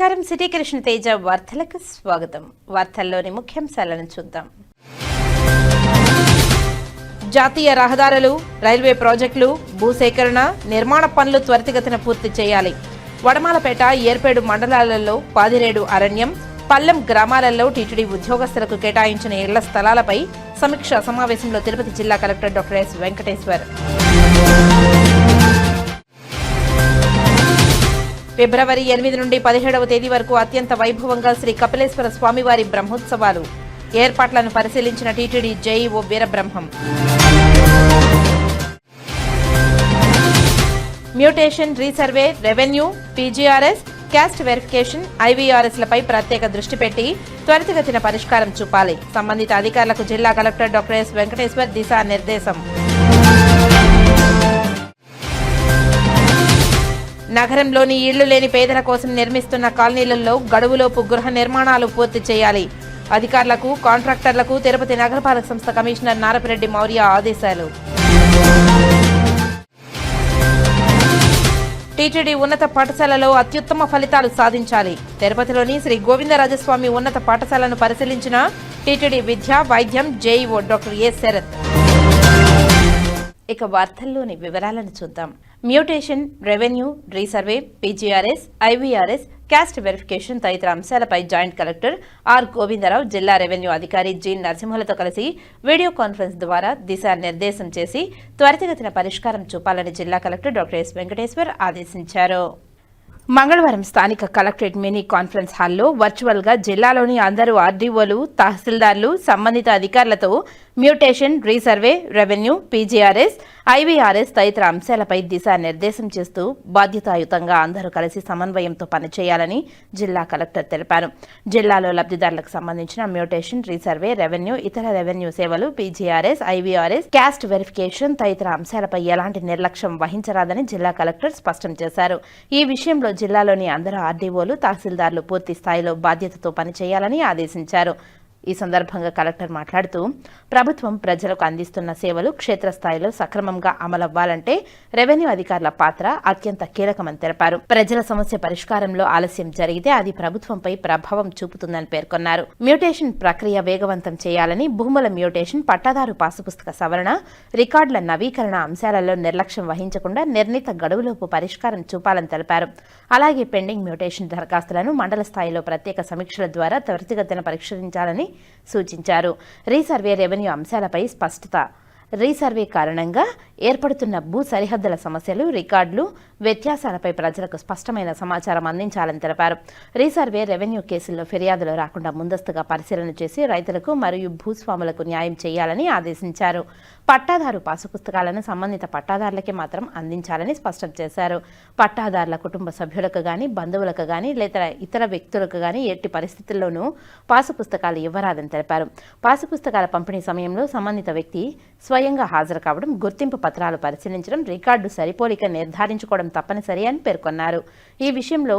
నమస్కారం. సిటీ కృష్ణ తేజ వార్తలకు స్వాగతం. వార్తల్లోని ముఖ్యాంశాలను చూద్దాం. జాతీయ రహదారులు, రైల్వే ప్రాజెక్టులు, భూసేకరణ, నిర్మాణ పనులు త్వరితగతిన పూర్తి చేయాలి. వడమాలపేట, ఏర్పేడు మండలాలలో పాదిరేడు అరణ్యం, పల్లెం గ్రామాలలో టీటీడీ ఉద్యోగస్తులకు కేటాయించిన ఇళ్ల స్థలాలపై సమీక్షా సమావేశంలో తిరుపతి జిల్లా కలెక్టర్ డాక్టర్ ఎస్ వెంకటేశ్వర్. ఫిబ్రవరి 8 నుండి 17వ తేదీ వరకు అత్యంత వైభవంగా శ్రీ కపిలేశ్వర స్వామివారి బ్రహ్మోత్సవాలు. ఏర్పాట్లను పరిశీలించిన TTD JEO Veerabrahmam. Mutation, resurvey, revenue, PGRS, caste verification, ఐవీఆర్ఎస్లపై ప్రత్యేక దృష్టి పెట్టి త్వరితగతిన పరిష్కారం చూపాలి. సంబంధిత అధికారులకు జిల్లా కలెక్టర్ డాక్టర్ ఎస్ వెంకటేశ్వర్ దిశానిర్దేశం. నగరంలోని ఇళ్లు లేని పేదల కోసం నిర్మిస్తున్న కాలనీలలో గడువులోపు గృహ నిర్మాణాలు పూర్తి చేయాలి. అధికారులకు, కాంట్రాక్టర్లకు తిరుపతి నగరపాలక సంస్థ కమిషనర్ నారపిరెడ్డి మౌర్య ఆదేశాలు. టీటీడీ ఉన్నత పాఠశాలలో అత్యుత్తమ ఫలితాలు సాధించాలి. తిరుపతిలోని శ్రీ గోవిందరాజస్వామి ఉన్నత పాఠశాలను పరిశీలించిన టీటీడీ విద్యా, వైద్యం జేఈఓ డాక్టర్ ఏ శరత్. ఇక వార్తల్లోని వివరాలను చూద్దాం. Mutation, revenue, resurvey, PGRS, IVRS, caste verification తదితర అంశాలపై జాయింట్ కలెక్టర్ ఆర్ గోవిందరావు జిల్లా రెవెన్యూ అధికారి జి నరసింహులతో కలిసి వీడియో కాన్ఫరెన్స్ ద్వారా దిశానిర్దేశం చేసి త్వరితగతిన పరిష్కారం చూపాలని జిల్లా కలెక్టర్ డాక్టర్ ఎస్ వెంకటేశ్వర్ ఆదేశించారు. మంగళవారం స్థానిక కలెక్టరేట్ మినీ కాన్ఫరెన్స్ హాల్లో వర్చువల్ గా జిల్లాలోని అందరూ ఆర్డీఓలు, తహసీల్దార్లు, సంబంధిత అధికారులతో mutation, resurvey, revenue, PGRS, IVRS తదితర అంశాలపై దిశానిర్దేశం చేస్తూ బాధ్యతాయుతంగా అందరూ కలిసి సమన్వయంతో పనిచేయాలని జిల్లా కలెక్టర్ తెలిపారు. జిల్లాలో లబ్ధిదారులకు సంబంధించిన మ్యూటేషన్, రీసర్వే, రెవెన్యూ, ఇతర రెవెన్యూ సేవలు, పీజీఆర్ఎస్, ఐవీఆర్ఎస్, క్యాస్ట్ వెరిఫికేషన్ తదితర అంశాలపై ఎలాంటి నిర్లక్ష్యం వహించరాదని జిల్లా కలెక్టర్ స్పష్టం చేశారు. ఈ విషయంలో జిల్లాలోని అందరూ ఆర్డీఓలు, తహసీల్దార్లు పూర్తి స్థాయిలో బాధ్యతతో పనిచేయాలని ఆదేశించారు. ఈ సందర్భంగా కలెక్టర్ మాట్లాడుతూ ప్రభుత్వం ప్రజలకు అందిస్తున్న సేవలు క్షేత్రస్థాయిలో సక్రమంగా అమలవ్వాలంటే రెవెన్యూ అధికారుల పాత్ర అత్యంత కీలకమని తెలిపారు. ప్రజల సమస్య పరిష్కారంలో ఆలస్యం జరిగితే అది ప్రభుత్వంపై ప్రభావం చూపుతుందని పేర్కొన్నారు. మ్యూటేషన్ ప్రక్రియ వేగవంతం చేయాలని, భూముల మ్యూటేషన్, పట్టాదారు పాసుపుస్తక సవరణ, రికార్డుల నవీకరణ అంశాలలో నిర్లక్ష్యం వహించకుండా నిర్ణీత గడువులోపు పరిష్కారం చూపాలని తెలిపారు. అలాగే పెండింగ్ మ్యూటేషన్ దరఖాస్తులను మండల స్థాయిలో ప్రత్యేక సమీక్షల ద్వారా త్వరితగతిన పరిష్కరించాలని సూచించారు. రీసర్వే, రెవెన్యూ అంశాలపై స్పష్టత. రీసర్వే కారణంగా ఏర్పడుతున్న భూ సరిహద్దుల సమస్యలు, రికార్డులు, వ్యత్యాసాలపై ప్రజలకు స్పష్టమైన సమాచారం అందించాలని తెలిపారు. రీసర్వే, రెవెన్యూ కేసుల్లో ఫిర్యాదులు రాకుండా ముందస్తుగా పరిశీలన చేసి రైతులకు మరియు భూస్వాములకు న్యాయం చేయాలని ఆదేశించారు. పట్టాదారు పాసు పుస్తకాలను సంబంధిత పట్టాదారులకే మాత్రం అందించాలని స్పష్టం చేశారు. పట్టాదారుల కుటుంబ సభ్యులకు గాని, బంధువులకు గాని లేదా ఇతర వ్యక్తులకు గాని ఎట్టి పరిస్థితుల్లోనూ పాసు పుస్తకాలు ఇవ్వరాదని తెలిపారు. పాసు పుస్తకాల పంపిణీ సమయంలో సంబంధిత వ్యక్తి స్వయంగా హాజరు కావడం, గుర్తింపు పత్రాలు పరిశీలించడం, రికార్డు సరిపోలిక నిర్ధారించుకోవడం తప్పనిసరి అని పేర్కొన్నారు. ఈ విషయంలో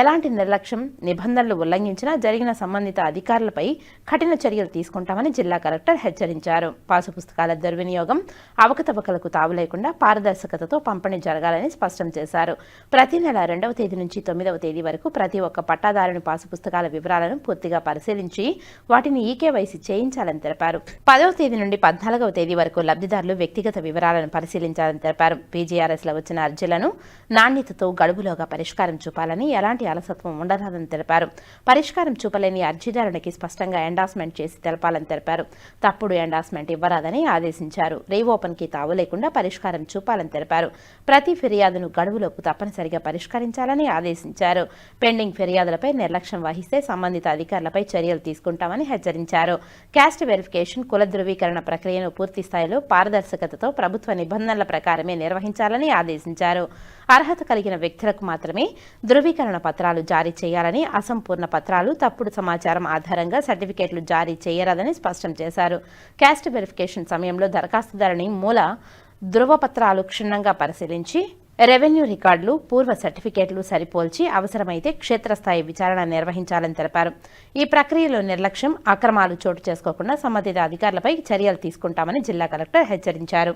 ఎలాంటి నిర్లక్ష్యం, నిబంధనలు ఉల్లంఘించినా జరిగిన సంబంధిత అధికారులపై కఠిన చర్యలు తీసుకుంటామని జిల్లా కలెక్టర్ హెచ్చరించారు. పాసు పుస్తకాల దుర్వినియోగం, అవకతవకలకు తావు లేకుండా పారదర్శకతతో పంపిణీ జరగాలని స్పష్టం చేశారు. ప్రతి నెల 2వ తేదీ నుంచి 9వ తేదీ వరకు ప్రతి ఒక్క పట్టాదారుని పాసు పుస్తకాల వివరాలను పూర్తిగా పరిశీలించి వాటిని ఈకేవైసీ చేయించాలని తెలిపారు. 10వ తేదీ నుండి 14వ తేదీ వరకు లబ్ధిదారులు వ్యక్తిగత వివరాలను పరిశీలించాలని తెలిపారు. పీజీఆర్ఎస్ లో వచ్చిన అర్జీలను నాణ్యతతో గడువులోగా పరిష్కారం చూపాలని, ఎలాంటి అలసత్వం ఉండరాదని తెలిపారు. పరిష్కారం చూపలేని అర్జీదారునికి స్పష్టంగా ఎండార్స్మెంట్ చేసి తెలపాలని తెలిపారు. తప్పుడు ఎండార్స్మెంట్ ఇవ్వరాదని ఆదేశించారు. రీఓపెన్ కి తావు లేకుండా పరిష్కారం చూపాలని తెలిపారు. ప్రతి ఫిర్యాదును గడువులోపు తప్పనిసరిగా పరిష్కరించాలని ఆదేశించారు. పెండింగ్ ఫిర్యాదులపై నిర్లక్ష్యం వహిస్తే సంబంధిత అధికారులపై చర్యలు తీసుకుంటామని హెచ్చరించారు. క్యాస్ట్ వెరిఫికేషన్, కుల ధృవీకరణ ప్రక్రియను పూర్తి స్థాయిలో పారదర్శకతతో ప్రభుత్వ నిబంధనల ప్రకారమే నిర్వహించాలని ఆదేశించారు. అర్హత కలిగిన వ్యక్తులకు మాత్రమే ధృవీకరణ పత్రాలు జారీ చేయాలని, అసంపూర్ణ పత్రాలు, తప్పుడు సమాచారం ఆధారంగా సర్టిఫికేట్లు జారీ చేయరాదని స్పష్టం చేశారు. క్యాస్ట్ వెరిఫికేషన్ సమయంలో దరఖాస్తుదారుని మూల ధృవపత్రాలు క్షుణ్ణంగా పరిశీలించి రెవెన్యూ రికార్డులు, పూర్వ సర్టిఫికేట్లు సరిపోల్చి అవసరమైతే క్షేత్రస్థాయి విచారణ నిర్వహించాలని తెలిపారు. ఈ ప్రక్రియలో నిర్లక్ష్యం, అక్రమాలు చోటు చేసుకోకుండా సంబంధిత అధికారులపై చర్యలు తీసుకుంటామని జిల్లా కలెక్టర్ హెచ్చరించారు.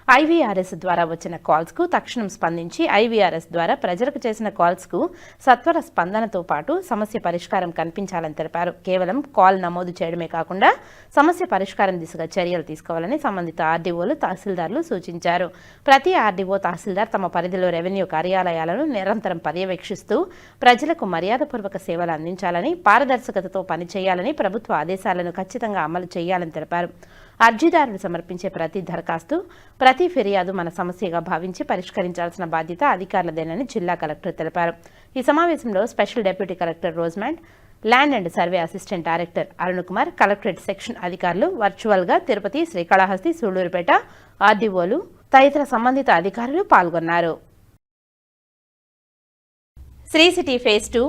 ఐవీఆర్ఎస్ ద్వారా వచ్చిన కాల్స్కు తక్షణం స్పందించి ఐవీఆర్ఎస్ ద్వారా ప్రజలకు చేసిన కాల్స్కు సత్వర స్పందనతో పాటు సమస్య పరిష్కారం కనిపించాలని తెలిపారు. కేవలం కాల్ నమోదు చేయడమే కాకుండా సమస్య పరిష్కారం దిశగా చర్యలు తీసుకోవాలని సంబంధిత ఆర్డీఓలు, తహసీల్దార్లు సూచించారు. ప్రతి ఆర్డీఓ, తహసీల్దార్ తమ పరిధిలో రెవెన్యూ కార్యాలయాలను నిరంతరం పర్యవేక్షిస్తూ ప్రజలకు మర్యాదపూర్వక సేవలు అందించాలని, పారదర్శకతతో పనిచేయాలని, ప్రభుత్వ ఆదేశాలను ఖచ్చితంగా అమలు చేయాలని తెలిపారు. అర్జీదారులు సమర్పించే ప్రతి దరఖాస్తు, ప్రతి ఫిర్యాదు మన సమస్యగా భావించి పరిష్కరించాల్సిన బాధ్యత అధికారులదేనని జిల్లా కలెక్టర్ తెలిపారు. ఈ సమావేశంలో special deputy collector Rosemond, land and survey assistant director Arun Kumar, collectorate section అధికారులు, వర్చువల్గా తిరుపతి, శ్రీకాళహస్తి, సూళ్లూరుపేట ఆర్డీఓలు తదితర సంబంధిత అధికారులు పాల్గొన్నారు. Sri city phase 2,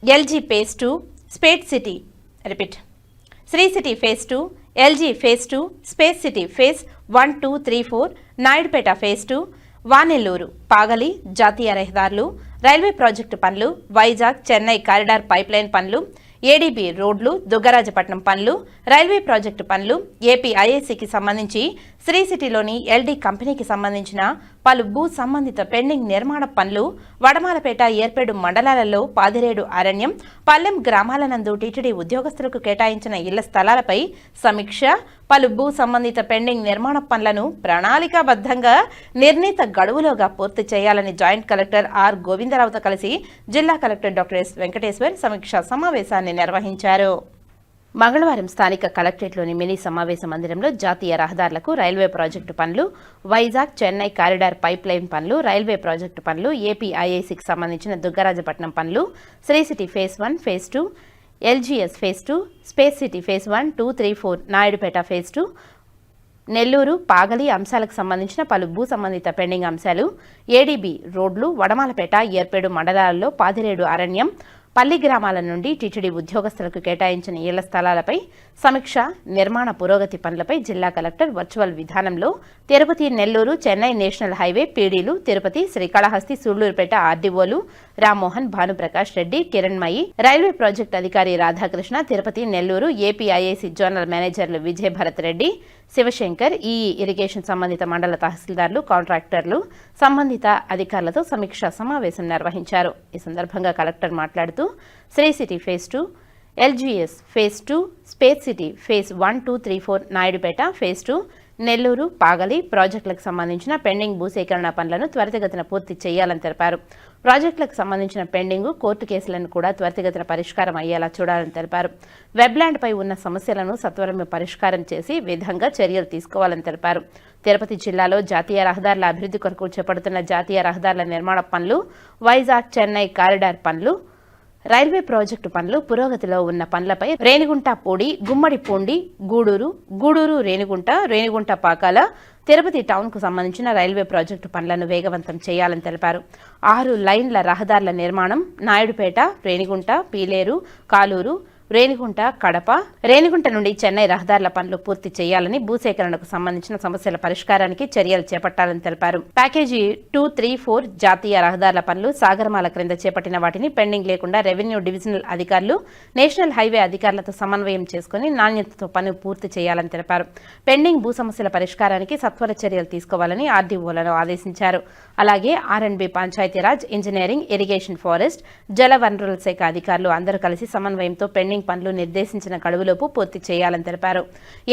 LG phase 2, space City Sri city phase 2, LG phase 2, space city phase 1, 2, 3, 4, Naidupeta phase 2, వానెల్లూరు, పాగలి జాతీయ రహదారులు, రైల్వే ప్రాజెక్టు పనులు, వైజాగ్ చెన్నై కారిడార్ పైప్లైన్ పనులు, ఏడీబీ రోడ్లు, దుగ్గరాజపట్నం పనులు, రైల్వే ప్రాజెక్టు పనులు, ఏపీ ఐఐసికి సంబంధించి శ్రీ సిటీలోని ఎల్డీ కంపెనీకి సంబంధించిన పలు భూ సంబంధిత పెండింగ్ నిర్మాణ పనులు, వడమాలపేట, ఏర్పేడు మండలాలలో పాదిరేడు అరణ్యం, పల్లెం గ్రామాలనందు టీటీడీ ఉద్యోగస్తులకు కేటాయించిన ఇళ్ల స్థలాలపై సమీక్ష, పలు భూ సంబంధిత పెండింగ్ నిర్మాణ పనులను ప్రణాళికాబద్ధంగా నిర్ణీత గడువులోగా పూర్తి చేయాలని జాయింట్ కలెక్టర్ ఆర్ గోవిందరావుతో కలిసి జిల్లా కలెక్టర్ డాక్టర్ ఎస్ వెంకటేశ్వర్ సమీక్షా సమావేశాన్ని నిర్వహించారు. మంగళవారం స్థానిక కలెక్టరేట్లోని మినీ సమావేశ మందిరంలో జాతీయ రహదారులకు, రైల్వే ప్రాజెక్టు పనులు, వైజాగ్ చెన్నై కారిడార్ పైప్లైన్ పనులు, రైల్వే ప్రాజెక్టు పనులు, ఏపీ ఐఐసికి సంబంధించిన దుగ్గరాజపట్నం పనులు, Sri city phase 1, phase 2, LGS phase 2, space city phase 1, 2, 3, 4, Naidupeta phase 2, Nellore, Pagali అంశాలకు సంబంధించిన పలు భూ సంబంధిత పెండింగ్ అంశాలు, ఏడీబీ రోడ్లు, వడమాలపేట, ఏర్పేడు మండలాల్లో పాదిరేడు అరణ్యం, పల్లి గ్రామాల నుండి టీటీడీ ఉద్యోగస్తులకు కేటాయించిన ఇళ్ల స్థలాలపై సమీక్ష, నిర్మాణ పురోగతి పనులపై జిల్లా కలెక్టర్ వర్చువల్ విధానంలో తిరుపతి, నెల్లూరు, చెన్నై నేషనల్ హైవే పీడీలు, తిరుపతి, శ్రీకాళహస్తి, సూళ్లూరుపేట ఆర్డీఓలు రామ్మోహన్, భానుప్రకాష్ రెడ్డి, కిరణ్మయి, రైల్వే ప్రాజెక్టు అధికారి రాధాకృష్ణ, తిరుపతి, నెల్లూరు ఏపీఐఐసి జోనల్ మేనేజర్లు విజయ్ భరత్ రెడ్డి, శివశంకర్, ఇరిగేషన్ సంబంధిత మండల తహసీల్దార్లు, కాంట్రాక్టర్లు సంబంధిత అధికారులతో సమీక్షా సమావేశం నిర్వహించారు. ఈ సందర్భంగా కలెక్టర్ మాట్లాడుతూ Sri city phase 2, LGS phase 2, space city phase 1, 2, 3, 4, Naidupeta phase 2, Nellore, Pagali ప్రాజెక్టులకు సంబంధించిన పెండింగ్ భూసేకరణ పనులను త్వరితగతిన పూర్తి చేయాలని తెలిపారు. ప్రాజెక్టులకు సంబంధించిన పెండింగ్, కోర్టు కేసులను కూడా త్వరితగతిన పరిష్కారం అయ్యేలా చూడాలని తెలిపారు. వెబ్లాండ్పై ఉన్న సమస్యలను సత్వరమే పరిష్కారం చేసి విధంగా చర్యలు తీసుకోవాలని తెలిపారు. తిరుపతి జిల్లాలో జాతీయ రహదారుల అభివృద్ధి కొరకు చేపడుతున్న జాతీయ రహదారుల నిర్మాణ పనులు, వైజాగ్ చెన్నై కారిడార్ పనులు, రైల్వే ప్రాజెక్టు పనులు పురోగతిలో ఉన్న పనులపై రేణిగుంట పూడి, గుమ్మడి పూండి, గూడూరు రేణిగుంట పాకాల, తిరుపతి టౌన్కు సంబంధించిన రైల్వే ప్రాజెక్టు పనులను వేగవంతం చేయాలని తెలిపారు. 6 లైన్ల రహదారుల నిర్మాణం, నాయుడుపేట, రేణిగుంట, పీలేరు, కాలూరు, రేణిగుంట, కడప, రేణిగుంట నుండి చెన్నై రహదారుల పనులు పూర్తి చేయాలని, భూసేకరణకు సంబంధించిన సమస్యల పరిష్కారానికి చర్యలు చేపట్టాలని తెలిపారు. ప్యాకేజీ 2, 3, 4 జాతీయ రహదారుల పనులు సాగరమాల క్రింద చేపట్టిన వాటిని పెండింగ్ లేకుండా రెవెన్యూ డివిజనల్ అధికారులు, నేషనల్ హైవే అధికారులతో సమన్వయం చేసుకుని నాణ్యతతో పని పూర్తి చేయాలని తెలిపారు. పెండింగ్ భూ సమస్యల పరిష్కారానికి సత్వర చర్యలు తీసుకోవాలని ఆర్డీఓలను ఆదేశించారు. అలాగే ఆర్ఎండ్బి, పంచాయతీరాజ్, ఇంజనీరింగ్, ఇరిగేషన్, ఫారెస్ట్, జల వనరుల శాఖ అధికారులు అందరూ కలిసి సమన్వయంతో పెండింగ్ పనులు నిర్దేశించిన గడువులోపు పూర్తి చేయాలని తెలిపారు.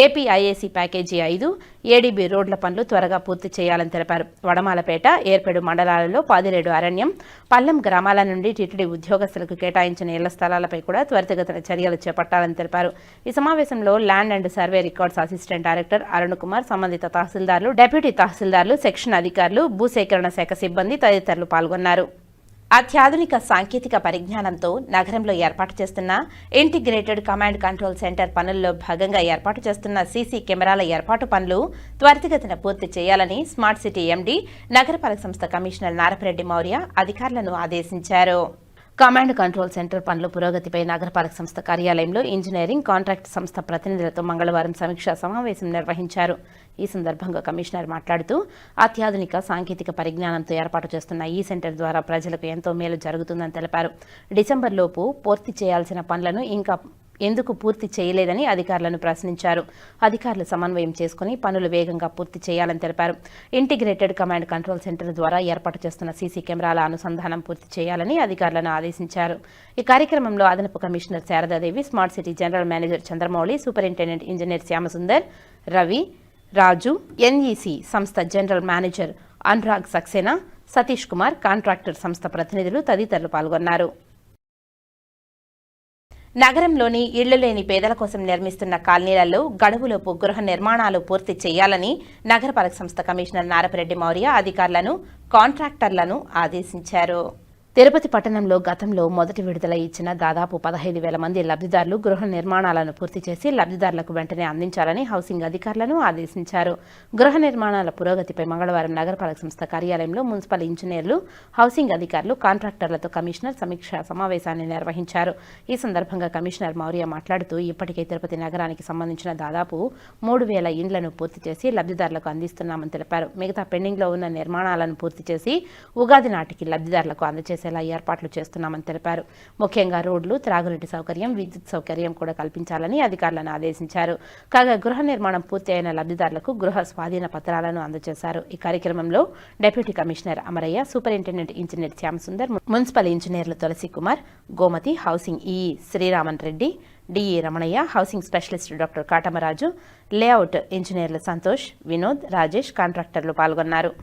ఏపీ ఐఏసీ ప్యాకేజీ 5, ఏడీబీ రోడ్ల పనులు త్వరగా పూర్తి చేయాలని తెలిపారు. వడమాలపేట, ఏర్పేడు మండలాలలో పాదిరేడు అరణ్యం, పల్లెం గ్రామాల నుండి టీటీడీ ఉద్యోగస్తులకు కేటాయించిన ఇళ్ల స్థలాలపై కూడా త్వరితగతిన చర్యలు చేపట్టాలని తెలిపారు. ఈ సమావేశంలో land and survey records assistant director Arun Kumar, సంబంధిత తహసీల్దార్లు, డిప్యూటీ తహసీల్దార్లు, సెక్షన్ అధికారులు, భూసేకరణ శాఖ సిబ్బంది తదితరులు పాల్గొన్నారు. అత్యాధునిక సాంకేతిక పరిజ్ఞానంతో నగరంలో ఏర్పాటు చేస్తున్న ఇంటిగ్రేటెడ్ కమాండ్ కంట్రోల్ సెంటర్ పనుల్లో భాగంగా ఏర్పాటు చేస్తున్న సీసీ కెమెరాల ఏర్పాటు పనులు త్వరితగతిన పూర్తి చేయాలని స్మార్ట్ సిటీ ఎండీ, నగరపాలక సంస్థ కమిషనర్ నారపరెడ్డి మౌర్య అధికారులను ఆదేశించారు. కమాండ్ కంట్రోల్ సెంటర్ పనుల పురోగతిపై నగరపాలక సంస్థ కార్యాలయంలో ఇంజనీరింగ్ కాంట్రాక్ట్ సంస్థ ప్రతినిధులతో మంగళవారం సమీక్షా సమావేశం నిర్వహించారు. ఈ సందర్భంగా కమిషనర్ మాట్లాడుతూ అత్యాధునిక సాంకేతిక పరిజ్ఞానంతో ఏర్పాటు చేస్తున్న ఈ సెంటర్ ద్వారా ప్రజలకు ఎంతో మేలు జరుగుతుందని తెలిపారు. డిసెంబర్లోపు పూర్తి చేయాల్సిన పనులను ఇంకా ఎందుకు పూర్తి చేయలేదని అధికారులను ప్రశ్నించారు. అధికారులు సమన్వయం చేసుకుని పనులు వేగంగా పూర్తి చేయాలని తెలిపారు. ఇంటిగ్రేటెడ్ కమాండ్ కంట్రోల్ సెంటర్ ద్వారా ఏర్పాటు చేస్తున్న సీసీ కెమెరాల అనుసంధానం పూర్తి చేయాలని అధికారులను ఆదేశించారు. ఈ కార్యక్రమంలో అదనపు commissioner Sharadadevi, smart city general manager Chandramouli, superintendent engineer Shyamasundar, Ravi, Raju, NEC సంస్థ general manager Anurag Saxena, Satish Kumar, contractor సంస్థ ప్రతినిధులు తదితరులు పాల్గొన్నారు. నగరంలోని ఇళ్లు లేని పేదల కోసం నిర్మిస్తున్న కాలనీలలో గడువులోపు గృహ నిర్మాణాలు పూర్తి చేయాలని నగరపాలక సంస్థ కమిషనర్ నారపరెడ్డి మౌర్య అధికారులను, కాంట్రాక్టర్లను ఆదేశించారు. తిరుపతి పట్టణంలో గతంలో మొదటి విడుదల ఇచ్చిన దాదాపు 15,000 మంది లబ్ధిదారులు గృహ నిర్మాణాలను పూర్తి చేసి లబ్ధిదారులకు వెంటనే అందించాలని హౌసింగ్ అధికారులను ఆదేశించారు. గృహ నిర్మాణాల పురోగతిపై మంగళవారం నగరపాలక సంస్థ కార్యాలయంలో మున్సిపల్ ఇంజనీర్లు, హౌసింగ్ అధికారులు, కాంట్రాక్టర్లతో కమిషనర్ సమీక్షా సమావేశాన్ని నిర్వహించారు. ఈ సందర్భంగా కమిషనర్ మౌర్య మాట్లాడుతూ ఇప్పటికే తిరుపతి నగరానికి సంబంధించిన దాదాపు 3,000 ఇండ్లను పూర్తి చేసి లబ్ధిదారులకు అందిస్తున్నామని తెలిపారు. మిగతా పెండింగ్లో ఉన్న నిర్మాణాలను పూర్తి చేసి ఉగాది నాటికి లబ్ధిదారులకు అందజేసేలా ఏర్పాట్లు చేస్తున్నామని తెలిపారు. ముఖ్యంగా రోడ్లు, త్రాగునీటి సౌకర్యం, విద్యుత్ సౌకర్యం కూడా కల్పించాలని అధికారులను ఆదేశించారు. కాగా గృహ నిర్మాణం పూర్తి అయిన లబ్ధిదారులకు గృహ స్వాధీన పత్రాలను అందజేశారు. ఈ కార్యక్రమంలో deputy commissioner Amaraiah, superintendent engineer Shyamasundar, municipal ఇంజనీర్లు Tulasi Kumar, Gomathi, housing EE Sriraman Reddy, DE Ramanaiah, housing specialist doctor Katamaraju, layout ఇంజనీర్లు సంతోష్, వినోద్, రాజేష్, కాంట్రాక్టర్లు పాల్గొన్నారు.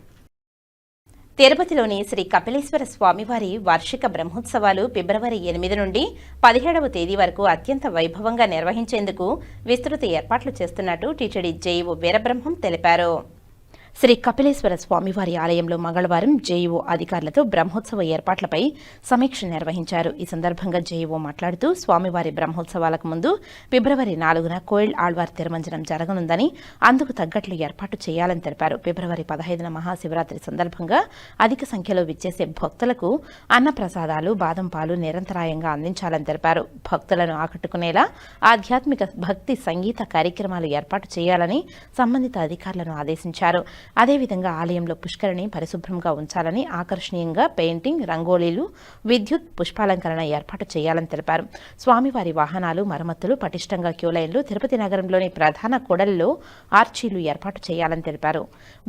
తిరుపతిలోని శ్రీ కపిలేశ్వర స్వామివారి వార్షిక బ్రహ్మోత్సవాలు ఫిబ్రవరి 8 నుండి 17వ తేదీ వరకు అత్యంత వైభవంగా నిర్వహించేందుకు విస్తృత ఏర్పాట్లు చేస్తున్నట్టు టీటీడీ జేఈఓ వీరబ్రహ్మం తెలిపారు. శ్రీ కపిలేశ్వర స్వామివారి ఆలయంలో మంగళవారం జేఈఓ అధికారులతో బ్రహ్మోత్సవ ఏర్పాట్లపై సమీక్ష నిర్వహించారు. ఈ సందర్భంగా జేఈఓ మాట్లాడుతూ స్వామివారి బ్రహ్మోత్సవాలకు ముందు ఫిబ్రవరి 4న కోయిల్ ఆళ్వార్ తిరుమంజనం జరగనుందని, అందుకు తగ్గట్లు ఏర్పాటు చేయాలని తెలిపారు. ఫిబ్రవరి 15న మహాశివరాత్రి సందర్భంగా అధిక సంఖ్యలో విచ్చేసే భక్తులకు అన్నప్రసాదాలు, బాదం పాలు నిరంతరాయంగా అందించాలని తెలిపారు. భక్తులను ఆకట్టుకునేలా ఆధ్యాత్మిక భక్తి సంగీత కార్యక్రమాలు ఏర్పాటు చేయాలని సంబంధిత అధికారులను ఆదేశించారు. అదేవిధంగా ఆలయంలో పుష్కరిణి పరిశుభ్రంగా ఉంచాలని, ఆకర్షణీయంగా పెయింటింగ్, రంగోలీలు, విద్యుత్ పుష్పాలంకరణ ఏర్పాటు చేయాలని తెలిపారు. స్వామివారి వాహనాలు మరమ్మతులు, పటిష్టంగా క్యూలైన్లు, తిరుపతి నగరంలోని ప్రధాన కూడలిలో ఆర్చీలు ఏర్పాటు చేయాలని తెలిపారు.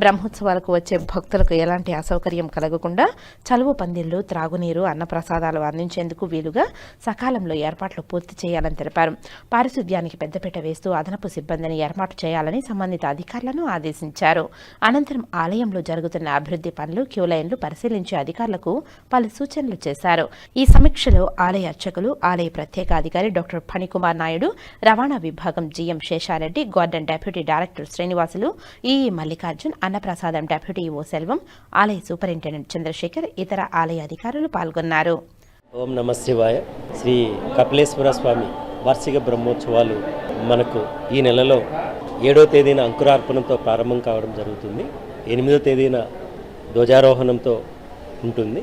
బ్రహ్మోత్సవాలకు వచ్చే భక్తులకు ఎలాంటి అసౌకర్యం కలగకుండా చలువు పందిళ్లు, త్రాగునీరు, అన్నప్రసాదాలు అందించేందుకు వీలుగా సకాలంలో ఏర్పాట్లు పూర్తి చేయాలని తెలిపారు. పారిశుద్ధ్యానికి పెద్దపీట వేస్తూ అదనపు సిబ్బందిని ఏర్పాటు చేయాలని సంబంధిత అధికారులను ఆదేశించారు. అనంతరం ఆలయంలో జరుగుతున్న అభివృద్ధి పనులు, క్యూలైన్లు పరిశీలించే అధికారులకు పలు సూచనలు చేశారు. ఈ సమీక్షలో ఆలయ అర్చకులు, ఆలయ ప్రత్యేక అధికారి డాక్టర్ ఫణికుమార్ నాయుడు, రవాణా విభాగం GM Seshareddy, garden deputy director Srinivasulu, EE Mallikarjun, అన్నప్రసాదం డెప్యూటీ ఓ సెల్వం, ఆలయ సూపరింటెండెంట్ చంద్రశేఖర్, ఇతర ఆలయ అధికారులు పాల్గొన్నారు. ఓం నమః శివాయ. శ్రీ కపిలేశ్వర స్వామి వార్షిక బ్రహ్మోత్సవాలు మనకు ఈ నెలలో 7వ తేదీన అంకురార్పణంతో ప్రారంభం కావడం జరుగుతుంది. 8వ తేదీన ధ్వజారోహణంతో ఉంటుంది.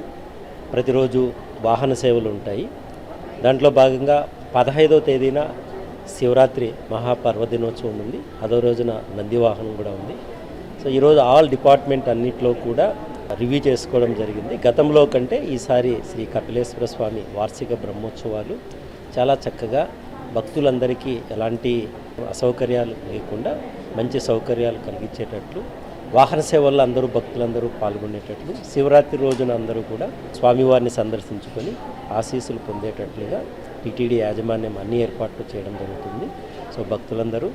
ప్రతిరోజు వాహన సేవలు ఉంటాయి. దాంట్లో భాగంగా 15వ తేదీన శివరాత్రి మహాపర్వదినోత్సవం ఉంది. 10వ రోజున నంది వాహనం కూడా ఉంది. సో ఈరోజు ఆల్ డిపార్ట్మెంట్ అన్నింటిలో కూడా రివ్యూ చేసుకోవడం జరిగింది. గతంలో కంటే ఈసారి శ్రీ కపిలేశ్వర స్వామి వార్షిక బ్రహ్మోత్సవాలు చాలా చక్కగా భక్తులందరికీ ఎలాంటి అసౌకర్యాలు లేకుండా మంచి సౌకర్యాలు కలిగించేటట్లు, వాహన సేవల్లో అందరూ భక్తులందరూ పాల్గొనేటట్లు, శివరాత్రి రోజున అందరూ కూడా స్వామివారిని సందర్శించుకొని ఆశీస్సులు పొందేటట్లుగా టీటీడీ యాజమాన్యం అన్ని ఏర్పాట్లు చేయడం జరుగుతుంది. సో భక్తులందరూ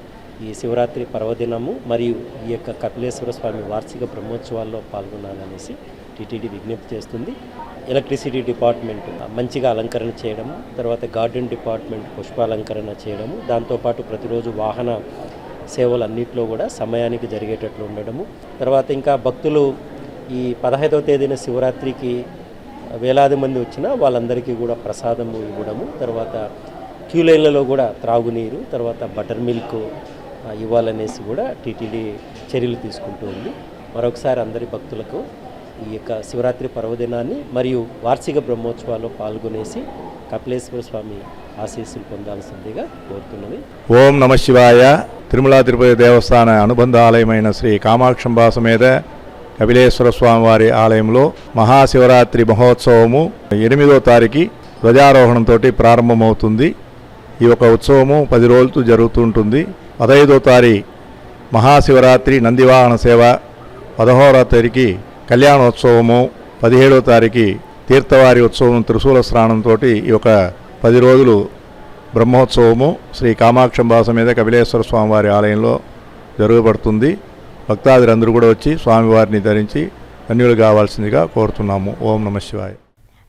ఈ శివరాత్రి పర్వదినము మరియు ఈ యొక్క కపిలేశ్వర స్వామి వార్షిక బ్రహ్మోత్సవాల్లో పాల్గొనాలనేసి టీటీడీ విజ్ఞప్తి చేస్తుంది. ఎలక్ట్రిసిటీ డిపార్ట్మెంట్ మంచిగా అలంకరణ చేయడము, తర్వాత గార్డెన్ డిపార్ట్మెంట్ పుష్పాలంకరణ చేయడము, దాంతోపాటు ప్రతిరోజు వాహన సేవలు అన్నింటిలో కూడా సమయానికి జరిగేటట్లు ఉండడము, తర్వాత ఇంకా భక్తులు ఈ 15వ తేదీన శివరాత్రికి వేలాది మంది వచ్చినా వాళ్ళందరికీ కూడా ప్రసాదము ఇవ్వడము, తర్వాత క్యూ లైన్లలో కూడా త్రాగునీరు, తర్వాత బటర్ మిల్క్ ఇవ్వాలనేసి కూడా టీటీడీ చర్యలు తీసుకుంటూ ఉంది. మరొకసారి అందరి భక్తులకు ఈ యొక్క శివరాత్రి పర్వదినాన్ని మరియు వార్షిక బ్రహ్మోత్సవాల్లో పాల్గొనేసి కపిలేశ్వర స్వామి ఆశీస్సులు పొందాల్సిందిగా కోరుతున్నది. ఓం నమ శివాయ. తిరుమల తిరుపతి దేవస్థాన అనుబంధ ఆలయమైన శ్రీ కామాక్షంబా సమేత కపిలేశ్వర స్వామివారి ఆలయంలో మహాశివరాత్రి మహోత్సవము 8వ తారీఖు ధ్వజారోహణంతో ప్రారంభమవుతుంది. ఈ యొక్క ఉత్సవము 10 రోజులు జరుగుతుంటుంది. 15వ తారీఖు మహాశివరాత్రి నందివాహన సేవ, 16వ తారీఖు కళ్యాణోత్సవము, 17వ తారీఖు తీర్థవారి ఉత్సవం త్రిశూల స్నానంతో ఈ యొక్క 10 రోజులు బ్రహ్మోత్సవము శ్రీ కామాక్షంబా సమేత కపిలేశ్వర స్వామివారి ఆలయంలో జరగబడుతుంది. భక్తాదులందరూ కూడా వచ్చి స్వామివారిని ధరించి ధన్యులు కావాల్సిందిగా కోరుతున్నాము. ఓం నమ శివాయ.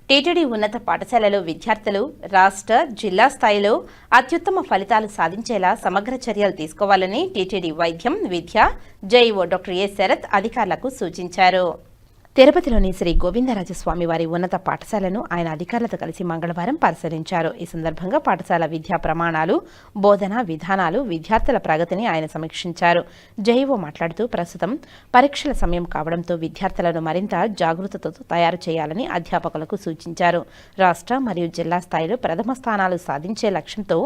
టీటీడీ ఉన్నత పాఠశాలలో విద్యార్థులు రాష్ట్ర, జిల్లా స్థాయిలో అత్యుత్తమ ఫలితాలు సాధించేలా సమగ్ర చర్యలు తీసుకోవాలని టీటీడీ వైద్యం, విద్య జేఈఓ డాక్టర్ ఏ శరత్ అధికారులకు సూచించారు. తిరుపతిలోని శ్రీ గోవిందరాజస్వామి వారి ఉన్నత పాఠశాలను ఆయన అధికారులతో కలిసి మంగళవారం పరిశీలించారు. ఈ సందర్భంగా పాఠశాల విద్యా ప్రమాణాలు, బోధన విధానాలు, విద్యార్థుల ప్రగతిని ఆయన సమీక్షించారు. జేఈఓ మాట్లాడుతూ ప్రస్తుతం పరీక్షల సమయం కావడంతో విద్యార్థులను మరింత జాగృతతో తయారు చేయాలని అధ్యాపకులకు సూచించారు. రాష్ట్ర మరియు జిల్లా స్థాయిలో ప్రథమ స్థానాలు సాధించే లక్ష్యంతో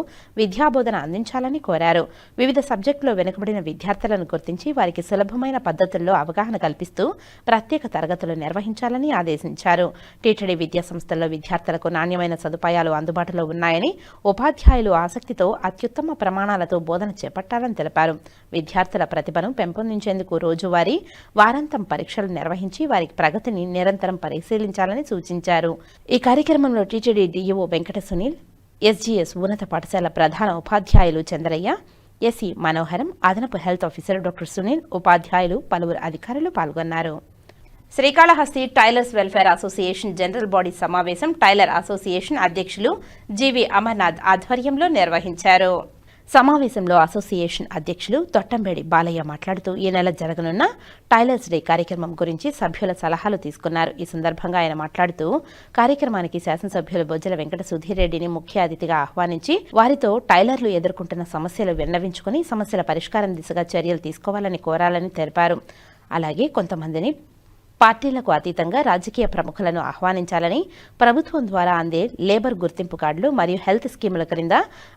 విద్యాబోధన అందించాలని కోరారు. వివిధ సబ్జెక్టులో వెనుకబడిన విద్యార్థులను గుర్తించి వారికి సులభమైన పద్ధతుల్లో అవగాహన కల్పిస్తూ ప్రత్యేక తరగతులు నిర్వహించాలని ఆదేశించారు. టీటీడీ విద్యా సంస్థల్లో విద్యార్థులకు నాణ్యమైన సదుపాయాలు అందుబాటులో ఉన్నాయని, ఉపాధ్యాయులు ఆసక్తితో అత్యుత్తమ ప్రమాణాలతో బోధన చేపట్టాలని తెలిపారు. విద్యార్థుల ప్రతిభను పెంపొందించేందుకు రోజువారీ, వారాంతం పరీక్షలు నిర్వహించి వారి ప్రగతిని నిరంతరం పరిశీలించాలని సూచించారు. ఈ కార్యక్రమంలో TTD DEO Venkata Sunil, SGS ఉన్నత పాఠశాల ప్రధాన ఉపాధ్యాయులు చంద్రయ్య, ఎస్ఈ మనోహరం, అదనపు హెల్త్ ఆఫీసర్ డాక్టర్ సునీల్, ఉపాధ్యాయులు, పలువురు అధికారులు పాల్గొన్నారు. Srikalahasti tailors welfare association general body సమావేశం టైలర్ అసోసియేషన్ అధ్యక్షులు జీవి అమర్నాథ్ ఆధ్వర్యంలో నిర్వహించారు. సమావేశంలో అసోసియేషన్ అధ్యక్షులు తొట్టంబేడి బాలయ్య మాట్లాడుతూ ఈ నెల జరగనున్న టైలర్స్ డే కార్యక్రమం గురించి సభ్యుల సలహాలు తీసుకున్నారు. ఈ సందర్భంగా ఆయన మాట్లాడుతూ కార్యక్రమానికి శాసనసభ్యులు బొజ్జల వెంకట సుధీర్ రెడ్డిని ముఖ్య అతిథిగా ఆహ్వానించి వారితో టైలర్లు ఎదుర్కొంటున్న సమస్యలు విన్నవించుకుని సమస్యల పరిష్కారం దిశగా చర్యలు తీసుకోవాలని కోరాలని తెలిపారు. అలాగే కొంతమందిని పార్టీలకు అతీతంగా రాజకీయ ప్రముఖులను ఆహ్వానించాలని, ప్రభుత్వం ద్వారా అందే లేబర్ గుర్తింపు కార్డులు మరియు హెల్త్ స్కీముల క్రింద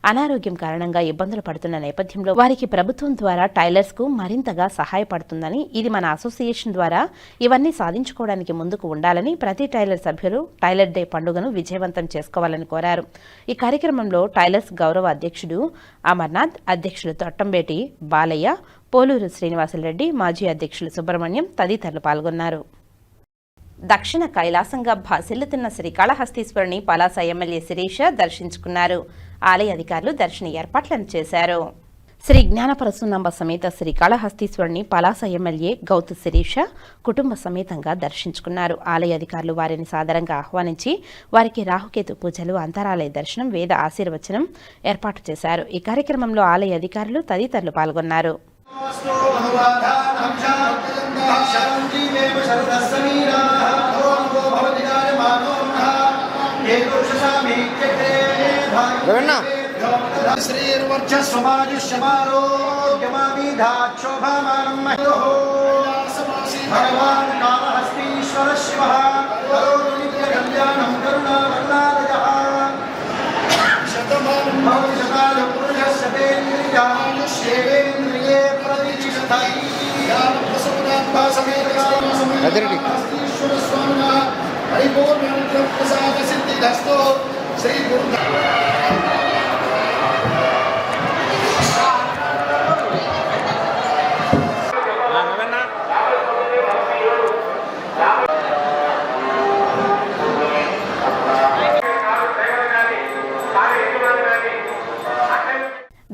అనారోగ్యం కారణంగా ఇబ్బందులు పడుతున్న నేపథ్యంలో వారికి ప్రభుత్వం ద్వారా టైలర్స్ కు మరింతగా సహాయపడుతుందని, ఇది మన అసోసియేషన్ ద్వారా ఇవన్నీ సాధించుకోవడానికి ముందుకు ఉండాలని, ప్రతి టైలర్ సభ్యులు టైలర్ డే పండుగను విజయవంతం చేసుకోవాలని కోరారు. ఈ కార్యక్రమంలో టైలర్స్ గౌరవ అధ్యక్షుడు అమర్నాథ్, అధ్యక్షులు తొట్టంబేటి బాలయ్య, పోలూరు శ్రీనివాసులరెడ్డి, మాజీ అధ్యక్షులు సుబ్రహ్మణ్యం తదితరులు పాల్గొన్నారు. దక్షిణ కైలాసంగా భాసిల్లుతున్న శ్రీకాళహస్తీశ్వరుని పలాస ఎమ్మెల్యే శిరీష దర్శించుకున్నారు. ఆలయ అధికారులు దర్శన ఏర్పాట్లను చేశారు. శ్రీ జ్ఞానపరశునంబ సమేత శ్రీకాళహస్తీశ్వరుని పలాస ఎమ్మెల్యే గౌతు శిరీష కుటుంబ సమేతంగా దర్శించుకున్నారు. ఆలయ అధికారులు వారిని సాదరంగా ఆహ్వానించి వారికి రాహుకేతు పూజలు, అంతరాలయ దర్శనం, వేద ఆశీర్వచనం ఏర్పాటు చేశారు. ఈ కార్యక్రమంలో ఆలయ అధికారులు తదితరులు పాల్గొన్నారు. భగవాన్ కాళహస్తీశ్వర శివ నిత్య కళ్యాణం కరుణావర్ణాలయ శతమానం భవిష్యకాల పురుషేంద్రియే ప్రతిష్ఠితై హస్తీశ్వర స్వామిన పరిపూర్ణ ప్రసాద సిద్ధిదస్తో శ్రీ గురు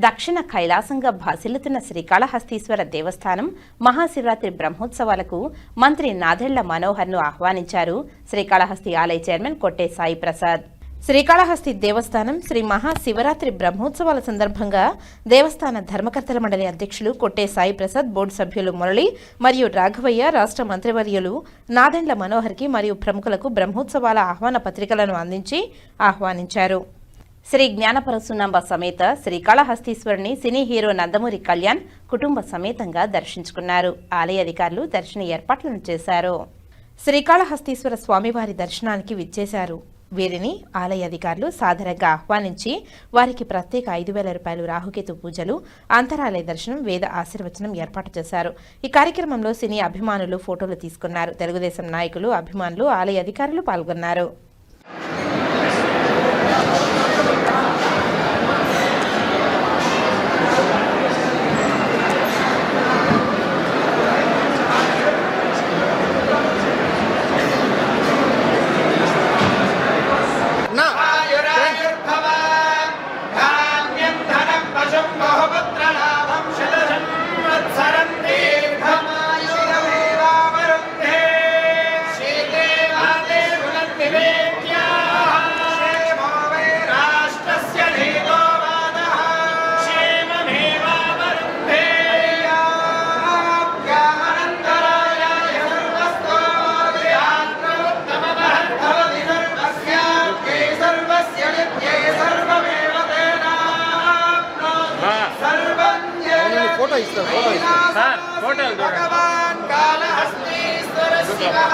దక్షిణ కైలాసంగా భాసిల్లుతున్న శ్రీకాళహస్తీశ్వర దేవస్థానం మహాశివరాత్రి బ్రహ్మోత్సవాలకు మంత్రి నాదెళ్ల మనోహర్ను ఆహ్వానించారు శ్రీకాళహస్తి ఆలయ చైర్మన్ కొట్టే సాయి ప్రసాద్. శ్రీకాళహస్తి దేవస్థానం శ్రీ మహాశివరాత్రి బ్రహ్మోత్సవాల సందర్భంగా దేవస్థాన ధర్మకర్తల మండలి అధ్యక్షులు కొట్టే సాయి ప్రసాద్, బోర్డు సభ్యులు మురళి మరియు రాఘవయ్య, రాష్ట్ర మంత్రివర్యులు నాదెండ్ల మనోహర్కి మరియు ప్రముఖులకు బ్రహ్మోత్సవాల ఆహ్వాన పత్రికలను అందించి ఆహ్వానించారు. శ్రీ జ్ఞానపరశునంబ సమేత శ్రీకాళహస్తీశ్వరుని సినీ హీరో నందమూరి కళ్యాణ్ కుటుంబ సమేతంగా దర్శించుకున్నారు. ఆలయ అధికారులు దర్శన ఏర్పాట్లను చేశారు. శ్రీకాళహస్తీశ్వర స్వామివారి దర్శనానికి విచ్చేశారు. వీరిని ఆలయ అధికారులు సాదరంగా ఆహ్వానించి వారికి ప్రత్యేక 5,000 రూపాయలు రాహుకేతు పూజలు, అంతరాలయ దర్శనం, వేద ఆశీర్వచనం ఏర్పాటు చేశారు. ఈ కార్యక్రమంలో సినీ అభిమానులు ఫోటోలు తీసుకున్నారు. తెలుగుదేశం నాయకులు, అభిమానులు, ఆలయ అధికారులు పాల్గొన్నారు. భగవాన్ కాళహస్తీశ్వర శివః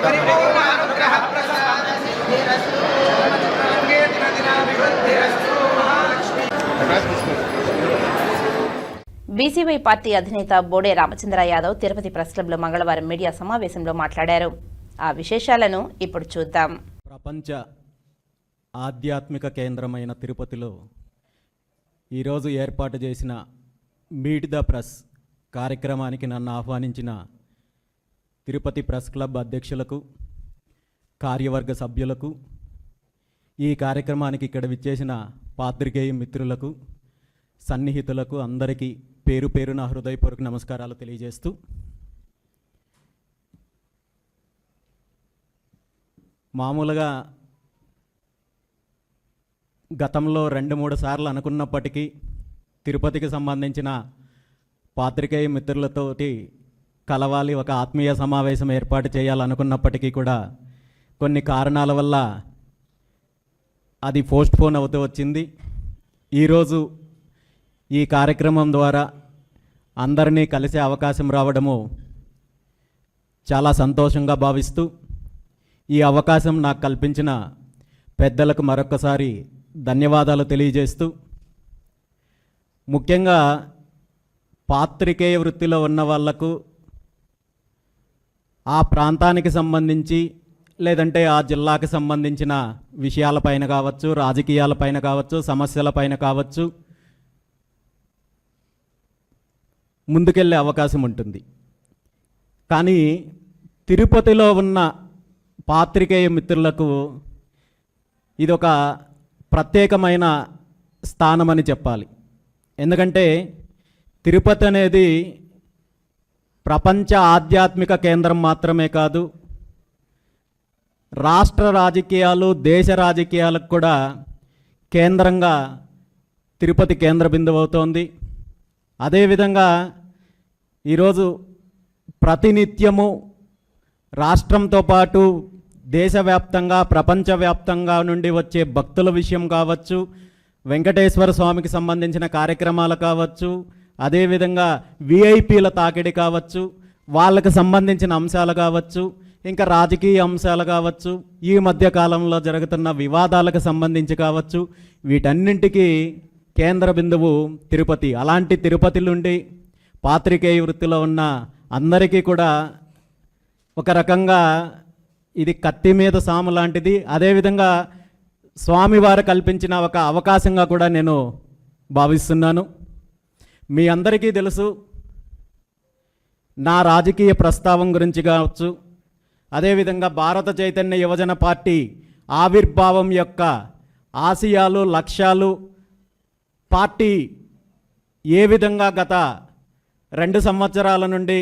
పరిపూర్ణ అనుగ్రహ ప్రసాద సిద్ధిరస్తు దినాభివృద్ధిరస్తు మహాలక్ష్మి. బీసీవై పార్టీ అధినేత బోడే రామచంద్ర యాదవ్ తిరుపతి ప్రెస్ క్లబ్లో మంగళవారం మీడియా సమావేశంలో మాట్లాడారు. ఆ విశేషాలను ఇప్పుడు చూద్దాం. ప్రపంచ ఆధ్యాత్మిక కేంద్రమైన తిరుపతిలో ఈరోజు ఏర్పాటు చేసిన మీట్ ద ప్రెస్ కార్యక్రమానికి నన్ను ఆహ్వానించిన తిరుపతి ప్రెస్ క్లబ్ అధ్యక్షులకు, కార్యవర్గ సభ్యులకు, ఈ కార్యక్రమానికి ఇక్కడ విచ్చేసిన పాత్రికేయ మిత్రులకు, సన్నిహితులకు అందరికీ పేరు పేరున హృదయపూర్వక నమస్కారాలు తెలియజేస్తూ, మామూలుగా గతంలో 2-3 సార్లు అనుకున్నప్పటికీ తిరుపతికి సంబంధించిన పాత్రికేయ మిత్రులతోటి కలవాలి, ఒక ఆత్మీయ సమావేశం ఏర్పాటు చేయాలనుకున్నప్పటికీ కూడా కొన్ని కారణాల వల్ల అది పోస్ట్పోన్ అవుతూ వచ్చింది. ఈరోజు ఈ కార్యక్రమం ద్వారా అందరినీ కలిసే అవకాశం రావడము చాలా సంతోషంగా భావిస్తూ, ఈ అవకాశం నాకు కల్పించిన పెద్దలకు మరొకసారి ధన్యవాదాలు తెలియజేస్తూ, ముఖ్యంగా పాత్రికేయ వృత్తిలో ఉన్న వాళ్లకు ఆ ప్రాంతానికి సంబంధించి లేదంటే ఆ జిల్లాకి సంబంధించిన విషయాలపైన కావచ్చు, రాజకీయాలపైన కావచ్చు, సమస్యలపైన కావచ్చు ముందుకెళ్ళే అవకాశం ఉంటుంది. కానీ తిరుపతిలో ఉన్న పాత్రికేయ మిత్రులకు ఇదొక ప్రత్యేకమైన స్థానమని చెప్పాలి. ఎందుకంటే తిరుపతి అనేది ప్రపంచ ఆధ్యాత్మిక కేంద్రం మాత్రమే కాదు, రాష్ట్ర రాజకీయాలు, దేశ రాజకీయాలకు కూడా కేంద్రంగా తిరుపతి కేంద్ర బిందువు అవుతోంది. అదేవిధంగా ఈరోజు ప్రతినిత్యము రాష్ట్రంతో పాటు దేశవ్యాప్తంగా, ప్రపంచవ్యాప్తంగా నుండి వచ్చే భక్తుల విషయం కావచ్చు, వెంకటేశ్వర స్వామికి సంబంధించిన కార్యక్రమాలు కావచ్చు, అదేవిధంగా విఐపీల తాకిడి కావచ్చు, వాళ్ళకు సంబంధించిన అంశాలు కావచ్చు, ఇంకా రాజకీయ అంశాలు కావచ్చు, ఈ మధ్య కాలంలో జరుగుతున్న వివాదాలకు సంబంధించి కావచ్చు, వీటన్నింటికీ కేంద్ర బిందువు తిరుపతి. అలాంటి తిరుపతి నుండి పాత్రికేయ వృత్తిలో ఉన్న అందరికీ కూడా ఒక రకంగా ఇది కత్తి మీద సాము లాంటిది. అదేవిధంగా స్వామివారు కల్పించిన ఒక అవకాశంగా కూడా నేను భావిస్తున్నాను. మీ అందరికీ తెలుసు, నా రాజకీయ ప్రస్తావం గురించి కావచ్చు, అదేవిధంగా భారత చైతన్య యువజన పార్టీ ఆవిర్భావం యొక్క ఆశయాలు, లక్ష్యాలు, పార్టీ ఏ విధంగా గత 2 సంవత్సరాల నుండి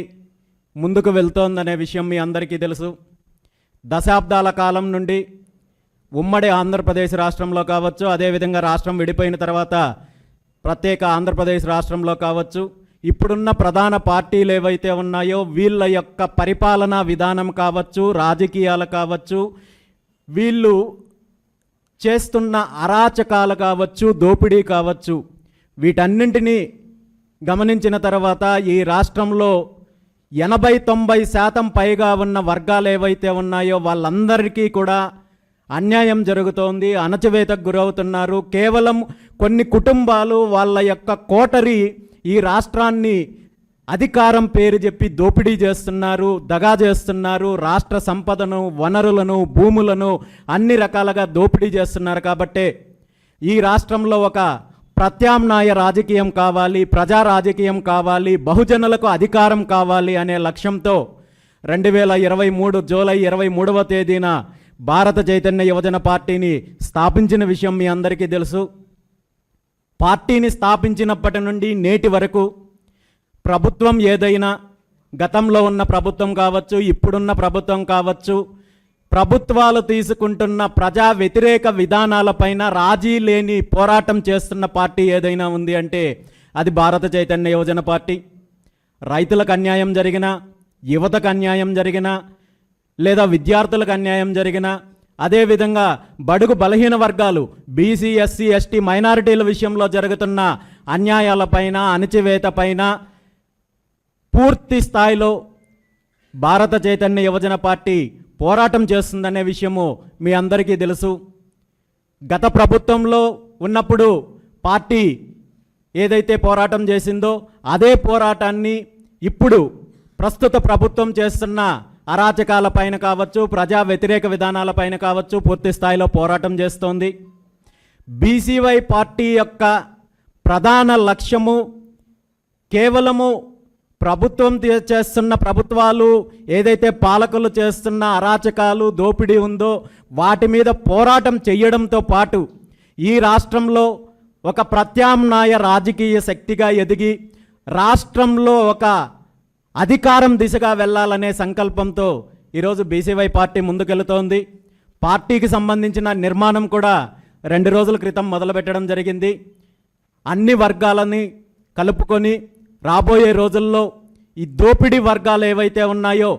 ముందుకు వెళ్తోందనే విషయం మీ అందరికీ తెలుసు. దశాబ్దాల కాలం నుండి ఉమ్మడి ఆంధ్రప్రదేశ్ రాష్ట్రంలో కావచ్చు, అదేవిధంగా రాష్ట్రం విడిపోయిన తర్వాత ప్రత్యేక ఆంధ్రప్రదేశ్ రాష్ట్రంలో కావచ్చు, ఇప్పుడున్న ప్రధాన పార్టీలు ఏవైతే ఉన్నాయో వీళ్ళ యొక్క పరిపాలనా విధానం కావచ్చు, రాజకీయాలు కావచ్చు, వీళ్ళు చేస్తున్న అరాచకాలు కావచ్చు, దోపిడీ కావచ్చు, వీటన్నింటినీ గమనించిన తర్వాత ఈ రాష్ట్రంలో 80-90% పైగా ఉన్న వర్గాలు ఏవైతే ఉన్నాయో వాళ్ళందరికీ కూడా అన్యాయం జరుగుతోంది, అణచివేతకు గురవుతున్నారు. కేవలం కొన్ని కుటుంబాలు వాళ్ళ యొక్క కోటరి ఈ రాష్ట్రాన్ని అధికారం పేరు చెప్పి దోపిడీ చేస్తున్నారు, దగా చేస్తున్నారు. రాష్ట్ర సంపదను, వనరులను, భూములను అన్ని రకాలుగా దోపిడీ చేస్తున్నారు. కాబట్టే ఈ రాష్ట్రంలో ఒక ప్రత్యామ్నాయ రాజకీయం కావాలి, ప్రజా రాజకీయం కావాలి, బహుజనులకు అధికారం కావాలి అనే లక్ష్యంతో 2023 జూలై 23వ తేదీన భారత చైతన్య యువజన పార్టీని స్థాపించిన విషయం మీ అందరికీ తెలుసు. పార్టీని స్థాపించినప్పటి నుండి నేటి వరకు ప్రభుత్వం ఏదైనా, గతంలో ఉన్న ప్రభుత్వం కావచ్చు, ఇప్పుడున్న ప్రభుత్వం కావచ్చు, ప్రభుత్వాలు తీసుకుంటున్న ప్రజా వ్యతిరేక విధానాలపైన రాజీ లేని పోరాటం చేస్తున్న పార్టీ ఏదైనా ఉంది అంటే అది భారత చైతన్య యువజన పార్టీ. రైతులకు అన్యాయం జరిగినా, యువతకు అన్యాయం జరిగినా, లేదా విద్యార్థులకు అన్యాయం జరిగినా, అదేవిధంగా బడుగు బలహీన వర్గాలు బీసీ, ఎస్సీ, ఎస్టీ, మైనారిటీల విషయంలో జరుగుతున్న అన్యాయాలపైన, అణచివేతపైన పూర్తి స్థాయిలో భారత చైతన్య యువజన పార్టీ పోరాటం చేస్తుందనే విషయము మీ అందరికీ తెలుసు. గత ప్రభుత్వంలో ఉన్నప్పుడు పార్టీ ఏదైతే పోరాటం చేసిందో అదే పోరాటాన్ని ఇప్పుడు ప్రస్తుత ప్రభుత్వం చేస్తున్న అరాచకాలపైన కావచ్చు, ప్రజా వ్యతిరేక విధానాలపైన కావచ్చు పూర్తి స్థాయిలో పోరాటం చేస్తోంది. బీసీవై పార్టీ యొక్క ప్రధాన లక్ష్యము కేవలము ప్రభుత్వం చేస్తున్న, ప్రభుత్వాలు ఏదైతే పాలకులు చేస్తున్న అరాచకాలు, దోపిడీ ఉందో వాటి మీద పోరాటం చేయడంతో పాటు ఈ రాష్ట్రంలో ఒక ప్రత్యామ్నాయ రాజకీయ శక్తిగా ఎదిగి రాష్ట్రంలో ఒక అధికారం దిశగా వెళ్ళాలనే సంకల్పంతో ఈరోజు బీసీవై పార్టీ ముందుకెళ్తోంది. పార్టీకి సంబంధించిన నిర్మాణం కూడా 2 రోజుల క్రితం మొదలుపెట్టడం జరిగింది. అన్ని వర్గాలని కలుపుకొని రాబోయే రోజుల్లో ఈ దోపిడీ వర్గాలు ఏవైతే ఉన్నాయో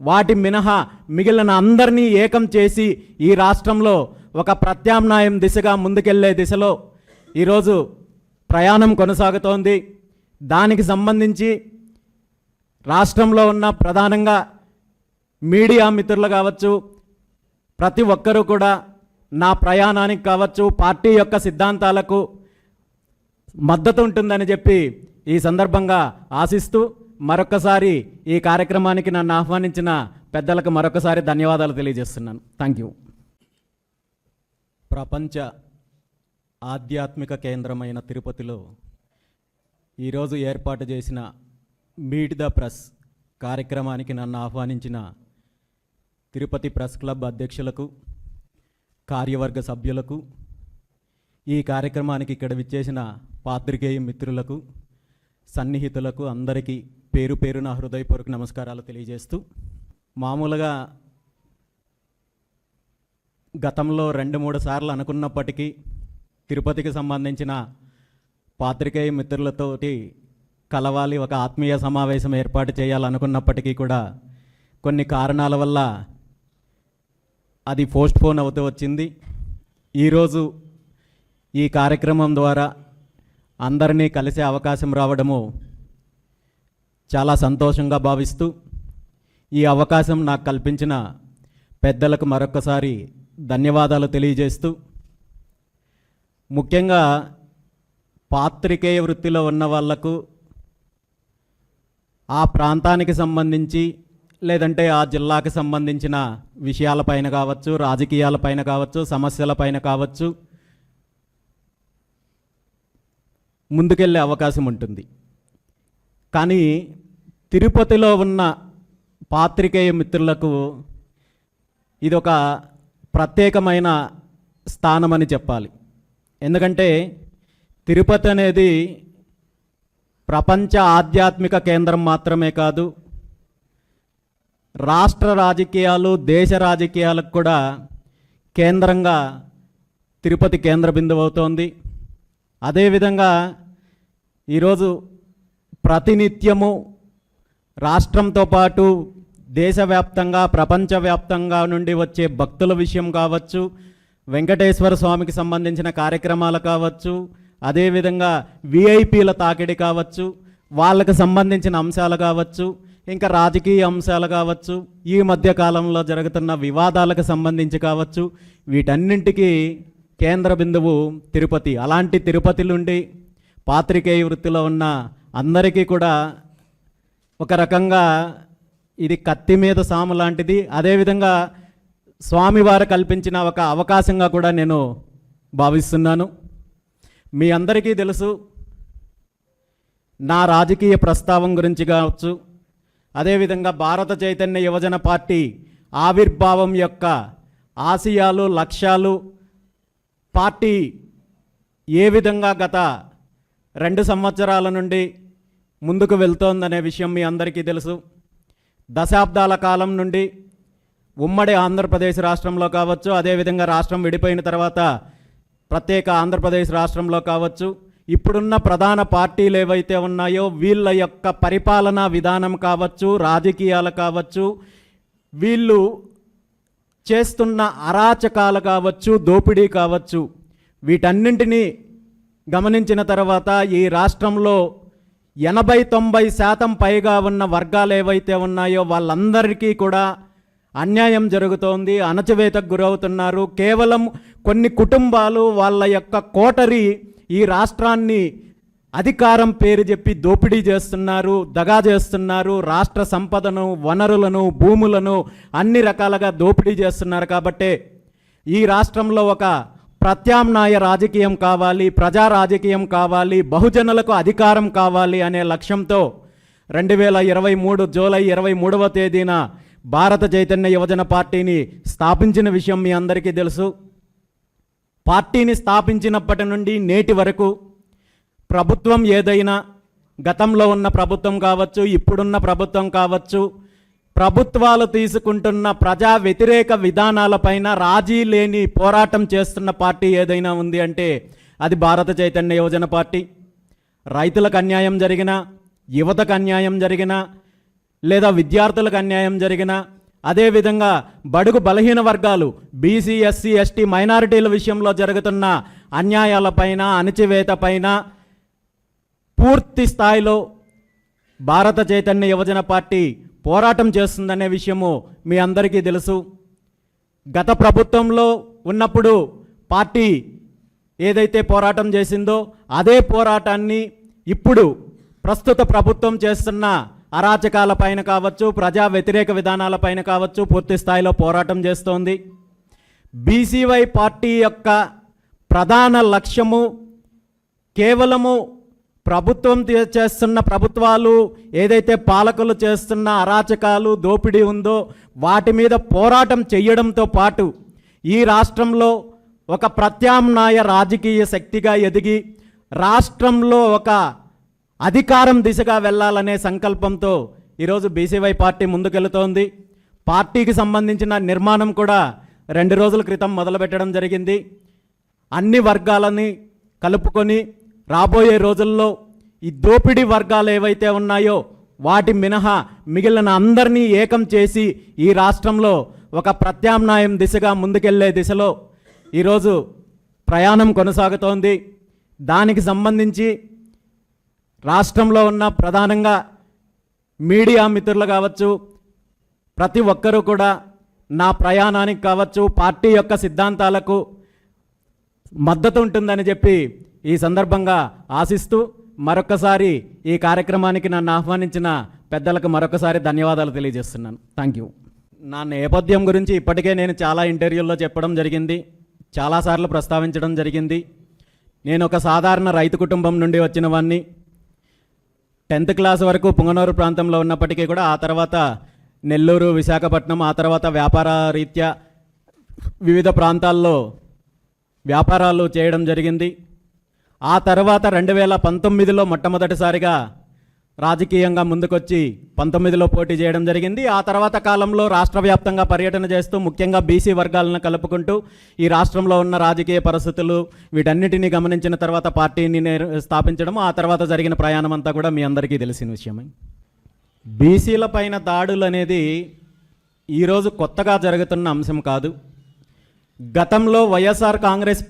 వాటి మినహా మిగిలిన అందరినీ ఏకం చేసి ఈ రాష్ట్రంలో ఒక ప్రత్యామ్నాయం దిశగా ముందుకెళ్లే దిశలో ఈరోజు ప్రయాణం కొనసాగుతోంది. దానికి సంబంధించి రాష్ట్రంలో ఉన్న ప్రధానంగా మీడియా మిత్రులు కావచ్చు, ప్రతి ఒక్కరూ కూడా నా ప్రయాణానికి కావచ్చు, పార్టీ యొక్క సిద్ధాంతాలకు మద్దతు ఉంటుందని చెప్పి ఈ సందర్భంగా ఆశిస్తూ మరొకసారి ఈ కార్యక్రమానికి నన్ను ఆహ్వానించిన పెద్దలకు మరొకసారి ధన్యవాదాలు తెలియజేస్తున్నాను. Thank you. ప్రపంచ ఆధ్యాత్మిక కేంద్రమైన తిరుపతిలో ఈరోజు ఏర్పాటు చేసిన మీట్ ద ప్రెస్ కార్యక్రమానికి నన్ను ఆహ్వానించిన తిరుపతి ప్రెస్ క్లబ్ అధ్యక్షులకు, కార్యవర్గ సభ్యులకు, ఈ కార్యక్రమానికి ఇక్కడ విచ్చేసిన పాత్రికేయ మిత్రులకు, సన్నిహితులకు అందరికీ పేరు పేరున హృదయపూర్వక నమస్కారాలు తెలియజేస్తూ, మామూలుగా గతంలో 2-3 సార్లు అనుకున్నప్పటికీ తిరుపతికి సంబంధించిన పాత్రికేయ మిత్రులతోటి కలవాలి, ఒక ఆత్మీయ సమావేశం ఏర్పాటు చేయాలనుకున్నప్పటికీ కూడా కొన్ని కారణాల వల్ల అది పోస్ట్పోన్ అవుతూ వచ్చింది. ఈరోజు ఈ కార్యక్రమం ద్వారా అందరినీ కలిసే అవకాశం రావడము చాలా సంతోషంగా భావిస్తూ, ఈ అవకాశం నాకు కల్పించిన పెద్దలకు మరొకసారి ధన్యవాదాలు తెలియజేస్తూ, ముఖ్యంగా పాత్రికేయ వృత్తిలో ఉన్న వాళ్లకు ఆ ప్రాంతానికి సంబంధించి లేదంటే ఆ జిల్లాకి సంబంధించిన విషయాలపైన కావచ్చు, రాజకీయాలపైన కావచ్చు, సమస్యలపైన కావచ్చు ముందుకెళ్ళే అవకాశం ఉంటుంది. కానీ తిరుపతిలో ఉన్న పాత్రికేయ మిత్రులకు ఇదొక ప్రత్యేకమైన స్థానమని చెప్పాలి. ఎందుకంటే తిరుపతి అనేది ప్రపంచ ఆధ్యాత్మిక కేంద్రం మాత్రమే కాదు, రాష్ట్ర రాజకీయాలు, దేశ రాజకీయాలకు కూడా కేంద్రంగా తిరుపతి కేంద్ర బిందువు అవుతోంది. అదేవిధంగా ఈరోజు ప్రతినిత్యము రాష్ట్రంతో పాటు దేశవ్యాప్తంగా, ప్రపంచవ్యాప్తంగా నుండి వచ్చే భక్తుల విషయం కావచ్చు, వెంకటేశ్వర స్వామికి సంబంధించిన కార్యక్రమాలు కావచ్చు, అదేవిధంగా విఐపీల తాకిడి కావచ్చు, వాళ్ళకు సంబంధించిన అంశాలు కావచ్చు, ఇంకా రాజకీయ అంశాలు కావచ్చు, ఈ మధ్య కాలంలో జరుగుతున్న వివాదాలకు సంబంధించి కావచ్చు, వీటన్నింటికీ కేంద్ర బిందువు తిరుపతి. అలాంటి తిరుపతి నుండి పాత్రికేయ వృత్తిలో ఉన్న అందరికీ కూడా ఒక రకంగా ఇది కత్తి మీద సాము లాంటిది. అదేవిధంగా స్వామివారు కల్పించిన ఒక అవకాశంగా కూడా నేను భావిస్తున్నాను. మీ అందరికీ తెలుసు, నా రాజకీయ ప్రస్తావం గురించి కావచ్చు, అదేవిధంగా భారత చైతన్య యువజన పార్టీ ఆవిర్భావం యొక్క ఆశయాలు, లక్ష్యాలు, పార్టీ ఏ విధంగా గత 2 సంవత్సరాల నుండి ముందుకు వెళ్తోందనే విషయం మీ అందరికీ తెలుసు. దశాబ్దాల కాలం నుండి ఉమ్మడి ఆంధ్రప్రదేశ్ రాష్ట్రంలో కావచ్చు, అదేవిధంగా రాష్ట్రం విడిపోయిన తర్వాత ప్రత్యేక ఆంధ్రప్రదేశ్ రాష్ట్రంలో కావచ్చు, ఇప్పుడున్న ప్రధాన పార్టీలు ఏవైతే ఉన్నాయో వీళ్ళ యొక్క పరిపాలనా విధానం కావచ్చు, రాజకీయాలు కావచ్చు, వీళ్ళు చేస్తున్న అరాచకాలు కావచ్చు, దోపిడీ కావచ్చు, వీటన్నింటినీ గమనించిన తర్వాత ఈ రాష్ట్రంలో 80-90% పైగా ఉన్న వర్గాలు ఏవైతే ఉన్నాయో వాళ్ళందరికీ కూడా అన్యాయం జరుగుతోంది, అణచివేతకు గురవుతున్నారు. కేవలం కొన్ని కుటుంబాలు వాళ్ళ యొక్క కోటరీ ఈ రాష్ట్రాన్ని అధికారం పేరు చెప్పి దోపిడీ చేస్తున్నారు, దగా చేస్తున్నారు. రాష్ట్ర సంపదను, వనరులను, భూములను అన్ని రకాలుగా దోపిడీ చేస్తున్నారు. కాబట్టే ఈ రాష్ట్రంలో ఒక ప్రత్యామ్నాయ రాజకీయం కావాలి, ప్రజా రాజకీయం కావాలి, బహుజనులకు అధికారం కావాలి అనే లక్ష్యంతో 2023 జూలై 23వ తేదీన భారత చైతన్య యువజన పార్టీని స్థాపించిన విషయం మీ అందరికీ తెలుసు. పార్టీని స్థాపించినప్పటి నుండి నేటి వరకు ప్రభుత్వం ఏదైనా, గతంలో ఉన్న ప్రభుత్వం కావచ్చు, ఇప్పుడున్న ప్రభుత్వం కావచ్చు, ప్రభుత్వాలు తీసుకుంటున్న ప్రజా వ్యతిరేక విధానాలపైన రాజీ లేని పోరాటం చేస్తున్న పార్టీ ఏదైనా ఉంది అంటే అది భారత చైతన్య యువజన పార్టీ. రైతులకు అన్యాయం జరిగినా, యువతకు అన్యాయం జరిగినా, లేదా విద్యార్థులకు అన్యాయం జరిగినా, అదేవిధంగా బడుగు బలహీన వర్గాలు, బీసీ, ఎస్సీ, ఎస్టీ, మైనారిటీల విషయంలో జరుగుతున్న అన్యాయాలపైన, అణచివేతపైన పూర్తి స్థాయిలో భారత చైతన్య యువజన పార్టీ పోరాటం చేస్తుందనే విషయము మీ అందరికీ తెలుసు. గత ప్రభుత్వంలో ఉన్నప్పుడు పార్టీ ఏదైతే పోరాటం చేసిందో అదే పోరాటాన్ని ఇప్పుడు ప్రస్తుత ప్రభుత్వం చేస్తున్న అరాచకాలపైన కావచ్చు, ప్రజా వ్యతిరేక విధానాలపైన కావచ్చు పూర్తి స్థాయిలో పోరాటం చేస్తోంది. బీసీవై పార్టీ యొక్క ప్రధాన లక్ష్యము కేవలము ప్రభుత్వం చేస్తున్న, ప్రభుత్వాలు ఏదైతే పాలకులు చేస్తున్న అరాచకాలు, దోపిడీ ఉందో వాటి మీద పోరాటం చేయడంతో పాటు ఈ రాష్ట్రంలో ఒక ప్రత్యామ్నాయ రాజకీయ శక్తిగా ఎదిగి రాష్ట్రంలో ఒక అధికారం దిశగా వెళ్ళాలనే సంకల్పంతో ఈరోజు బీసీవై పార్టీ ముందుకెళ్తోంది. పార్టీకి సంబంధించిన నిర్మాణం కూడా 2 రోజుల క్రితం మొదలుపెట్టడం జరిగింది. అన్ని వర్గాలని కలుపుకొని రాబోయే రోజుల్లో ఈ దోపిడీ వర్గాలు ఏవైతే ఉన్నాయో వాటి మినహా మిగిలిన అందరినీ ఏకం చేసి ఈ రాష్ట్రంలో ఒక ప్రత్యామ్నాయం దిశగా ముందుకెళ్లే దిశలో ఈరోజు ప్రయాణం కొనసాగుతోంది. దానికి సంబంధించి రాష్ట్రంలో ఉన్న ప్రధానంగా మీడియా మిత్రులు కావచ్చు, ప్రతి ఒక్కరూ కూడా నా ప్రయాణానికి కావచ్చు, పార్టీ యొక్క సిద్ధాంతాలకు మద్దతు ఉంటుందని చెప్పి ఈ సందర్భంగా ఆశిస్తూ మరొకసారి ఈ కార్యక్రమానికి నన్ను ఆహ్వానించిన పెద్దలకు మరొకసారి ధన్యవాదాలు తెలియజేస్తున్నాను. Thank you. నా నేపథ్యం గురించి ఇప్పటికే నేను చాలా ఇంటర్వ్యూల్లో చెప్పడం జరిగింది, చాలాసార్లు ప్రస్తావించడం జరిగింది. నేను ఒక సాధారణ రైతు కుటుంబం నుండి వచ్చిన వాడిని. 10th క్లాస్ వరకు పుంగనూరు ప్రాంతంలో ఉన్నప్పటికీ కూడా ఆ తర్వాత నెల్లూరు, విశాఖపట్నం, ఆ తర్వాత వ్యాపార రీత్యా వివిధ ప్రాంతాల్లో వ్యాపారాలు చేయడం జరిగింది. ఆ తర్వాత 2019లో మొట్టమొదటిసారిగా రాజకీయంగా ముందుకొచ్చి 19లో పోటీ చేయడం జరిగింది. ఆ తర్వాత కాలంలో రాష్ట్ర వ్యాప్తంగా పర్యటన చేస్తూ ముఖ్యంగా బీసీ వర్గాలను కలుపుకుంటూ ఈ రాష్ట్రంలో ఉన్న రాజకీయ పరిస్థితులు వీటన్నిటినీ గమనించిన తర్వాత పార్టీని స్థాపించడం, ఆ తర్వాత జరిగిన ప్రయాణం అంతా కూడా మీ అందరికీ తెలిసిన విషయమే. బీసీల పైన దాడులు అనేది ఈరోజు కొత్తగా జరుగుతున్న అంశం కాదు. గతంలో వైఎస్ఆర్ కాంగ్రెస్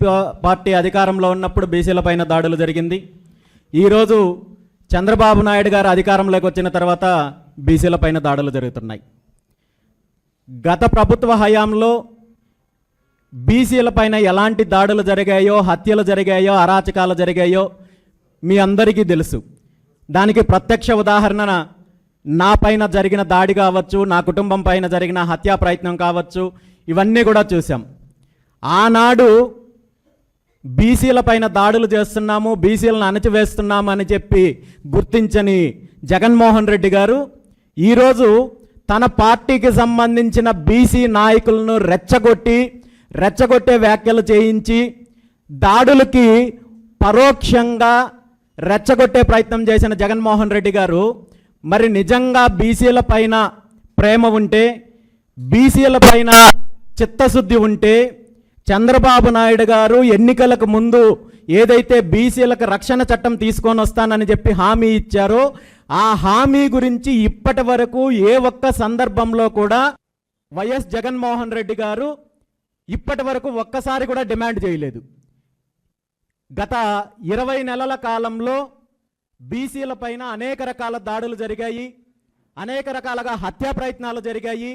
పార్టీ అధికారంలో ఉన్నప్పుడు బీసీల పైన దాడులు జరిగింది. ఈరోజు చంద్రబాబు నాయుడు గారు అధికారంలోకి వచ్చిన తర్వాత బీసీల పైన దాడులు జరుగుతున్నాయి. గత ప్రభుత్వ హయాంలో బీసీల పైన ఎలాంటి దాడులు జరిగాయో, హత్యలు జరిగాయో, అరాచకాలు జరిగాయో మీ అందరికీ తెలుసు. దానికి ప్రత్యక్ష ఉదాహరణ నా పైన జరిగిన దాడి కావచ్చు, నా కుటుంబం పైన జరిగిన హత్యా ప్రయత్నం కావచ్చు, ఇవన్నీ కూడా చూసాం. ఆనాడు బీసీల పైన దాడులు చేస్తున్నాము, బీసీలను అణచివేస్తున్నాము అని చెప్పి గుర్తించని జగన్మోహన్ రెడ్డి గారు ఈరోజు తన పార్టీకి సంబంధించిన బీసీ నాయకులను రెచ్చగొట్టే వ్యాఖ్యలు చేయించి దాడులకి పరోక్షంగా రెచ్చగొట్టే ప్రయత్నం చేసిన జగన్మోహన్ రెడ్డి గారు మరి నిజంగా బీసీల పైన ప్రేమ ఉంటే, బీసీల పైన చిత్తశుద్ధి ఉంటే చంద్రబాబు నాయుడు గారు ఎన్నికలకు ముందు ఏదైతే బీసీలకు రక్షణ చట్టం తీసుకొని వస్తానని చెప్పి హామీ ఇచ్చారో ఆ హామీ గురించి ఇప్పటి వరకు ఏ ఒక్క సందర్భంలో కూడా వైఎస్ జగన్మోహన్ రెడ్డి గారు ఇప్పటి వరకు ఒక్కసారి కూడా డిమాండ్ చేయలేదు. గత 20 నెలల కాలంలో బీసీల పైన అనేక రకాల దాడులు జరిగాయి, అనేక రకాలుగా హత్యా ప్రయత్నాలు జరిగాయి.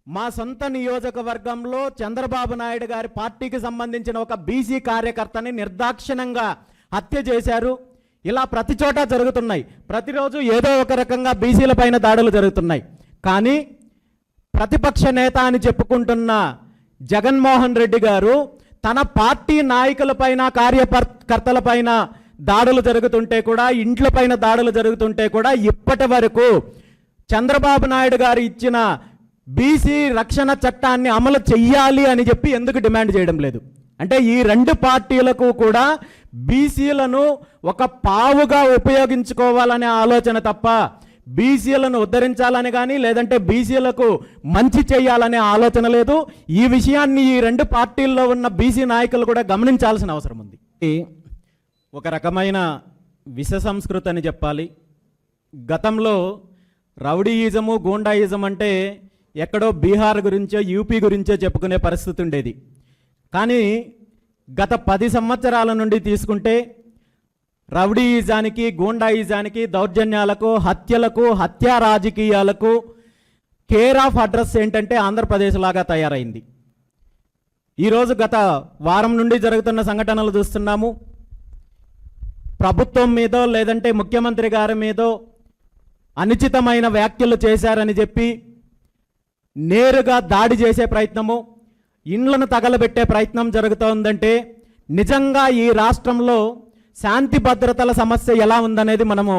మా సొంత నియోజకవర్గంలో చంద్రబాబు నాయుడు గారి పార్టీకి సంబంధించిన ఒక బీసీ కార్యకర్తని నిర్దాక్షిణ్యంగా హత్య చేశారు. ఇలా ప్రతి చోట జరుగుతున్నాయి. ప్రతిరోజు ఏదో ఒక రకంగా బీసీల పైన దాడులు జరుగుతున్నాయి. కానీ ప్రతిపక్ష నేత అని చెప్పుకుంటున్న జగన్మోహన్ రెడ్డి గారు తన పార్టీ నాయకులపైన, కార్యకర్తలపైన దాడులు జరుగుతుంటే కూడా, ఇంట్లపైన దాడులు జరుగుతుంటే కూడా ఇప్పటి వరకు చంద్రబాబు నాయుడు గారు ఇచ్చిన బీసీ రక్షణ చట్టాన్ని అమలు చెయ్యాలి అని చెప్పి ఎందుకు డిమాండ్ చేయడం లేదు? అంటే ఈ రెండు పార్టీలకు కూడా బీసీలను ఒక పావుగా ఉపయోగించుకోవాలనే ఆలోచన తప్ప బీసీలను ఉద్ధరించాలని కానీ లేదంటే బీసీలకు మంచి చేయాలనే ఆలోచన లేదు. ఈ విషయాన్ని ఈ రెండు పార్టీల్లో ఉన్న బీసీ నాయకులు కూడా గమనించాల్సిన అవసరం ఉంది. ఒక రకమైన విష సంస్కృతి అని చెప్పాలి. గతంలో రౌడీయిజము, గూండాయిజం అంటే ఎక్కడో బీహార్ గురించో, యూపీ గురించో చెప్పుకునే పరిస్థితి ఉండేది. కానీ గత 10 సంవత్సరాల నుండి తీసుకుంటే రౌడీయిజానికి, గూండాయిజానికి, దౌర్జన్యాలకు, హత్యలకు, హత్యా రాజకీయాలకు కేర్ ఆఫ్ అడ్రస్ ఏంటంటే ఆంధ్రప్రదేశ్ లాగా తయారైంది. ఈరోజు గత వారం నుండి జరుగుతున్న సంఘటనలు చూస్తున్నాము. ప్రభుత్వం మీదో లేదంటే ముఖ్యమంత్రి గారి మీదో అనుచితమైన వ్యాఖ్యలు చేశారని చెప్పి నేరుగా దాడి చేసే ప్రయత్నము, ఇండ్లను తగలబెట్టే ప్రయత్నం జరుగుతోందంటే నిజంగా ఈ రాష్ట్రంలో శాంతి భద్రతల సమస్య ఎలా ఉందనేది మనము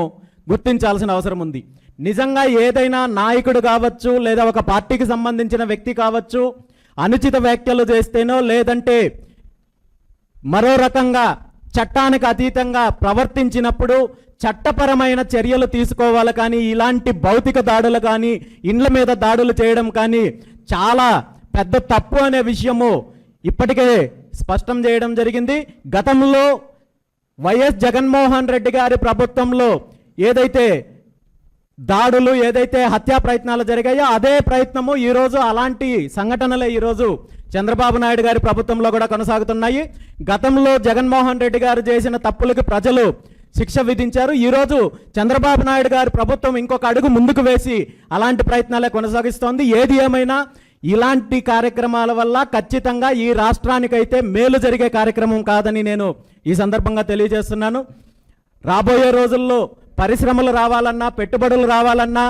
గుర్తించాల్సిన అవసరం ఉంది. నిజంగా ఏదైనా నాయకుడు కావచ్చు లేదా ఒక పార్టీకి సంబంధించిన వ్యక్తి కావచ్చు అనుచిత వ్యాఖ్యలు చేస్తేనో లేదంటే మరో రకంగా చట్టానికి అతీతంగా ప్రవర్తించినప్పుడు చట్టపరమైన చర్యలు తీసుకోవాలి. కానీ ఇలాంటి భౌతిక దాడులు కానీ, ఇండ్ల మీద దాడులు చేయడం కానీ చాలా పెద్ద తప్పు అనే విషయము ఇప్పటికే స్పష్టం చేయడం జరిగింది. గతంలో వైఎస్ జగన్మోహన్ రెడ్డి గారి ప్రభుత్వంలో ఏదైతే దాడులు, ఏదైతే హత్యా ప్రయత్నాలు జరిగాయో అదే ప్రయత్నము ఈరోజు, అలాంటి సంఘటనలే ఈరోజు చంద్రబాబు నాయుడు గారి ప్రభుత్వంలో కూడా కొనసాగుతున్నాయి. గతంలో జగన్మోహన్ రెడ్డి గారు చేసిన తప్పులకు ప్రజలు శిక్ష విధించారు. ఈరోజు చంద్రబాబు నాయుడు గారి ప్రభుత్వం ఇంకొక అడుగు ముందుకు వేసి అలాంటి ప్రయత్నాలే కొనసాగిస్తోంది. ఏది ఏమైనా ఇలాంటి కార్యక్రమాల వల్ల ఖచ్చితంగా ఈ రాష్ట్రానికైతే మేలు జరిగే కార్యక్రమం కాదని నేను ఈ సందర్భంగా తెలియజేస్తున్నాను. రాబోయే రోజుల్లో పరిశ్రమలు రావాలన్నా, పెట్టుబడులు రావాలన్నా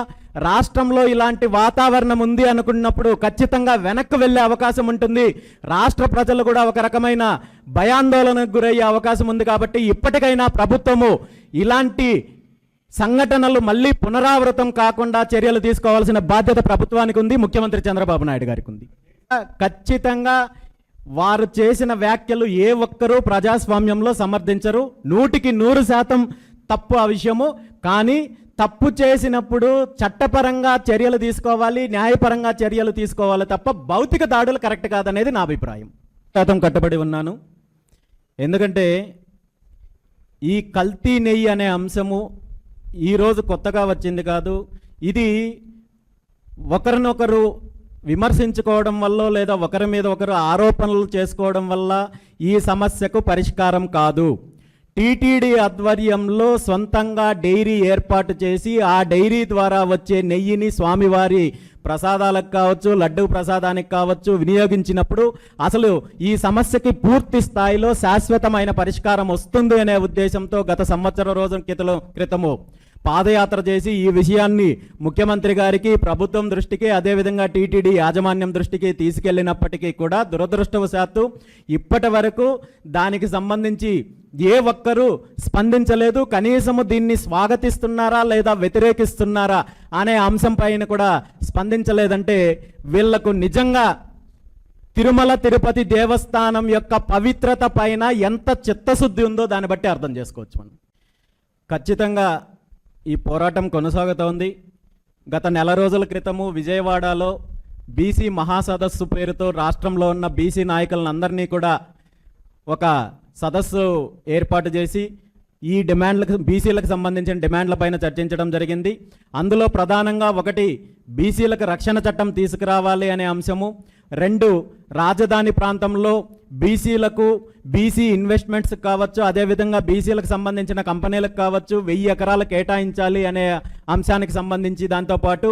రాష్ట్రంలో ఇలాంటి వాతావరణం ఉంది అనుకున్నప్పుడు ఖచ్చితంగా వెనక్కి వెళ్ళే అవకాశం ఉంటుంది. రాష్ట్ర ప్రజలు కూడా ఒక రకమైన భయాందోళనకు గురయ్యే అవకాశం ఉంది. కాబట్టి ఇప్పటికైనా ప్రభుత్వము ఇలాంటి సంఘటనలు మళ్ళీ పునరావృతం కాకుండా చర్యలు తీసుకోవాల్సిన బాధ్యత ప్రభుత్వానికి ఉంది, ముఖ్యమంత్రి చంద్రబాబు నాయుడు గారికి ఉంది. ఖచ్చితంగా వారు చేసిన వ్యాఖ్యలు ఏ ఒక్కరూ ప్రజాస్వామ్యంలో సమర్థించరు. 100% తప్పు ఆ విషయము. కానీ తప్పు చేసినప్పుడు చట్టపరంగా చర్యలు తీసుకోవాలి, న్యాయపరంగా చర్యలు తీసుకోవాలి తప్ప భౌతిక దాడులు కరెక్ట్ కాదనేది నా అభిప్రాయం. కట్టుబడి ఉన్నాను. ఎందుకంటే ఈ కల్తీ నెయ్యి అనే అంశము ఈరోజు కొత్తగా వచ్చింది కాదు. ఇది ఒకరినొకరు విమర్శించుకోవడం వల్ల లేదా ఒకరి మీద ఒకరు ఆరోపణలు చేసుకోవడం వల్ల ఈ సమస్యకు పరిష్కారం కాదు. టీటీడీ ఆధ్వర్యంలో సొంతంగా డైరీ ఏర్పాటు చేసి ఆ డైరీ ద్వారా వచ్చే నెయ్యిని స్వామివారి ప్రసాదాలకు కావచ్చు, లడ్డు ప్రసాదానికి కావచ్చు వినియోగించినప్పుడు అసలు ఈ సమస్యకి పూర్తి స్థాయిలో శాశ్వతమైన పరిష్కారం వస్తుంది అనే ఉద్దేశంతో గత సంవత్సరం రోజుల క్రితము పాదయాత్ర చేసి ఈ విషయాన్ని ముఖ్యమంత్రి గారికి, ప్రభుత్వం దృష్టికి, అదేవిధంగా టీటీడీ యాజమాన్యం దృష్టికి తీసుకెళ్లినప్పటికీ కూడా దురదృష్టవశాత్తు ఇప్పటి వరకు దానికి సంబంధించి ఏ ఒక్కరూ స్పందించలేదు. కనీసము దీన్ని స్వాగతిస్తున్నారా లేదా వ్యతిరేకిస్తున్నారా అనే అంశం పైన కూడా స్పందించలేదంటే వీళ్లకు నిజంగా తిరుమల తిరుపతి దేవస్థానం యొక్క పవిత్రత పైన ఎంత చిత్తశుద్ధి ఉందో దాన్ని బట్టి అర్థం చేసుకోవచ్చు మనం. ఖచ్చితంగా ఈ పోరాటం కొనసాగుతోంది. గత నెల రోజుల క్రితము విజయవాడలో బీసీ మహాసదస్సు పేరుతో రాష్ట్రంలో ఉన్న బీసీ నాయకులందరినీ కూడా ఒక సదస్సు ఏర్పాటు చేసి ఈ డిమాండ్లకు, బీసీలకు సంబంధించిన డిమాండ్లపైన చర్చించడం జరిగింది. అందులో ప్రధానంగా ఒకటి, బీసీలకు రక్షణ చట్టం తీసుకురావాలి అనే అంశము, 2 రాజధాని ప్రాంతంలో బీసీలకు, బీసీ ఇన్వెస్ట్మెంట్స్ కావచ్చు, అదేవిధంగా బీసీలకు సంబంధించిన కంపెనీలకు కావచ్చు 1000 ఎకరాలు కేటాయించాలి అనే అంశానికి సంబంధించి, దాంతోపాటు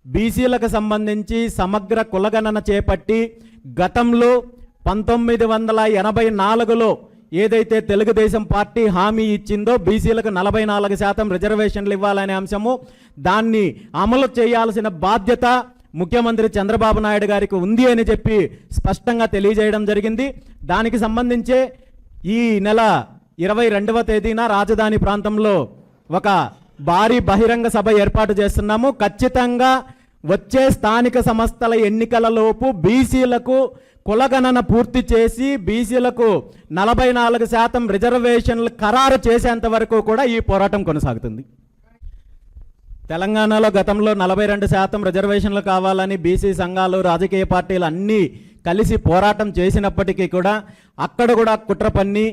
బీసీలకు సంబంధించి సమగ్ర కులగణన చేపట్టి గతంలో 1984లో ఏదైతే తెలుగుదేశం పార్టీ హామీ ఇచ్చిందో బీసీలకు 44% రిజర్వేషన్లు ఇవ్వాలనే అంశము, దాన్ని అమలు చేయాల్సిన బాధ్యత ముఖ్యమంత్రి చంద్రబాబు నాయుడు గారికి ఉంది అని చెప్పి స్పష్టంగా తెలియజేయడం జరిగింది. దానికి సంబంధించే ఈ నెల 22వ తేదీన రాజధాని ప్రాంతంలో ఒక భారీ బహిరంగ సభ ఏర్పాటు చేస్తున్నాము. ఖచ్చితంగా వచ్చే స్థానిక సంస్థల ఎన్నికలలోపు బీసీలకు కులగణన పూర్తి చేసి బీసీలకు 44% రిజర్వేషన్లు ఖరారు చేసేంత వరకు కూడా ఈ పోరాటం కొనసాగుతుంది. తెలంగాణలో గతంలో 42% రిజర్వేషన్లు కావాలని బీసీ సంఘాలు, రాజకీయ పార్టీలు అన్నీ కలిసి పోరాటం చేసినప్పటికీ కూడా అక్కడ కూడా కుట్ర పన్ని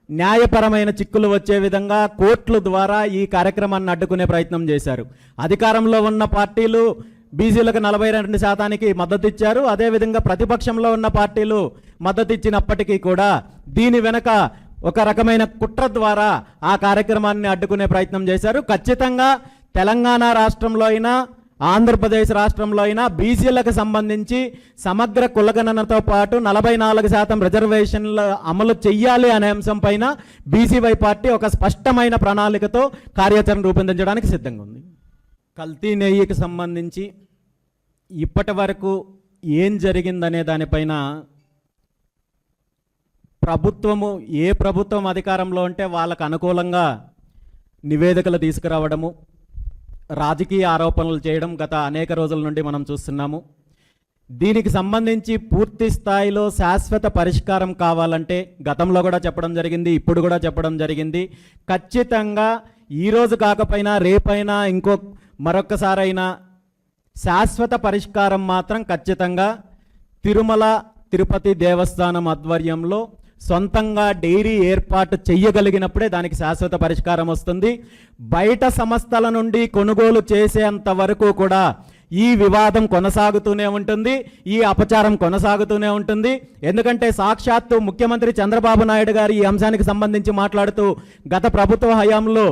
న్యాయపరమైన చిక్కులు వచ్చే విధంగా కోర్టుల ద్వారా ఈ కార్యక్రమాన్ని అడ్డుకునే ప్రయత్నం చేశారు. అధికారంలో ఉన్న పార్టీలు బీసీలకు 42%కి మద్దతు ఇచ్చారు. అదేవిధంగా ప్రతిపక్షంలో ఉన్న పార్టీలు మద్దతు ఇచ్చినప్పటికీ కూడా దీని వెనక ఒక రకమైన కుట్ర ద్వారా ఆ కార్యక్రమాన్ని అడ్డుకునే ప్రయత్నం చేశారు. ఖచ్చితంగా తెలంగాణ రాష్ట్రంలో అయినా, ఆంధ్రప్రదేశ్ రాష్ట్రంలో అయినా బీసీలకు సంబంధించి సమగ్ర కులగణనతో పాటు 44% రిజర్వేషన్లు అమలు చెయ్యాలి అనే అంశం పైన బీసీవై పార్టీ ఒక స్పష్టమైన ప్రణాళికతో కార్యాచరణ రూపొందించడానికి సిద్ధంగా ఉంది. కల్తీ నెయ్యికి సంబంధించి ఇప్పటి వరకు ఏం జరిగిందనే దానిపైన ప్రభుత్వము, ఏ ప్రభుత్వం అధికారంలో ఉంటే వాళ్ళకు అనుకూలంగా నివేదికలు తీసుకురావడము, రాజకీయ ఆరోపణలు చేయడం గత అనేక రోజుల నుండి మనం చూస్తున్నాము. దీనికి సంబంధించి పూర్తి స్థాయిలో శాశ్వత పరిష్కారం కావాలంటే గతంలో కూడా చెప్పడం జరిగింది, ఇప్పుడు కూడా చెప్పడం జరిగింది. ఖచ్చితంగా ఈరోజు కాకపోయినా రేపైనా మరొక్కసారైనా శాశ్వత పరిష్కారం మాత్రం ఖచ్చితంగా తిరుమల తిరుపతి దేవస్థానం ఆధ్వర్యంలో సొంతంగా డైరీ ఏర్పాటు చెయ్యగలిగినప్పుడే దానికి శాశ్వత పరిష్కారం వస్తుంది. బయట సంస్థల నుండి కొనుగోలు చేసేంత వరకు కూడా ఈ వివాదం కొనసాగుతూనే ఉంటుంది, ఈ అపచారం కొనసాగుతూనే ఉంటుంది. ఎందుకంటే సాక్షాత్తు ముఖ్యమంత్రి చంద్రబాబు నాయుడు గారు ఈ అంశానికి సంబంధించి మాట్లాడుతూ గత ప్రభుత్వ హయాంలో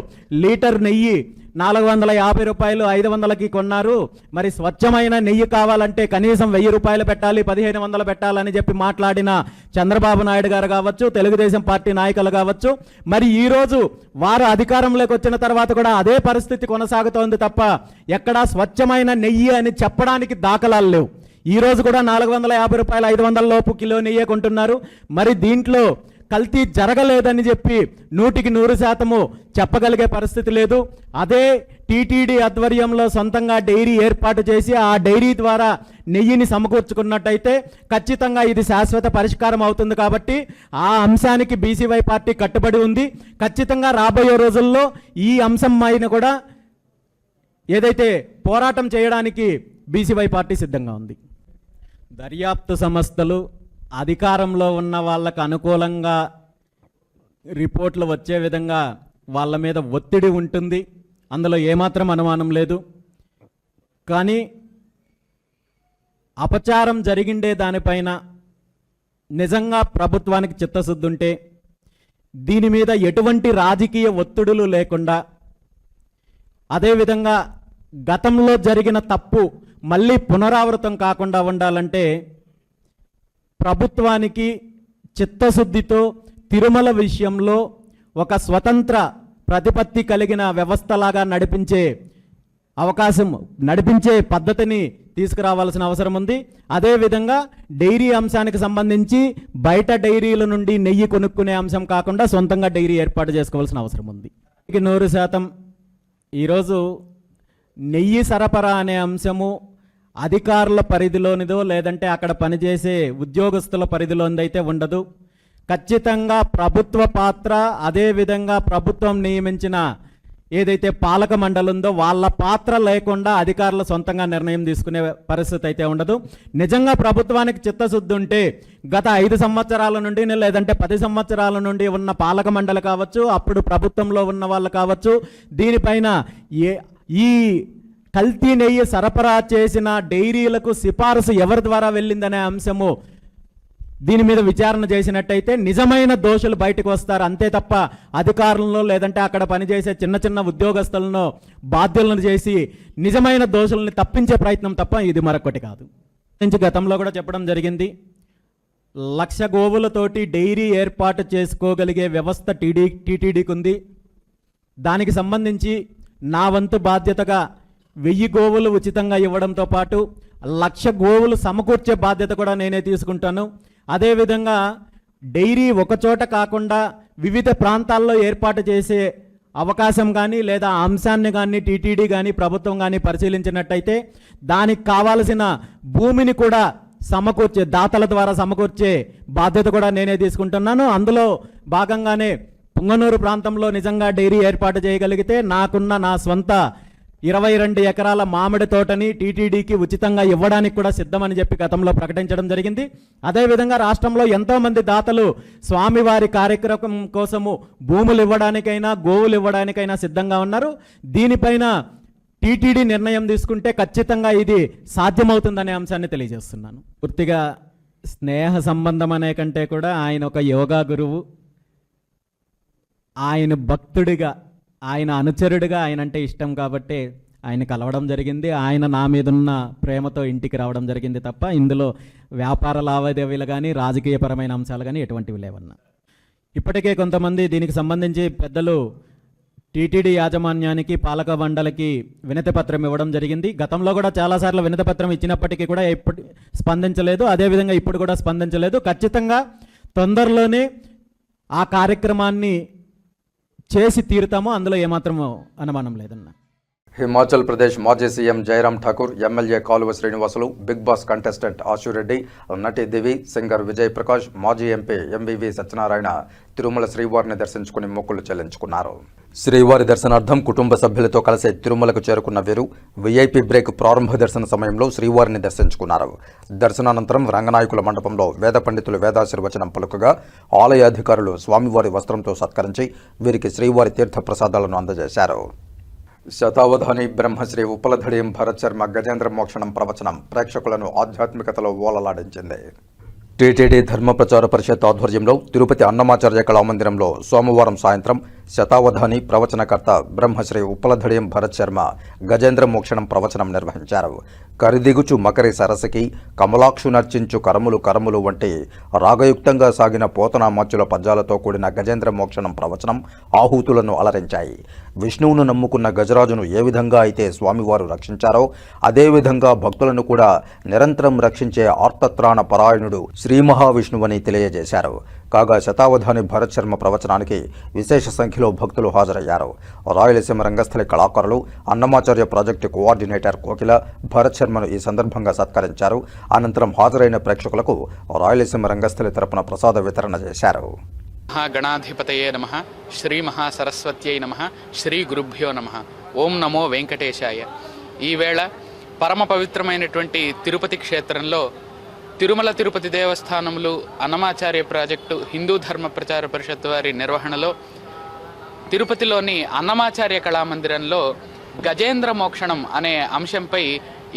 లీటర్ నెయ్యి 450 రూపాయలు 500కి కొన్నారు, మరి స్వచ్ఛమైన నెయ్యి కావాలంటే కనీసం 1000 రూపాయలు పెట్టాలి, 1500 పెట్టాలని చెప్పి మాట్లాడిన చంద్రబాబు నాయుడు గారు కావచ్చు, తెలుగుదేశం పార్టీ నాయకులు కావచ్చు, మరి ఈరోజు వారు అధికారంలోకి వచ్చిన తర్వాత కూడా అదే పరిస్థితి కొనసాగుతోంది తప్ప ఎక్కడా స్వచ్ఛమైన నెయ్యి అని చెప్పడానికి దాఖలాలు లేవు. ఈరోజు కూడా 450 రూపాయలు 500 లోపు కిలో నెయ్యి కొంటున్నారు. మరి దీంట్లో కల్తీ జరగలేదని చెప్పి 100% చెప్పగలిగే పరిస్థితి లేదు. అదే టీటీడీ ఆధ్వర్యంలో సొంతంగా డైరీ ఏర్పాటు చేసి ఆ డైరీ ద్వారా నెయ్యిని సమకూర్చుకున్నట్టయితే ఖచ్చితంగా ఇది శాశ్వత పరిష్కారం అవుతుంది. కాబట్టి ఆ అంశానికి బీసీవై పార్టీ కట్టుబడి ఉంది. ఖచ్చితంగా రాబోయే రోజుల్లో ఈ అంశం పైన కూడా ఏదైతే పోరాటం చేయడానికి బీసీవై పార్టీ సిద్ధంగా ఉంది. దర్యాప్తు సంస్థలు అధికారంలో ఉన్న వాళ్ళకు అనుకూలంగా రిపోర్ట్లు వచ్చే విధంగా వాళ్ళ మీద ఒత్తిడి ఉంటుంది, అందులో ఏమాత్రం అనుమానం లేదు. కానీ అపచారం జరిగిండే దానిపైన నిజంగా ప్రభుత్వానికి చిత్తశుద్ధి ఉంటే దీని మీద ఎటువంటి రాజకీయ ఒత్తిడులు లేకుండా, అదేవిధంగా గతంలో జరిగిన తప్పు మళ్ళీ పునరావృతం కాకుండా ఉండాలంటే ప్రభుత్వానికి చిత్తశుద్ధితో తిరుమల విషయంలో ఒక స్వతంత్ర ప్రతిపత్తి కలిగిన వ్యవస్థలాగా నడిపించే పద్ధతిని తీసుకురావాల్సిన అవసరం ఉంది. అదేవిధంగా డైరీ అంశానికి సంబంధించి బయట డైరీల నుండి నెయ్యి కొనుక్కునే అంశం కాకుండా సొంతంగా డైరీ ఏర్పాటు చేసుకోవాల్సిన అవసరం ఉంది. 100% ఈరోజు నెయ్యి సరఫరా అనే అంశము అధికారుల పరిధిలోనిదో లేదంటే అక్కడ పనిచేసే ఉద్యోగస్తుల పరిధిలోనిదైతే ఉండదు. ఖచ్చితంగా ప్రభుత్వ పాత్ర, అదేవిధంగా ప్రభుత్వం నియమించిన ఏదైతే పాలక మండలి ఉందో వాళ్ళ పాత్ర లేకుండా అధికారులు సొంతంగా నిర్ణయం తీసుకునే పరిస్థితి అయితే ఉండదు. నిజంగా ప్రభుత్వానికి చిత్తశుద్ధి ఉంటే గత 5 సంవత్సరాల నుండి లేదంటే 10 సంవత్సరాల నుండి ఉన్న పాలక మండలి కావచ్చు, అప్పుడు ప్రభుత్వంలో ఉన్న వాళ్ళు కావచ్చు, దీనిపైన ఈ కల్తీ నెయ్యి సరఫరా చేసిన డైరీలకు సిఫారసు ఎవరి ద్వారా వెళ్ళిందనే అంశము దీని మీద విచారణ చేసినట్టయితే నిజమైన దోషులు బయటకు వస్తారు. అంతే తప్ప అధికారులను లేదంటే అక్కడ పనిచేసే చిన్న చిన్న ఉద్యోగస్తులను బాధ్యులను చేసి నిజమైన దోషుల్ని తప్పించే ప్రయత్నం తప్ప ఇది మరొకటి కాదు. గతంలో కూడా చెప్పడం జరిగింది, 1,00,000 గోవులతోటి డైరీ ఏర్పాటు చేసుకోగలిగే వ్యవస్థ టీటీడీకి ఉంది. దానికి సంబంధించి నా వంతు బాధ్యతగా 1000 గోవులు ఉచితంగా ఇవ్వడంతో పాటు 1,00,000 గోవులు సమకూర్చే బాధ్యత కూడా నేనే తీసుకుంటాను. అదేవిధంగా డైరీ ఒకచోట కాకుండా వివిధ ప్రాంతాల్లో ఏర్పాటు చేసే అవకాశం కానీ లేదా అంశాన్ని కానీ టీటీడీ కానీ ప్రభుత్వం కానీ పరిశీలించినట్టయితే దానికి కావాల్సిన భూమిని కూడా సమకూర్చే దాతల ద్వారా సమకూర్చే బాధ్యత కూడా నేనే తీసుకుంటున్నాను. అందులో భాగంగానే పుంగనూరు ప్రాంతంలో నిజంగా డైరీ ఏర్పాటు చేయగలిగితే నాకున్న నా స్వంత 22 ఎకరాల మామిడి తోటని టీటీడీకి ఉచితంగా ఇవ్వడానికి కూడా సిద్ధమని చెప్పి గతంలో ప్రకటించడం జరిగింది. అదేవిధంగా రాష్ట్రంలో ఎంతోమంది దాతలు స్వామివారి కార్యక్రమం కోసము భూములు ఇవ్వడానికైనా గోవులు ఇవ్వడానికైనా సిద్ధంగా ఉన్నారు. దీనిపైన టీటీడీ నిర్ణయం తీసుకుంటే ఖచ్చితంగా ఇది సాధ్యమవుతుందనే అంశాన్ని తెలియజేస్తున్నాను. పూర్తిగా స్నేహ సంబంధం అనే కంటే కూడా ఆయన ఒక యోగా గురువు, ఆయన భక్తుడిగా, ఆయన అనుచరుడిగా ఆయన అంటే ఇష్టం కాబట్టి ఆయన కలవడం జరిగింది. ఆయన నా మీదున్న ప్రేమతో ఇంటికి రావడం జరిగింది తప్ప ఇందులో వ్యాపార లావాదేవీలు కానీ రాజకీయపరమైన అంశాలు కానీ ఎటువంటివి లేవన్నా. ఇప్పటికే కొంతమంది దీనికి సంబంధించి పెద్దలు టీటీడీ యాజమాన్యానికి పాలక మండలికి వినతి పత్రం ఇవ్వడం జరిగింది. గతంలో కూడా చాలాసార్లు వినతి పత్రం ఇచ్చినప్పటికీ కూడా ఎప్పుడు స్పందించలేదు, అదేవిధంగా ఇప్పుడు కూడా స్పందించలేదు. ఖచ్చితంగా తొందరలోనే ఆ కార్యక్రమాన్ని చేసి తీరుతామో అందులో ఏమాత్రమో అనుమానం లేదన్న. హిమాచల్ ప్రదేశ్ మాజీ CM Jayaram Thakur, MLA Kalava Srinivasulu, Bigg Boss contestant Ashu Reddy, నటి దివి, సింగర్ విజయ్ ప్రకాష్, మాజీ ఎంపీ ఎంవివి సత్యనారాయణ తిరుమల శ్రీవారిని దర్శించుకుని మొక్కులు చెల్లించుకున్నారు. శ్రీవారి దర్శనార్థం కుటుంబ సభ్యులతో కలిసి తిరుమలకు చేరుకున్న వీరు వీఐపీ బ్రేక్ ప్రారంభ దర్శన సమయంలో శ్రీవారిని దర్శించుకున్నారు. దర్శనానంతరం రంగనాయకుల మండపంలో వేద పండితులు వేదాశీర్వచనం పలుకగా ఆలయ అధికారులు స్వామివారి వస్త్రంతో సత్కరించి వీరికి శ్రీవారి తీర్థ ప్రసాదాలను అందజేశారు. శతావధాని బ్రహ్మశ్రీ ఉప్పలధడియం భరత్ శర్మ గజేంద్ర మోక్షణం ప్రవచనం ప్రేక్షకులను ఆధ్యాత్మికతలో ఓలలాడించింది. టీటీడీ ధర్మ ప్రచార పరిషత్ ఆధ్వర్యంలో తిరుపతి అన్నమాచార్య కళామందిరంలో సోమవారం సాయంత్రం శతావధాని ప్రవచనకర్త బ్రహ్మశ్రీ ఉప్పలధడియం భరత్ శర్మ గజేంద్ర మోక్షణం ప్రవచనం నిర్వహించారు. కరిదిగుచు మకరి సరసికి కమలాక్షు నర్చించు కరములు కరములు వంటి రాగయుక్తంగా సాగిన పోతనామాచ్యుల పద్యాలతో కూడిన గజేంద్ర మోక్షణం ప్రవచనం ఆహూతులను అలరించాయి. విష్ణువును నమ్ముకున్న గజరాజును ఏ విధంగా అయితే స్వామివారు రక్షించారో అదేవిధంగా భక్తులను కూడా నిరంతరం రక్షించే ఆర్తత్రాణ పరాయణుడు శ్రీ మహావిష్ణువని తెలియజేశారు. కాగా శతావధాని భరత్ శర్మ ప్రవచనానికి విశేష సంఖ్యలో భక్తులు హాజరయ్యారు. రాయలసీమ రంగస్థలి కళాకారులు, అన్నమాచార్య ప్రాజెక్టు కోఆర్డినేటర్ కోకిల భరత్ శర్మను ఈ సందర్భంగా సత్కరించారు. అనంతరం హాజరైన ప్రేక్షకులకు రాయలసీమ రంగస్థలి తరపున ప్రసాద వితరణ చేశారు. గణాధిపతయే నమః, శ్రీ మహాసరస్వత్యై నమః, శ్రీ గురుభ్యో నమః. ఓం నమో వెంకటేశాయ. ఈవేళ పరమ పవిత్రమైనటువంటి తిరుపతి క్షేత్రంలో తిరుమల తిరుపతి దేవస్థానములు, అన్నమాచార్య ప్రాజెక్టు, హిందూ ధర్మ ప్రచార పరిషత్ వారి నిర్వహణలో తిరుపతిలోని అన్నమాచార్య కళామందిరంలో గజేంద్ర మోక్షణం అనే అంశంపై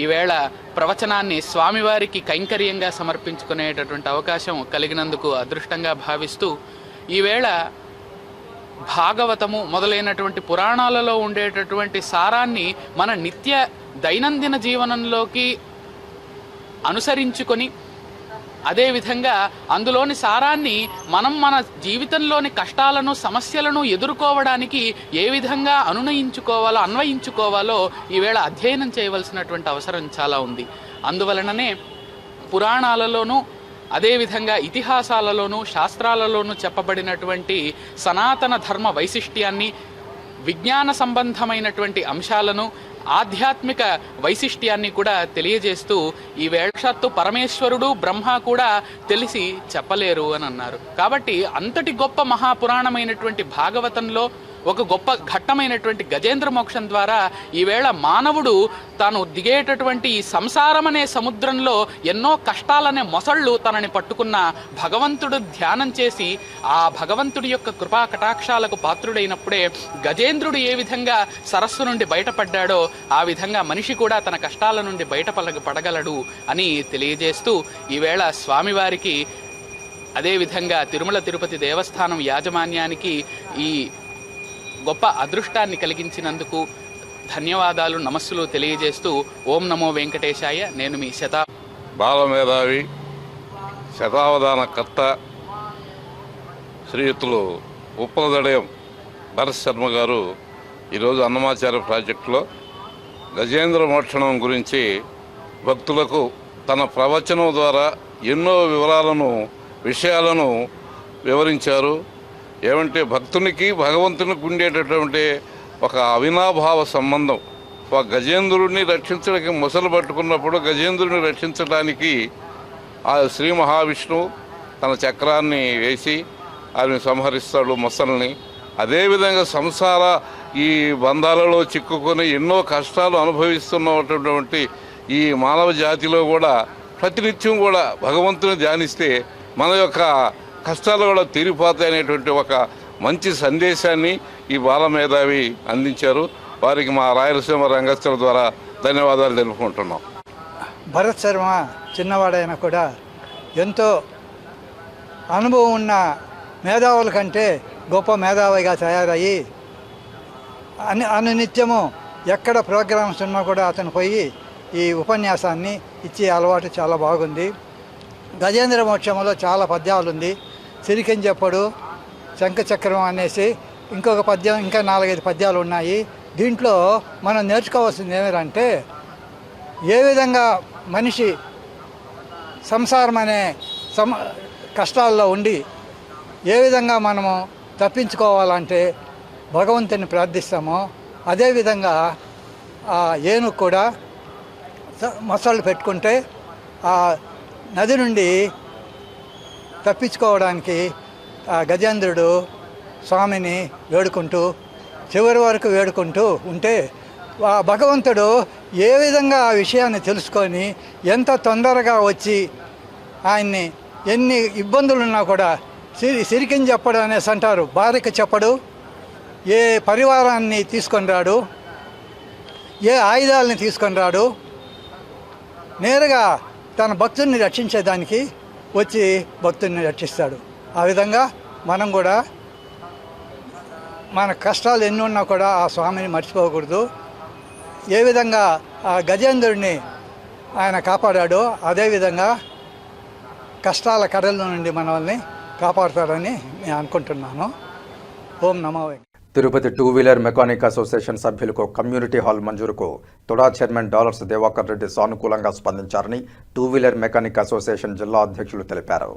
ఈవేళ ప్రవచనాన్ని స్వామివారికి కైంకర్యంగా సమర్పించుకునేటటువంటి అవకాశం కలిగినందుకు అదృష్టంగా భావిస్తూ ఈవేళ భాగవతము మొదలైనటువంటి పురాణాలలో ఉండేటటువంటి సారాన్ని మన నిత్య దైనందిన జీవనంలోకి అనుసరించుకొని అదేవిధంగా అందులోని సారాన్ని మనం మన జీవితంలోని కష్టాలను సమస్యలను ఎదుర్కోవడానికి ఏ విధంగా అన్వయించుకోవాలో ఈవేళ అధ్యయనం చేయవలసినటువంటి అవసరం చాలా ఉంది. అందువలననే పురాణాలలోనూ అదేవిధంగా ఇతిహాసాలలోనూ శాస్త్రాలలోనూ చెప్పబడినటువంటి సనాతన ధర్మ వైశిష్ట్యాన్ని, విజ్ఞాన సంబంధమైనటువంటి అంశాలను, ఆధ్యాత్మిక వైశిష్ట్యాన్ని కూడా తెలియజేస్తూ ఈ వేళాత్తు పరమేశ్వరుడు బ్రహ్మ కూడా తెలిసి చెప్పలేరు అని అన్నారు. కాబట్టి అంతటి గొప్ప మహాపురాణమైనటువంటి భాగవతంలో ఒక గొప్ప ఘట్టమైనటువంటి గజేంద్ర మోక్షం ద్వారా ఈవేళ మానవుడు తాను దిగేటటువంటి ఈ సంసారం అనే సముద్రంలో ఎన్నో కష్టాలనే మొసళ్ళు తనని పట్టుకున్న భగవంతుడు ధ్యానం చేసి ఆ భగవంతుడి యొక్క కృపా కటాక్షాలకు పాత్రుడైనప్పుడే గజేంద్రుడు ఏ విధంగా సరస్సు నుండి బయటపడ్డాడో ఆ విధంగా మనిషి కూడా తన కష్టాల నుండి పడగలడు అని తెలియజేస్తూ ఈవేళ స్వామివారికి అదేవిధంగా తిరుమల తిరుపతి దేవస్థానం యాజమాన్యానికి ఈ గొప్ప అదృష్టాన్ని కలిగించినందుకు ధన్యవాదాలు, నమస్సులు తెలియజేస్తూ ఓం నమో వెంకటేశాయ. నేను మీ బాలమేధావి శతావధానకర్త శ్రీయుతులు ఉప్పలదడయం భరత్ శర్మ గారు ఈరోజు అన్నమాచార్య ప్రాజెక్టులో గజేంద్ర మోక్షణం గురించి భక్తులకు తన ప్రవచనం ద్వారా ఎన్నో విషయాలను వివరించారు. ఏమంటే భక్తునికి భగవంతునికి ఉండేటటువంటి ఒక అవినాభావ సంబంధం. ఒక గజేంద్రుడిని రక్షించడానికి మొసలు పట్టుకున్నప్పుడు గజేంద్రుడిని రక్షించడానికి ఆ శ్రీ మహావిష్ణువు తన చక్రాన్ని వేసి ఆయన సంహరిస్తాడు మొసల్ని. అదేవిధంగా సంసార ఈ బంధాలలో చిక్కుకొని ఎన్నో కష్టాలు అనుభవిస్తున్నటువంటి ఈ మానవ జాతిలో కూడా ప్రతినిత్యం కూడా భగవంతుని ధ్యానిస్తే మన యొక్క కష్టాలు కూడా తీరిపోతాయి అనేటువంటి ఒక మంచి సందేశాన్ని ఈ బాలమేధావి అందించారు. వారికి మా రాయలసీమ రంగస్థల ద్వారా ధన్యవాదాలు తెలుపుకుంటున్నాం. భరత్ శర్మ చిన్నవాడైనా కూడా ఎంతో అనుభవం ఉన్న మేధావుల కంటే గొప్ప మేధావిగా తయారయ్యి అనునిత్యము ఎక్కడ ప్రోగ్రామ్స్ ఉన్నా కూడా అతను పోయి ఈ ఉపన్యాసాన్ని ఇచ్చే అలవాటు చాలా బాగుంది. గజేంద్ర మోక్షంలో చాలా పద్యాలు ఉంది. సిరికెంజప్పుడు శంఖచక్రం అనేసి ఇంకొక పద్యం, ఇంకా 4-5 పద్యాలు ఉన్నాయి. దీంట్లో మనం నేర్చుకోవాల్సింది ఏమిటంటే ఏ విధంగా మనిషి సంసారం అనే కష్టాల్లో ఉండి ఏ విధంగా మనము తప్పించుకోవాలంటే భగవంతుని ప్రార్థిస్తామో అదేవిధంగా ఆ ఏనుగు కూడా మొసళ్ళు పెట్టుకుంటే ఆ నది నుండి తప్పించుకోవడానికి ఆ గజేంద్రుడు స్వామిని వేడుకుంటూ చివరి వరకు వేడుకుంటూ ఉంటే ఆ భగవంతుడు ఏ విధంగా ఆ విషయాన్ని తెలుసుకొని ఎంత తొందరగా వచ్చి ఆయన్ని ఎన్ని ఇబ్బందులున్నా కూడా సిరికిని చెప్పడు అనేసి అంటారు. భార్యకి చెప్పడు, ఏ పరివారాన్ని తీసుకొని రాడు, ఏ ఆయుధాలని తీసుకొని రాడు, నేరుగా తన భక్తుల్ని రక్షించేదానికి వచ్చి భక్తుల్ని రక్షిస్తాడు. ఆ విధంగా మనం కూడా మన కష్టాలు ఎన్ని ఉన్నా కూడా ఆ స్వామిని మర్చిపోకూడదు. ఏ విధంగా ఆ గజేంద్రుడిని ఆయన కాపాడాడో అదేవిధంగా కష్టాల కడల నుండి మనల్ని కాపాడుతాడని నేను అనుకుంటున్నాను. ఓం నమో వెంకటేశాయ. తిరుపతి 2 వీలర్ మెకానిక్ అసోసియేషన్ సభ్యులకు కమ్యూనిటీ హాల్ మంజూరుకు తుడా చైర్మన్ డాలర్స్ దివాకర్ రెడ్డి సానుకూలంగా స్పందించారని 2 వీలర్ మెకానిక్ అసోసియేషన్ జిల్లా అధ్యక్షులు తెలిపారు.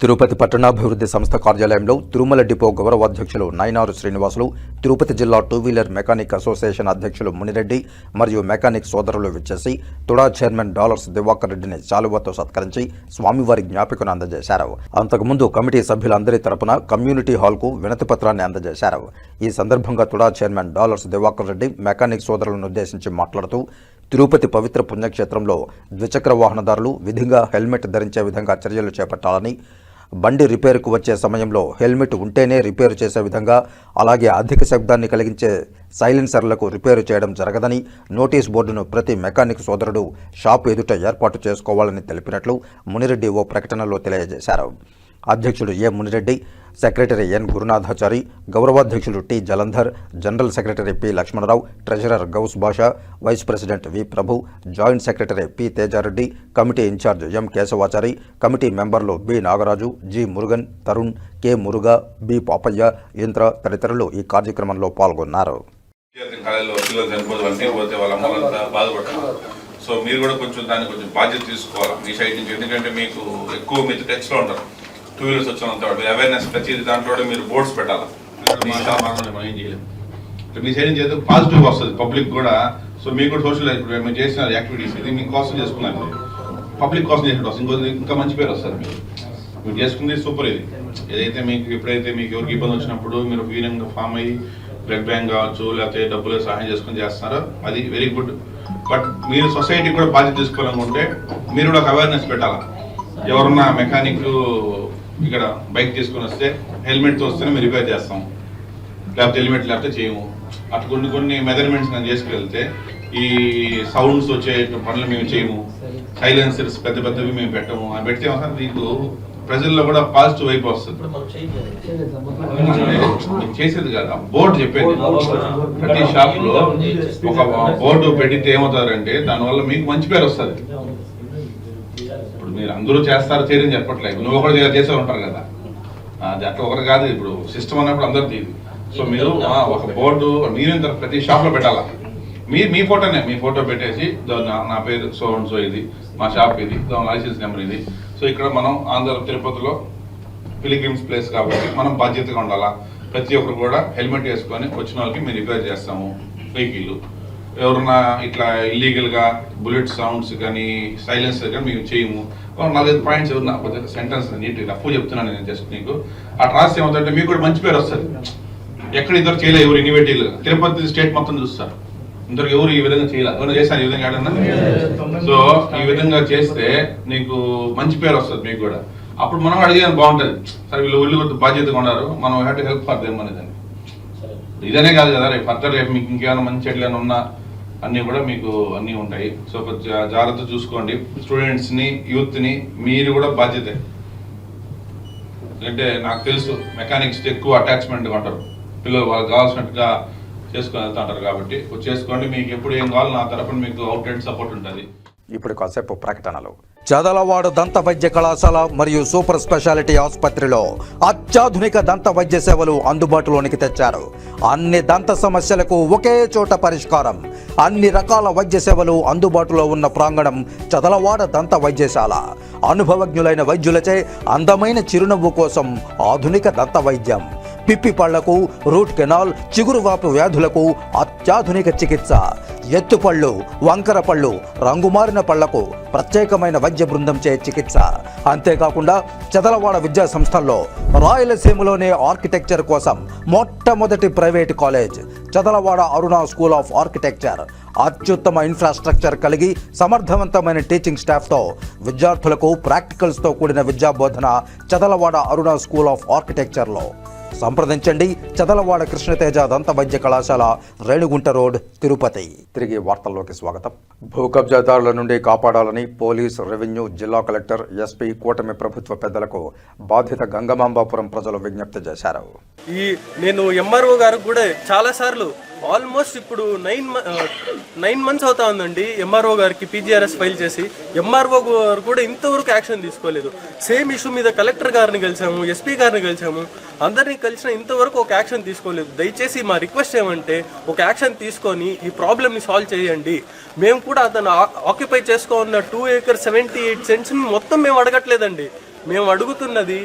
తిరుపతి పట్టణాభివృద్ధి సంస్థ కార్యాలయంలో తిరుమల డిపో గౌరవ అధ్యక్షులు నయనారు శ్రీనివాసులు, తిరుపతి జిల్లా 2 వీలర్ మెకానిక్ అసోసియేషన్ అధ్యక్షులు మునిరెడ్డి మరియు మెకానిక్ సోదరులు విచ్చేసి తుడా చైర్మన్ డాలర్స్ దివాకర్ రెడ్డిని శాలువాతో సత్కరించి స్వామివారి జ్ఞాపికను అందజేశారు. అంతకుముందు కమిటీ సభ్యులందరి తరపున కమ్యూనిటీ హాల్కు వినతి పత్రాన్ని అందజేశారు. ఈ సందర్భంగా TUDA chairman dollars Diwakar Reddy mechanic సోదరులను ఉద్దేశించి మాట్లాడుతూ తిరుపతి పవిత్ర పుణ్యక్షేత్రంలో ద్విచక్ర వాహనదారులు విధిగా హెల్మెట్ ధరించే విధంగా చర్యలు చేపట్టాలని, బండి రిపేరుకు వచ్చే సమయంలో హెల్మెట్ ఉంటేనే రిపేరు చేసే విధంగా, అలాగే అధిక శబ్దాన్ని కలిగించే సైలెన్సర్లకు రిపేరు చేయడం జరగదని నోటీస్ బోర్డును ప్రతి మెకానిక్ సోదరుడు షాపు ఎదుట ఏర్పాటు చేసుకోవాలని తెలిపినట్లు మునిరెడ్డి ఓ ప్రకటనలో తెలియజేశారు. అధ్యక్షుడు A Munireddy, secretary N Gurunathachari, గౌరవాధ్యక్షులు T Jalandhar, general secretary P Lakshmanarao, treasurer Ghouse Basha, vice president V Prabhu, joint secretary P Tejareddy, committee incharge M Keshavachari, committee మెంబర్లు B Nagaraju, G Murugan, Tarun, K Muruga, B Papaiah, Indra తదితరులు ఈ కార్యక్రమంలో పాల్గొన్నారు. సో మీరు కూడా కొంచెం దాన్ని కొంచెం బాధ్యత తీసుకోవాలి మీ సైడ్ నుంచి, ఎందుకంటే మీకు ఎక్కువ మీరు టచ్లో ఉంటారు. 2 వీలర్స్ వచ్చినంత అవేర్నెస్ ప్రతి దాంట్లో మీరు బోర్డ్స్ పెట్టాలి. మనం ఏం చేయలేము. మీ సైడ్ నుంచి అయితే పాజిటివ్ వస్తుంది పబ్లిక్ కూడా. సో మీకు కూడా సోషల్ ఇప్పుడు మీరు చేసిన యాక్టివిటీస్ ఇది మీకు కోసం చేసుకున్నారు, పబ్లిక్ కోసం చేసినట్టు వస్తుంది. ఇంకా మంచి పేరు వస్తుంది. మీరు చేసుకుంది సూపర్. ఇది ఏదైతే మీకు ఎప్పుడైతే మీకు ఎవరికి ఇబ్బంది వచ్చినప్పుడు మీరు యూనియన్గా ఫామ్ అయ్యి బ్లడ్ బ్యాంక్ కావచ్చు, లేకపోతే డబ్బులు సహాయం చేసుకుని చేస్తున్నారో అది వెరీ గుడ్. బట్ మీరు సొసైటీ కూడా బాధ్యత తీసుకోవాలనుకుంటే మీరు కూడా ఒక అవేర్నెస్ పెట్టాలి. ఎవరున్నా మెకానిక్ ఇక్కడ బైక్ తీసుకొని వస్తే హెల్మెట్తో వస్తేనే మేము రిపేర్ చేస్తాం, లేకపోతే హెల్మెట్ లేకపోతే చేయము. అటు కొన్ని మెజర్మెంట్స్ నేను చేసుకెళ్తే ఈ సౌండ్స్ వచ్చే పనులు మేము చేయము, సైలెన్సర్స్ పెద్దవి మేము పెట్టము. అని పెడితే మాత్రం మీకు ప్రజల్లో కూడా పాజిటివ్ వైపు వస్తుంది. చేసేది కాదు, బోర్డు చెప్పేది. ప్రతి షాప్ లో ఒక బోర్డు పెడితే ఏమవుతారంటే దానివల్ల మీకు మంచి పేరు వస్తుంది. ఇప్పుడు మీరు అందరూ చేస్తారు చేయని చెప్పట్లేదు, నువ్వు ఒకటి చేసే ఉంటారు కదా, అది అట్లా ఒకరు కాదు. ఇప్పుడు సిస్టమ్ అన్నప్పుడు అందరు తీది. సో మీరు ఒక బోర్డు మీరు ప్రతి షాప్ లో పెట్టాలా. మీ ఫోటోనే, మీ ఫోటో పెట్టేసి నా పేరు సో అండ్ సో, ఇది మా షాప్, ఇది లైసెన్స్ నెంబర్ ఇది. సో ఇక్కడ మనం ఆంధ్ర తిరుపతిలో పిలిగ్రిమ్స్ ప్లేస్ కాబట్టి మనం బాధ్యతగా ఉండాలా. ప్రతి ఒక్కరు కూడా హెల్మెట్ వేసుకొని వచ్చిన వాళ్ళకి మేము రిపేర్ చేస్తాము వెహికల్. ఎవరన్నా ఇట్లా ఇల్లీగల్గా బుల్లెట్ సౌండ్స్ కానీ సైలెన్సర్ కానీ మేము చేయము. 4-5 పాయింట్స్ ఎవరు నాకు సెంటెన్స్ నీట్గా రఫ్ చెప్తున్నాను నేను జస్ట్ నీకు. ఆ ట్రాన్స్ ఏమవుతుందంటే మీకు కూడా మంచి పేరు వస్తుంది. ఎక్కడ ఇద్దరు చేయలేదు ఎవరు ఇన్నివేటివ్గా, తిరుపతి స్టేట్ మొత్తం చూస్తారు. ఇంతకు ఎవరు ఈ విధంగా చేయలేదు, ఎవరైనా చేశారు ఈ విధంగా ఏడన్నా. సో ఈ విధంగా చేస్తే నీకు మంచి పేరు వస్తుంది మీకు కూడా. అప్పుడు మనం అడిగేది బాగుంటుంది, సరే వీళ్ళు బాధ్యతగా ఉన్నారు, మనం have to help for them అనేదాన్ని. ఇదనే కాదు కదా, రేపు ఫర్దర్ రేపు మీకు ఇంకేమైనా మంచి ఎట్లైనా ఉన్నా అన్నీ కూడా మీకు అన్నీ ఉంటాయి. సో జాగ్రత్త చూసుకోండి. స్టూడెంట్స్ని, యూత్ని మీరు కూడా బాధ్యతే. ఎందుకంటే నాకు తెలుసు మెకానిక్స్ ఎక్కువ అటాచ్మెంట్గా ఉంటారు పిల్లలు, వాళ్ళకి కావాల్సినట్టుగా చేసుకొని వెళ్తూ ఉంటారు. కాబట్టి చేసుకోండి, మీకు ఎప్పుడు ఏం కావాలో నా తరఫున మీకు అవుట్ అండ్ సపోర్ట్ ఉంటుంది. ఇప్పుడు కాసేపు ప్రకటనలు. చదలవాడ దంత వైద్య కళాశాల మరియు సూపర్ స్పెషాలిటీ ఆసుపత్రిలో అత్యాధునిక దంత వైద్య సేవలు అందుబాటులోనికి తెచ్చారు. అన్ని దంత సమస్యలకు ఒకే చోట పరిష్కారం. అన్ని రకాల వైద్య సేవలు అందుబాటులో ఉన్న ప్రాంగణం చదలవాడ దంత వైద్యశాల. అనుభవజ్ఞులైన వైద్యులచే అందమైన చిరునవ్వు కోసం ఆధునిక దంత వైద్యం. పిప్పి పళ్లకు, రూట్ కెనాల్, చిగురువాపు వ్యాధులకు అత్యాధునిక చికిత్స. ఎత్తుపళ్ళు, వంకర పళ్ళు, రంగుమారిన పళ్లకు ప్రత్యేకమైన వైద్య బృందంచే చికిత్స. అంతేకాకుండా చదలవాడ విద్యా సంస్థల్లో రాయలసీమలోనే ఆర్కిటెక్చర్ కోసం మొట్టమొదటి private college Chadalavada Aruna school of architecture. అత్యుత్తమ ఇన్ఫ్రాస్ట్రక్చర్ కలిగి సమర్థవంతమైన టీచింగ్ స్టాఫ్తో విద్యార్థులకు ప్రాక్టికల్స్తో కూడిన విద్యాబోధన చదలవాడ అరుణ స్కూల్ ఆఫ్ ఆర్కిటెక్చర్లో. సంప్రదించండి. చదలవాడ కృష్ణతేజ దంత వైద్య కళాశాల, రేణుగుంట రోడ్, తిరుపతి. తిరిగి వార్తల్లోకి స్వాగతం. భూ కబ్జాదారుల నుండి కాపాడాలని పోలీస్, రెవెన్యూ, జిల్లా కలెక్టర్, ఎస్పీ, కూటమి ప్రభుత్వ పెద్దలకు బాధిత గంగమాంబాపురం ప్రజలు విజ్ఞప్తి చేశారు. నేను ఎంఆర్ఓ గారికి కూడా చాలాసార్లు ఆల్మోస్ట్ ఇప్పుడు 9 మంత్స్ అవుతా ఉందండి ఎంఆర్ఓ గారికి పీజీఆర్ఎస్ ఫైల్ చేసి. ఎంఆర్ఓ గారు కూడా ఇంతవరకు యాక్షన్ తీసుకోలేదు. సేమ్ ఇష్యూ మీద కలెక్టర్ గారిని కలిసాము, ఎస్పీ గారిని కలిసాము, అందరినీ కలిసిన ఇంతవరకు ఒక యాక్షన్ తీసుకోలేదు. దయచేసి మా రిక్వెస్ట్ ఏమంటే ఒక యాక్షన్ తీసుకొని ఈ ప్రాబ్లమ్ని సాల్వ్ చేయండి. మేము కూడా అతను ఆక్యుపై చేసుకోన్న 2 acres 78 cents మొత్తం మేము అడగట్లేదండి. మేము అడుగుతున్నది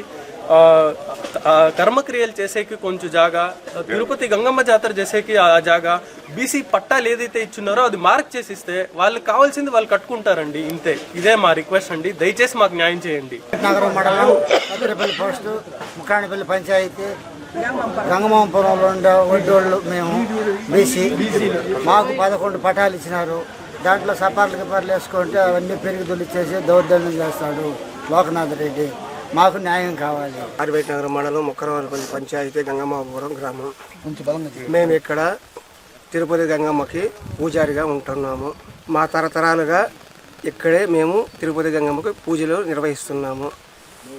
కర్మక్రియలు చేసేకి కొంచెం జాగా, తిరుపతి గంగమ్మ జాతర చేసేకి ఆ జాగా, బీసీ పట్టాలు ఏదైతే ఇచ్చున్నారో అది మార్క్ చేసి ఇస్తే వాళ్ళకి కావాల్సింది వాళ్ళు కట్టుకుంటారండి. ఇంతే, ఇదే మా రిక్వెస్ట్ అండి. దయచేసి మాకు న్యాయం చేయండి. నగరం మండలం అతిరపల్లి పోస్టు, ముక్కాణిపల్లి పంచాయతీ, గంగమాంపురంలో ఉండే ఒడ్డోళ్ళు మేము బీసీ. మాకు 11 పట్టాలు ఇచ్చినారు. దాంట్లో సపార్లు గిపార్లు వేసుకుంటే అవన్నీ పెరిగి దొలిచేసి దౌర్జన్యం చేస్తాడు లోకనాథ్ రెడ్డి. మాకు న్యాయం కావాలి. ఆర్బేట్ నగరం మండలం ముక్కరవారిపల్లి పంచాయతీ, గంగమాపురం గ్రామం. మేము ఇక్కడ తిరుపతి గంగమ్మకి పూజారిగా ఉంటున్నాము. మా తరతరాలుగా ఇక్కడే మేము తిరుపతి గంగమ్మకి పూజలు నిర్వహిస్తున్నాము.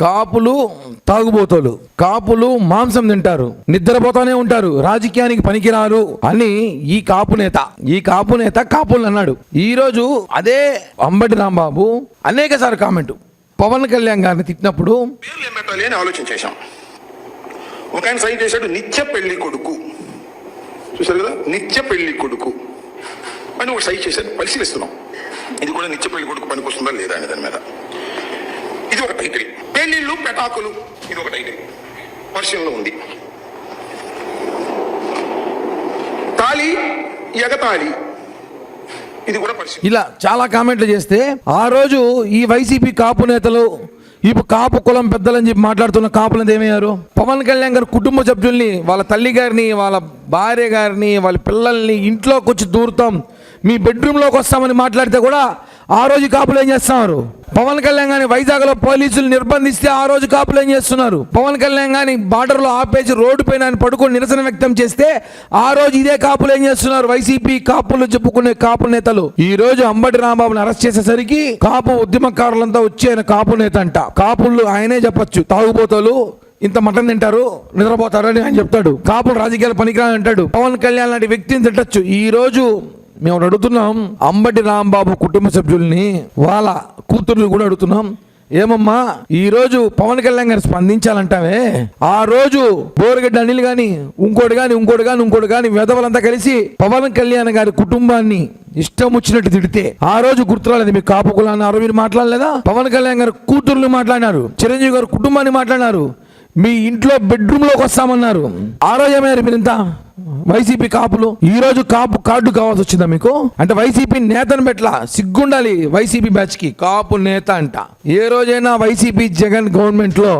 కాపులు తాగుబోతోలు, కాపులు మాంసం తింటారు, నిద్రపోతానే ఉంటారు, రాజకీయానికి పనికిరారు అని ఈ కాపు నేత కాపులు అన్నాడు. ఈరోజు అదే అంబటి రాంబాబు అనేక సార్లు కామెంట్ పవన్ కళ్యాణ్ గారిని తిట్టినప్పుడు పేర్లు ఏం పెట్టాలి అని ఆలోచన చేశాం. ఒక ఆయన సైన్ చేశాడు, నిత్య పెళ్లి కొడుకు. చూశారు కదా, నిత్య పెళ్లి కొడుకు అని ఒక సైన్ చేశాడు. పరిశీలిస్తున్నాం ఇది కూడా నిత్య పెళ్లి కొడుకు పనికొస్తుందా లేదా అని. దాని మీద ఇది ఒక టైటిల్. పెళ్లిళ్ళు పెటాకులు ఇది ఒక టైటిల్ పరిశీలనలో ఉంది. తాళి ఎగతాళి ఇది కూడా పరిశీలన. ఇలా చాలా కామెంట్లు చేస్తే ఆ రోజు ఈ వైసీపీ కాపు నేతలు ఇప్పుడు కాపు కులం పెద్దలని చెప్పి మాట్లాడుతున్న కాపులది ఏమయ్యారు? పవన్ కళ్యాణ్ గారి కుటుంబ సభ్యుల్ని, వాళ్ళ తల్లి గారిని, వాళ్ళ భార్య గారిని, వాళ్ళ పిల్లల్ని ఇంట్లోకి వచ్చి దూరుతాం, మీ బెడ్రూమ్లోకి వస్తామని మాట్లాడితే కూడా ఆ రోజు కాపులు ఏం చేస్తున్నారు? పవన్ కళ్యాణ్ గారిని వైజాగ్లో పోలీసులు నిర్బంధిస్తే ఆ రోజు కాపులు ఏం చేస్తున్నారు? పవన్ కళ్యాణ్ గారిని బార్డర్లో ఆపేసి రోడ్డు పైన పడుకొని నిరసన వ్యక్తం చేస్తే ఆ రోజు ఇదే కాపులు ఏం చేస్తున్నారు? వైసీపీ కాపులు చెప్పుకునే కాపు నేతలు ఈ రోజు అంబటి రాంబాబుని అరెస్ట్ చేసేసరికి కాపు ఉద్యమకారులంతా వచ్చి ఆయన కాపు నేత అంట. కాపులు ఆయనే చెప్పొచ్చు, తాగుబోతోలు ఇంత మటన్ తింటారు, నిద్రపోతారు అని ఆయన చెప్తాడు. కాపులు రాజకీయాలు పనికిరాని అంటాడు. పవన్ కళ్యాణ్ లాంటి వ్యక్తిని తిట్టచ్చు. ఈ రోజు మేము అడుగుతున్నాం అంబటి రాంబాబు కుటుంబ సభ్యుల్ని, వాళ్ళ కూతుర్ని కూడా అడుగుతున్నాం, ఏమమ్మా ఈరోజు పవన్ కళ్యాణ్ గారు స్పందించాలంటావే, ఆ రోజు బోరగడ్డ అనిల్ గాని ఇంకోటి గాని వెధవలంతా కలిసి పవన్ కళ్యాణ్ గారి కుటుంబాన్ని ఇష్టం వచ్చినట్టు తిడితే ఆ రోజు గుర్తురాలేదు మీ కాపు కులాన్ని? ఆ రోజు మీరు మాట్లాడలేదా? పవన్ కళ్యాణ్ గారు కూతుర్ని మాట్లాడినారు, చిరంజీవి గారు కుటుంబాన్ని మాట్లాడినారు, మీ ఇంట్లో బెడ్రూమ్లోకి వస్తామన్నారు. ఆ రోజు ఏమయ్యారు మీరింత వైసీపీ కాపులు? ఈ రోజు కాపు కార్డు కావాల్సి వచ్చిందా మీకు? అంటే వైసీపీ నేతను పెట్ల సిగ్గుండాలి. వైసీపీ బ్యాచ్ కి కాపు నేత అంట. ఏ రోజైనా వైసీపీ జగన్ గవర్నమెంట్ లో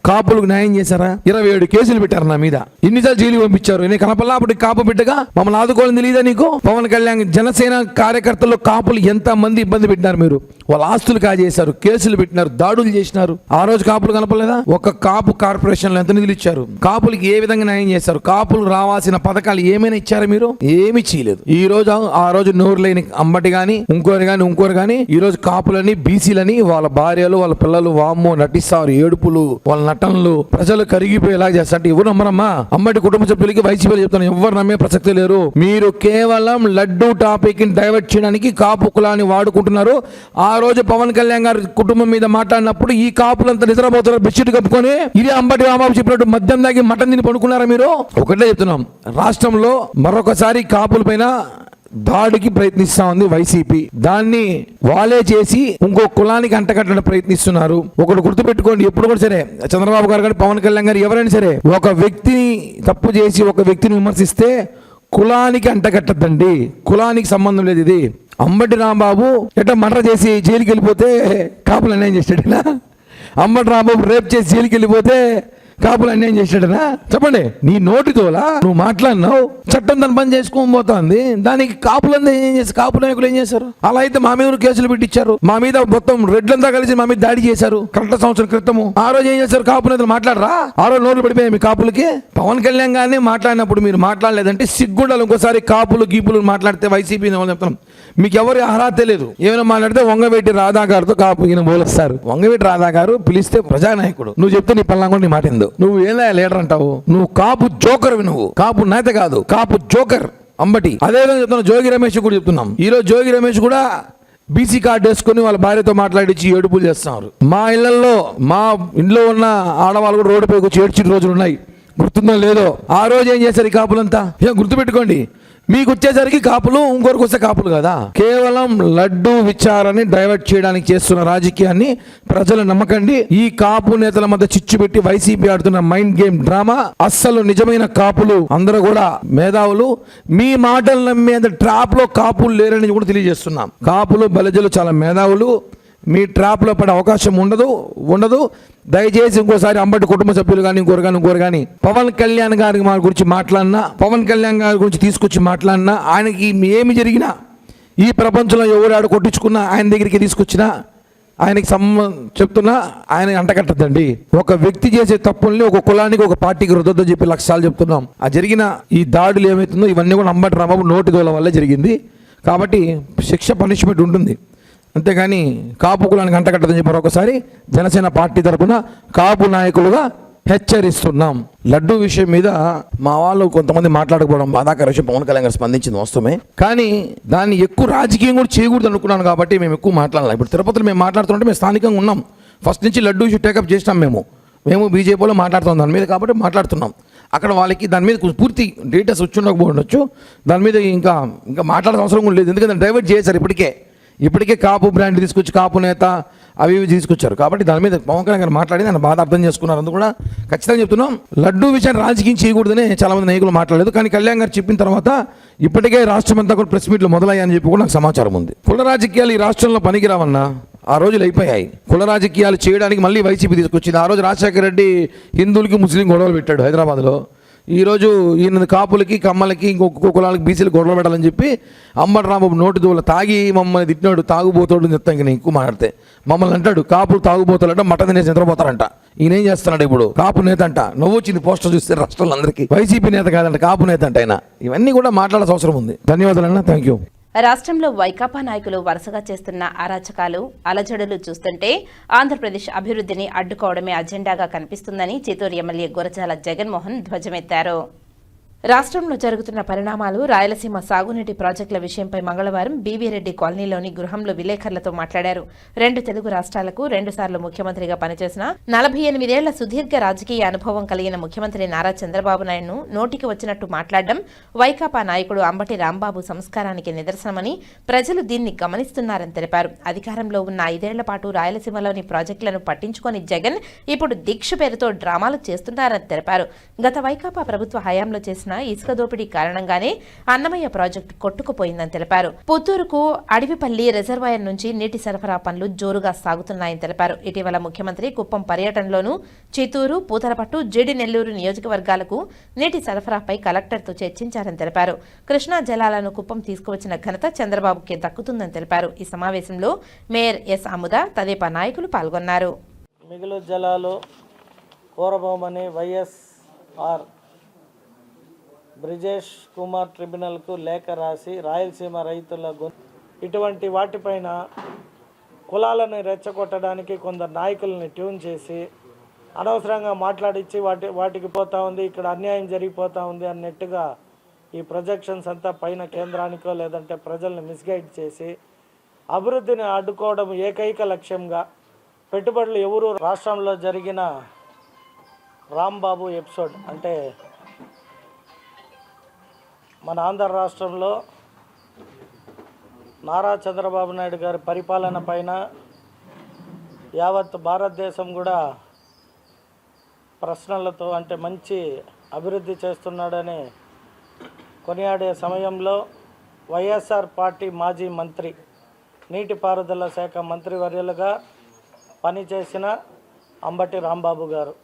కాపులకు న్యాయం చేశారా? 27 కేసులు పెట్టారు నా మీద. ఇన్నిసార్లు జైలు పంపించారు. నేను కనపల్లా అప్పుడు కాపు బిడ్డగా మమ్మల్ని ఆదుకోవాలని తెలియదా నీకు? పవన్ కళ్యాణ్ జనసేన కార్యకర్తలు కాపులు ఎంత మంది ఇబ్బంది పెట్టినారు మీరు? వాళ్ళ ఆస్తులు కాజేశారు, కేసులు పెట్టినారు, దాడులు చేసినారు. ఆ రోజు కాపులు కనపలేదా? ఒక కాపు కార్పొరేషన్ లో ఎంత నిధులు ఇచ్చారు? కాపులకి ఏ విధంగా న్యాయం చేశారు? కాపులు రావాల్సిన పథకాలు ఏమైనా ఇచ్చారా మీరు? ఏమి చేయలేదు. ఈ రోజు ఆ రోజు నోరు లేని అంబటి గాని ఇంకోరు గాని ఈ రోజు కాపులని, బీసీలని, వాళ్ళ భార్యలు, వాళ్ళ పిల్లలు వామ్మో నటిస్తారు, ఏడుపులు, వాళ్ళ నటనలు ప్రజలు కరిగిపోయేలా చేస్తారు. ఎవరు నమ్మరమ్మా? అంబటి కుటుంబ సభ్యులకి వైసీపీలు చెప్తాను, ఎవరు నమ్మే ప్రసక్తి లేరు. మీరు కేవలం లడ్డూ టాపిక్ ని డైవర్ట్ చేయడానికి కాపు కులాన్ని వాడుకుంటున్నారు. ఆ రోజు పవన్ కళ్యాణ్ గారి కుటుంబం మీద మాట్లాడినప్పుడు ఈ కాపులంతా నిద్రపోతున్నారు బెడ్షీట్ కప్పుకొని. ఇదే అంబటి రాంబాబు చెప్పినట్టు మద్యం దాగి మటన్ తిని పడుకున్నారా మీరు? ఒకటే చెప్తున్నాం, రాష్ట్రంలో మరొకసారి కాపుల పైన దాడికి ప్రయత్నిస్తా ఉంది వైసీపీ. దాన్ని వాళ్ళే చేసి ఇంకో కులానికి అంటగట్టడం ప్రయత్నిస్తున్నారు. ఒకటి గుర్తుపెట్టుకోండి, ఎప్పుడు కూడా సరే చంద్రబాబు గారు కానీ పవన్ కళ్యాణ్ గారు ఎవరైనా సరే ఒక వ్యక్తిని తప్పు చేసి ఒక వ్యక్తిని విమర్శిస్తే కులానికి అంటగట్టద్దండి. కులానికి సంబంధం లేదు. ఇది అంబటి రాంబాబు ఎట్లా మర్డర్ చేసి జైలుకి వెళ్ళిపోతే కాపులు అన్యాయం చేశాడనా? అంబటి రాంబాబు రేప్ చేసి జైలుకి వెళ్ళిపోతే కాపులు అన్యాయం చేశాడనా? చెప్పండి. నీ నోటితోలా నువ్వు మాట్లాడినావు, చట్టం తన పని చేసుకొని పోతుంది. దానికి కాపులంతా ఏం చేశారు? కాపు నాయకులు ఏం చేశారు? అలా అయితే మా మీద కేసులు పెట్టించారు, మా మీద మొత్తం రెడ్లంతా కలిసి మా మీద దాడి చేశారు కరెక్ట్ సంవత్సరం క్రితము. ఆ రోజు ఏం చేశారు? కాపు నేతలు మాట్లాడరా? ఆ రోజు నోట్లు పడిపోయాయి మీ కాపులకి. పవన్ కళ్యాణ్ గారిని మాట్లాడినప్పుడు మీరు మాట్లాడలేదంటే సిగ్గుండాలి. ఇంకోసారి కాపులు గీపులు మాట్లాడితే వైసీపీ చెప్తాను, మీకు ఎవరి అర్హత లేదు. ఏమైనా మాట్లాడితే వంగవేటి రాధా గారితో కాపు ఈయన పోలుస్తారు. వంగవేటి రాధా గారు పిలిస్తే ప్రజానాయకుడు, నువ్వు చెప్తే నీ పల్లా కూడా నీ మాట ఎందు. నువ్వు ఏలా లీడర్ అంటావు? నువ్వు కాపు జోకర్. నువ్వు కాపు నేత కాదు, కాపు జోకర్ అంబటి. అదేవిధంగా చెప్తున్నా, జోగి రమేష్ కూడా చెప్తున్నాం. ఈ రోజు జోగి రమేష్ కూడా బీసీ కార్డు వేసుకుని వాళ్ళ భార్యతో మాట్లాడించి ఏడుపులు చేస్తున్నారు. మా ఇళ్లలో, మా ఇంట్లో ఉన్న ఆడవాళ్ళు కూడా రోడ్డుపైకి వచ్చి ఏడ్చిన రోజులు ఉన్నాయి. గుర్తుందో లేదో? ఆ రోజు ఏం చేశారు ఈ కాపులంతా? గుర్తుపెట్టుకోండి. మీకు వచ్చేసరికి కాపులు, ఇంకొకరికి వస్తే కాపులు కదా. కేవలం లడ్డు విచారాన్ని డైవర్ట్ చేయడానికి చేస్తున్న రాజకీయాన్ని ప్రజలు నమ్మకండి. ఈ కాపు నేతల మధ్య చిచ్చు పెట్టి వైసీపీ ఆడుతున్న మైండ్ గేమ్ డ్రామా. అస్సలు నిజమైన కాపులు అందరూ కూడా మేధావులు. మీ మాటలు నమ్మే ట్రాప్ లో కాపులు లేరని కూడా తెలియజేస్తున్నాం. కాపులు బలజలు చాలా మేధావులు. మీ ట్రాప్లో పడే అవకాశం ఉండదు. దయచేసి ఇంకోసారి అంబటి కుటుంబ సభ్యులు కానీ ఇంకోరు కానీ పవన్ కళ్యాణ్ గారి గురించి మాట్లాడినా, పవన్ కళ్యాణ్ గారి గురించి తీసుకొచ్చి మాట్లాడినా, ఆయనకి ఏమి జరిగినా, ఈ ప్రపంచంలో ఎవరు కొట్టించుకున్నా ఆయన దగ్గరికి తీసుకొచ్చినా ఆయనకి చెప్తున్నా ఆయన అంటకట్టద్దండి. ఒక వ్యక్తి చేసే తప్పుల్ని ఒక కులానికి ఒక పార్టీకి రుద్దొద్దని చెప్పి లక్ష్యాలు చెప్తున్నాం. ఆ జరిగిన ఈ దాడులు ఏమవుతుందో ఇవన్నీ కూడా అంబటి రాంబాబు నోటి దోల వల్ల జరిగింది. కాబట్టి శిక్ష పనిష్మెంట్ ఉంటుంది. అంతేగాని కాపు కులానికి అంటకట్టదని చెప్పి ఒకసారి జనసేన పార్టీ తరఫున కాపు నాయకులుగా హెచ్చరిస్తున్నాం. లడ్డూ విషయం మీద మా వాళ్ళు కొంతమంది మాట్లాడకపోవడం బాధాకర విషయం. పవన్ కళ్యాణ్ గారు స్పందించింది వాస్తవమే, కానీ దాన్ని ఎక్కువ రాజకీయం కూడా చేయకూడదు అనుకున్నాను కాబట్టి మేము ఎక్కువ మాట్లాడాలి. ఇప్పుడు తిరుపతిలో మేము మాట్లాడుతుంటే మేము స్థానికంగా ఉన్నాం, ఫస్ట్ నుంచి లడ్డూ ఇష్యూ టేకప్ చేసినాం. మేము బీజేపీలో మాట్లాడుతాం దాని మీద కాబట్టి మాట్లాడుతున్నాం. అక్కడ వాళ్ళకి దాని మీద పూర్తి డీటెయిల్స్ వచ్చి ఉండకపోవచ్చు, దాని మీద ఇంకా మాట్లాడాల్సిన అవసరం కూడా లేదు. ఎందుకంటే డైవర్ట్ చేశారు ఇప్పటికే కాపు బ్రాండ్ తీసుకొచ్చి కాపు నేత అవి ఇవి తీసుకొచ్చారు కాబట్టి దాని మీద పవన్ కళ్యాణ్ గారు మాట్లాడి దాన్ని బాధ అర్థం చేసుకున్నారు. అందుకు కూడా ఖచ్చితంగా చెప్తున్నాం, లడ్డూ విషయాన్ని రాజకీయం చేయకూడదని చాలామంది నాయకులు మాట్లాడలేదు. కానీ కళ్యాణ్ గారు చెప్పిన తర్వాత ఇప్పటికే రాష్ట్రం అంతా కూడా ప్రెస్ మీట్లు మొదలయ్యాయని చెప్పి కూడా నాకు సమాచారం ఉంది. కుల రాజకీయాలు ఈ రాష్ట్రంలో పనికిరావన్నా, ఆ రోజులు అయిపోయాయి. కుల రాజకీయాలు చేయడానికి మళ్ళీ వైసీపీ తీసుకొచ్చింది. ఆ రోజు రాజశేఖర రెడ్డి హిందువులకి ముస్లిం గొడవలు పెట్టాడు హైదరాబాద్లో. ఈరోజు ఈయన కాపులకి కమ్మలకి ఇంకొక కులాలకి బీసీలు గొడవలు పెట్టాలని చెప్పి అంబటి రాంబాబు నోటి దూల తాగి మమ్మల్ని తిట్టినాడు, తాగుబోతాడు చెప్తాను. ఇంక నేను ఎక్కువ మాట్లాడితే మమ్మల్ని అంటాడు కాపులు తాగుబోతాడంట, మటన్ తినేసి నిద్రపోతారంట. ఈయన ఏం చేస్తున్నాడు ఇప్పుడు? కాపు నేత అంట. నువ్వు వచ్చింది పోస్టర్ చూస్తే రాష్ట్రంలో అందరికీ వైసీపీ నేత కాదంట, కాపు నేత అంట ఆయన. ఇవన్నీ కూడా మాట్లాడాల్సిన అవసరం ఉంది. ధన్యవాదాలన్నా, థ్యాంక్ యూ. రాష్ట్రంలో వైకాపా నాయకులు వరుసగా చేస్తున్న అరాచకాలు, అలజడులు చూస్తుంటే ఆంధ్రప్రదేశ్ అభివృద్ధిని అడ్డుకోవడమే అజెండాగా కనిపిస్తుందని చిత్తూరు ఎమ్మెల్యే గురజాల జగన్మోహన్ ధ్వజమెత్తారు. రాష్ట్రంలో జరుగుతున్న పరిణామాలు, రాయలసీమ సాగునీటి ప్రాజెక్టుల విషయంపై మంగళవారం బీవీరెడ్డి కాలనీలోని గృహంలో విలేకరులతో మాట్లాడారు. 2 తెలుగు రాష్ట్రాలకు 2 సార్లు ముఖ్యమంత్రిగా పనిచేసిన 48 ఏళ్ల సుదీర్ఘ రాజకీయ అనుభవం కలిగిన ముఖ్యమంత్రి నారా చంద్రబాబు నాయుడును నోటికి వచ్చినట్టు మాట్లాడడం వైకాపా నాయకుడు అంబటి రాంబాబు సంస్కారానికి నిదర్శనమని, ప్రజలు దీన్ని గమనిస్తున్నారని తెలిపారు. అధికారంలో ఉన్న 5 ఏళ్ల పాటు రాయలసీమలోని ప్రాజెక్టులను పట్టించుకొని జగన్ ఇప్పుడు దీక్ష పేరుతో డ్రామాలు చేస్తున్నారని తెలిపారు. గత వైకాపా ప్రభుత్వ హయాంలో చేసిన ఇసుక దోపిడీ కారణంగానే అన్నమయ్య ప్రాజెక్టు కొట్టుకుపోయిందని తెలిపారు. పుత్తూరుకు అడవిపల్లి రిజర్వాయర్ నుంచి నీటి సరఫరా పనులు జోరుగా సాగుతున్నాయని తెలిపారు. ఇటీవల ముఖ్యమంత్రి కుప్పం పర్యటనలోనూ చిత్తూరు, పూతలపట్టు, జీడి నెల్లూరు నియోజకవర్గాలకు నీటి సరఫరాపై కలెక్టర్తో చర్చించారని తెలిపారు. కృష్ణా జలాలను కుప్పం తీసుకువచ్చిన ఘనత చంద్రబాబుకి దక్కుతుందని తెలిపారు. ఈ సమావేశంలో మేయర్ ఎస్ అముద, తదేపా నాయకులు పాల్గొన్నారు. మిగులు జలాలు కోరబోమని వైఎస్ఆర్ బ్రిజేష్ కుమార్ ట్రిబ్యునల్కు లేఖ రాసి రాయలసీమ రైతుల ఇటువంటి వాటిపైన కులాలను రెచ్చగొట్టడానికి కొందరు నాయకుల్ని ట్యూన్ చేసి అనవసరంగా మాట్లాడించి వాటికి పోతా ఉంది, ఇక్కడ అన్యాయం జరిగిపోతూ ఉంది అన్నట్టుగా ఈ ప్రొజెక్షన్స్ అంతా పైన కేంద్రానికో లేదంటే ప్రజల్ని మిస్గైడ్ చేసి అభివృద్ధిని అడ్డుకోవడం ఏకైక లక్ష్యంగా పెట్టుబడులు ఎవరు రాష్ట్రంలో జరిగిన రాంబాబు ఎపిసోడ్ అంటే మన ఆంధ్ర రాష్ట్రంలో నారా చంద్రబాబు నాయుడు గారి పరిపాలన పైన యావత్ భారతదేశం కూడా ప్రశ్నలతో అంటే మంచి అభివృద్ధి చేస్తున్నాడని కొనియాడే సమయంలో వైఎస్ఆర్ పార్టీ మాజీ మంత్రి, నీటిపారుదల శాఖ మంత్రివర్యులుగా పనిచేసిన అంబటి రాంబాబు గారు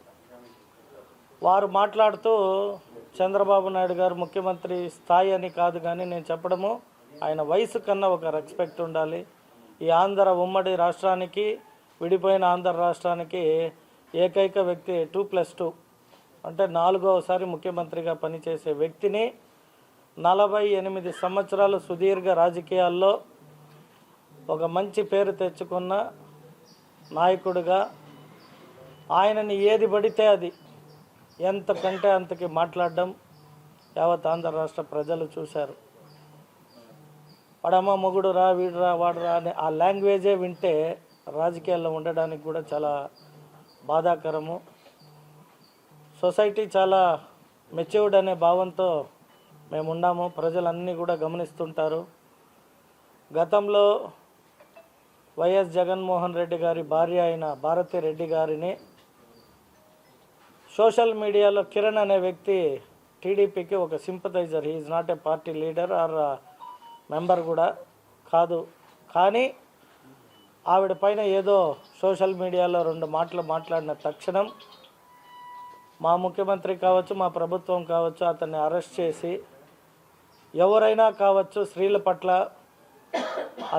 వారు మాట్లాడుతూ చంద్రబాబు నాయుడు గారు ముఖ్యమంత్రి స్థాయి అని కాదు, కానీ నేను చెప్పడము ఆయన వయసు కన్నా ఒక రెస్పెక్ట్ ఉండాలి. ఈ ఆంధ్ర ఉమ్మడి రాష్ట్రానికి, విడిపోయిన ఆంధ్ర రాష్ట్రానికి ఏకైక వ్యక్తి 2+2 అంటే 4వసారి ముఖ్యమంత్రిగా పనిచేసే వ్యక్తిని 48 సంవత్సరాలు సుదీర్ఘ రాజకీయాల్లో ఒక మంచి పేరు తెచ్చుకున్న నాయకుడిగా ఆయనని ఏది పడితే అది ఎంతకంటే అంతకి మాట్లాడడం యావత్ ఆంధ్ర రాష్ట్ర ప్రజలు చూశారు. వాడమ్మ మొగుడు రా, వీడు రా, వాడు రా అనే ఆ లాంగ్వేజే వింటే రాజకీయాల్లో ఉండడానికి కూడా చాలా బాధాకరము. సొసైటీ చాలా మెచ్యూర్డ్ అనే భావంతో మేము ఉన్నాము, ప్రజలన్నీ కూడా గమనిస్తుంటారు. గతంలో వైఎస్ జగన్మోహన్ రెడ్డి గారి భార్య అయిన భారతి రెడ్డి గారిని సోషల్ మీడియాలో కిరణ్ అనే వ్యక్తి టీడీపీకి ఒక sympathiser, he is not a party leader or member కూడా కాదు, కానీ ఆవిడ పైన ఏదో సోషల్ మీడియాలో 2 మాటలు మాట్లాడిన తక్షణం మా ముఖ్యమంత్రి కావచ్చు, మా ప్రభుత్వం కావచ్చు అతన్ని అరెస్ట్ చేసి, ఎవరైనా కావచ్చు స్త్రీల పట్ల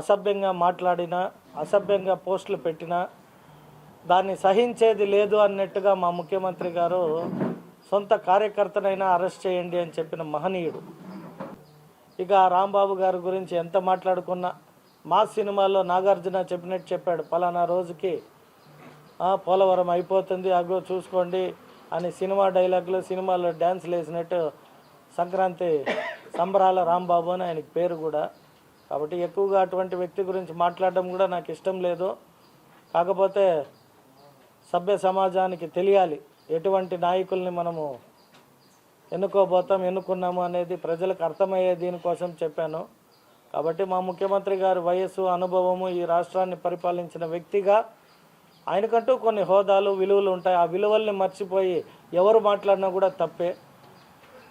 అసభ్యంగా మాట్లాడినా, అసభ్యంగా పోస్టులు పెట్టినా దాన్ని సహించేది లేదు అన్నట్టుగా మా ముఖ్యమంత్రి గారు సొంత కార్యకర్తనైనా అరెస్ట్ చేయండి అని చెప్పిన మహనీయుడు. ఇక రాంబాబు గారి గురించి ఎంత మాట్లాడుకున్నా మాస్ సినిమాలో నాగార్జున చెప్పినట్టు చెప్పాడు, పలానా రోజుకి పోలవరం అయిపోతుంది, అగో చూసుకోండి అని సినిమా డైలాగులు సినిమాలో డ్యాన్స్లు వేసినట్టు సంక్రాంతి సంబరాల రాంబాబు అని ఆయనకి పేరు కూడా. కాబట్టి ఎక్కువగా అటువంటి వ్యక్తి గురించి మాట్లాడడం కూడా నాకు ఇష్టం లేదు. కాకపోతే సభ్య సమాజానికి తెలియాలి ఎటువంటి నాయకుల్ని మనము ఎన్నుకున్నాము అనేది ప్రజలకు అర్థమయ్యే దీనికోసం చెప్పాను. కాబట్టి మా ముఖ్యమంత్రి గారి వయస్సు, అనుభవము, ఈ రాష్ట్రాన్ని పరిపాలించిన వ్యక్తిగా ఆయనకంటూ కొన్ని హోదాలు, విలువలు ఉంటాయి. ఆ విలువల్ని మర్చిపోయి ఎవరు మాట్లాడినా కూడా తప్పే.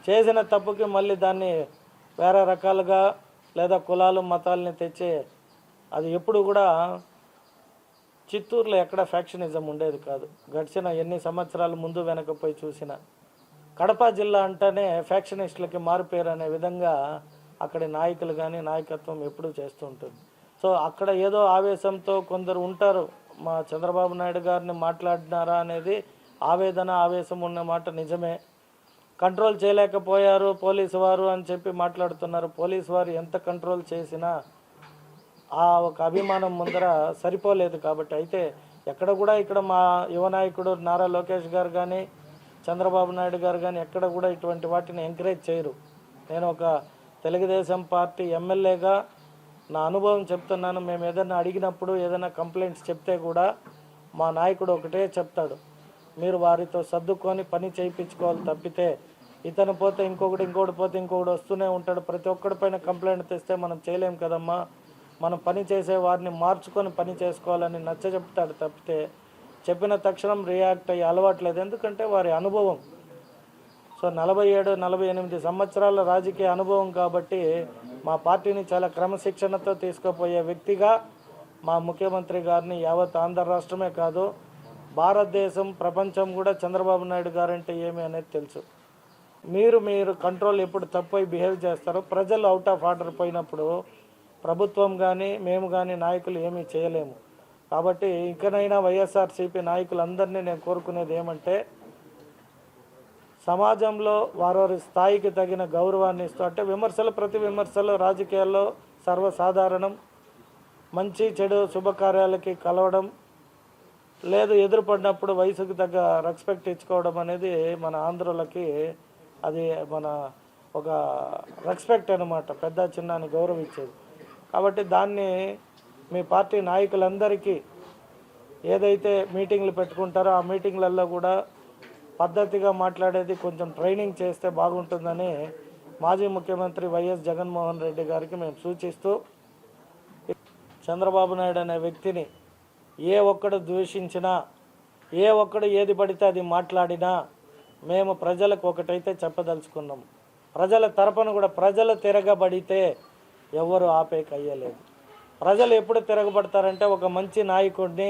చేసిన తప్పుకి మళ్ళీ దాన్ని వేరే రకాలుగా లేదా కులాలు మతాలని తెచ్చే అది ఎప్పుడు కూడా చిత్తూరులో ఎక్కడ ఫ్యాక్షనిజం ఉండేది కాదు. గడిచిన ఎన్ని సంవత్సరాలు ముందు వెనకపోయి చూసిన కడప జిల్లా అంటేనే ఫ్యాక్షనిస్టులకి మారుపేరు అనే విధంగా అక్కడి నాయకులు కానీ నాయకత్వం ఎప్పుడూ చేస్తూ ఉంటుంది. సో అక్కడ ఏదో ఆవేశంతో కొందరు ఉంటారు, మా చంద్రబాబు నాయుడు గారిని మాట్లాడినారా అనేది ఆవేదన, ఆవేశం ఉన్న మాట నిజమే. కంట్రోల్ చేయలేకపోయారు పోలీసు వారు అని చెప్పి మాట్లాడుతున్నారు. పోలీసు వారు ఎంత కంట్రోల్ చేసినా ఆ ఒక అభిమానం ముందర సరిపోలేదు. కాబట్టి అయితే ఎక్కడ కూడా ఇక్కడ మా యువ నాయకుడు నారా లోకేష్ గారు కానీ చంద్రబాబు నాయుడు గారు కానీ ఎక్కడ కూడా ఇటువంటి వాటిని ఎంకరేజ్ చేయరు. నేను ఒక తెలుగుదేశం పార్టీ ఎమ్మెల్యేగా నా అనుభవం చెప్తున్నాను. మేము ఏదైనా అడిగినప్పుడు ఏదైనా కంప్లైంట్స్ చెప్తే కూడా మా నాయకుడు ఒకటే చెప్తాడు, మీరు వారితో సర్దుకొని పని చేయించుకోవాలి తప్పితే ఇతను పోతే ఇంకొకటి పోతే ఇంకొకటి వస్తూనే ఉంటాడు. ప్రతి ఒక్కడి పైన కంప్లైంట్ తెస్తే మనం చేయలేం కదమ్మా, మనం పని చేసే వారిని మార్చుకొని పని చేసుకోవాలని నచ్చ చెప్తాడు తప్పితే చెప్పిన తక్షణం రియాక్ట్ అయ్యి అలవాట్లేదు. ఎందుకంటే వారి అనుభవం. సో 47-48 సంవత్సరాల రాజకీయ అనుభవం కాబట్టి మా పార్టీని చాలా క్రమశిక్షణతో తీసుకుపోయే వ్యక్తిగా మా ముఖ్యమంత్రి గారిని యావత్ ఆంధ్ర రాష్ట్రమే కాదు భారతదేశం, ప్రపంచం కూడా చంద్రబాబు నాయుడు గారంటే ఏమి అనేది తెలుసు. మీరు కంట్రోల్ ఎప్పుడు తప్పై బిహేవ్ చేస్తారో ప్రజలు అవుట్ ఆఫ్ ఆర్డర్ పోయినప్పుడు ప్రభుత్వం కానీ మేము కానీ నాయకులు ఏమీ చేయలేము. కాబట్టి ఇంకనైనా వైఎస్ఆర్సీపీ నాయకులందరినీ నేను కోరుకునేది ఏమంటే సమాజంలో వారి స్థాయికి తగిన గౌరవాన్ని ఇస్తూ, అంటే ప్రతి విమర్శలు రాజకీయాల్లో సర్వసాధారణం. మంచి చెడు శుభకార్యాలకి కలవడం లేదు, ఎదురుపడినప్పుడు వయసుకు తగ్గ రెస్పెక్ట్ ఇచ్చుకోవడం అనేది మన ఆంధ్రులకి అది మన ఒక రెస్పెక్ట్ అనమాట, పెద్ద చిన్నాన్ని గౌరవించేది. కాబట్టి దాన్ని మీ పార్టీ నాయకులందరికీ ఏదైతే మీటింగ్లు పెట్టుకుంటారో ఆ మీటింగ్లలో కూడా పద్ధతిగా మాట్లాడేది కొంచెం ట్రైనింగ్ చేస్తే బాగుంటుందని మాజీ ముఖ్యమంత్రి వైఎస్ జగన్మోహన్ రెడ్డి గారికి మేము సూచిస్తూ, చంద్రబాబు నాయుడు అనే వ్యక్తిని ఏ ఒక్కడు ద్వేషించినా, ఏ ఒక్కడు ఏది పడితే అది మాట్లాడినా మేము ప్రజలకు ఒకటైతే చెప్పదలుచుకున్నాం. ప్రజల తరపున కూడా ప్రజలు తిరగబడితే ఎవరు ఆపేకయ్యలేదు. ప్రజలు ఎప్పుడు తిరగబడతారంటే ఒక మంచి నాయకుడిని,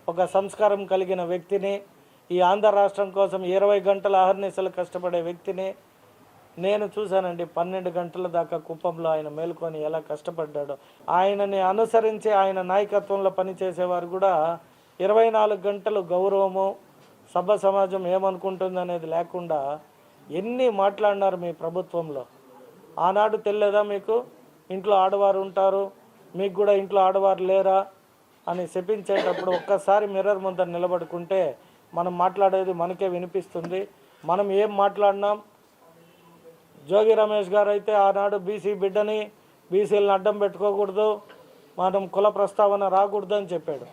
ఒక సంస్కారం కలిగిన వ్యక్తిని, ఈ ఆంధ్ర రాష్ట్రం కోసం 20 గంటల అహర్నిశలు కష్టపడే వ్యక్తిని నేను చూశానండి. 12 గంటల దాకా కుప్పంలో ఆయన మేల్కొని ఎలా కష్టపడ్డాడో, ఆయనని అనుసరించి ఆయన నాయకత్వంలో పనిచేసేవారు కూడా 24 గంటలు గౌరవము, సభ సమాజం ఏమనుకుంటుంది అనేది లేకుండా ఎన్ని మాట్లాడినారు మీ ప్రభుత్వంలో. ఆనాడు తెలియదా మీకు ఇంట్లో ఆడవారు ఉంటారు, మీకు కూడా ఇంట్లో ఆడవారు లేరా అని శపించేటప్పుడు ఒక్కసారి మిర్రర్ ముందర నిలబడుకుంటే మనం మాట్లాడేది మనకే వినిపిస్తుంది. మనం ఏం మాట్లాడినాం. జోగి రమేష్ గారు అయితే ఆనాడు బీసీ బిడ్డని, బీసీలను అడ్డం పెట్టుకోకూడదు, మనం కుల ప్రస్తావన రాకూడదు అని చెప్పాడు.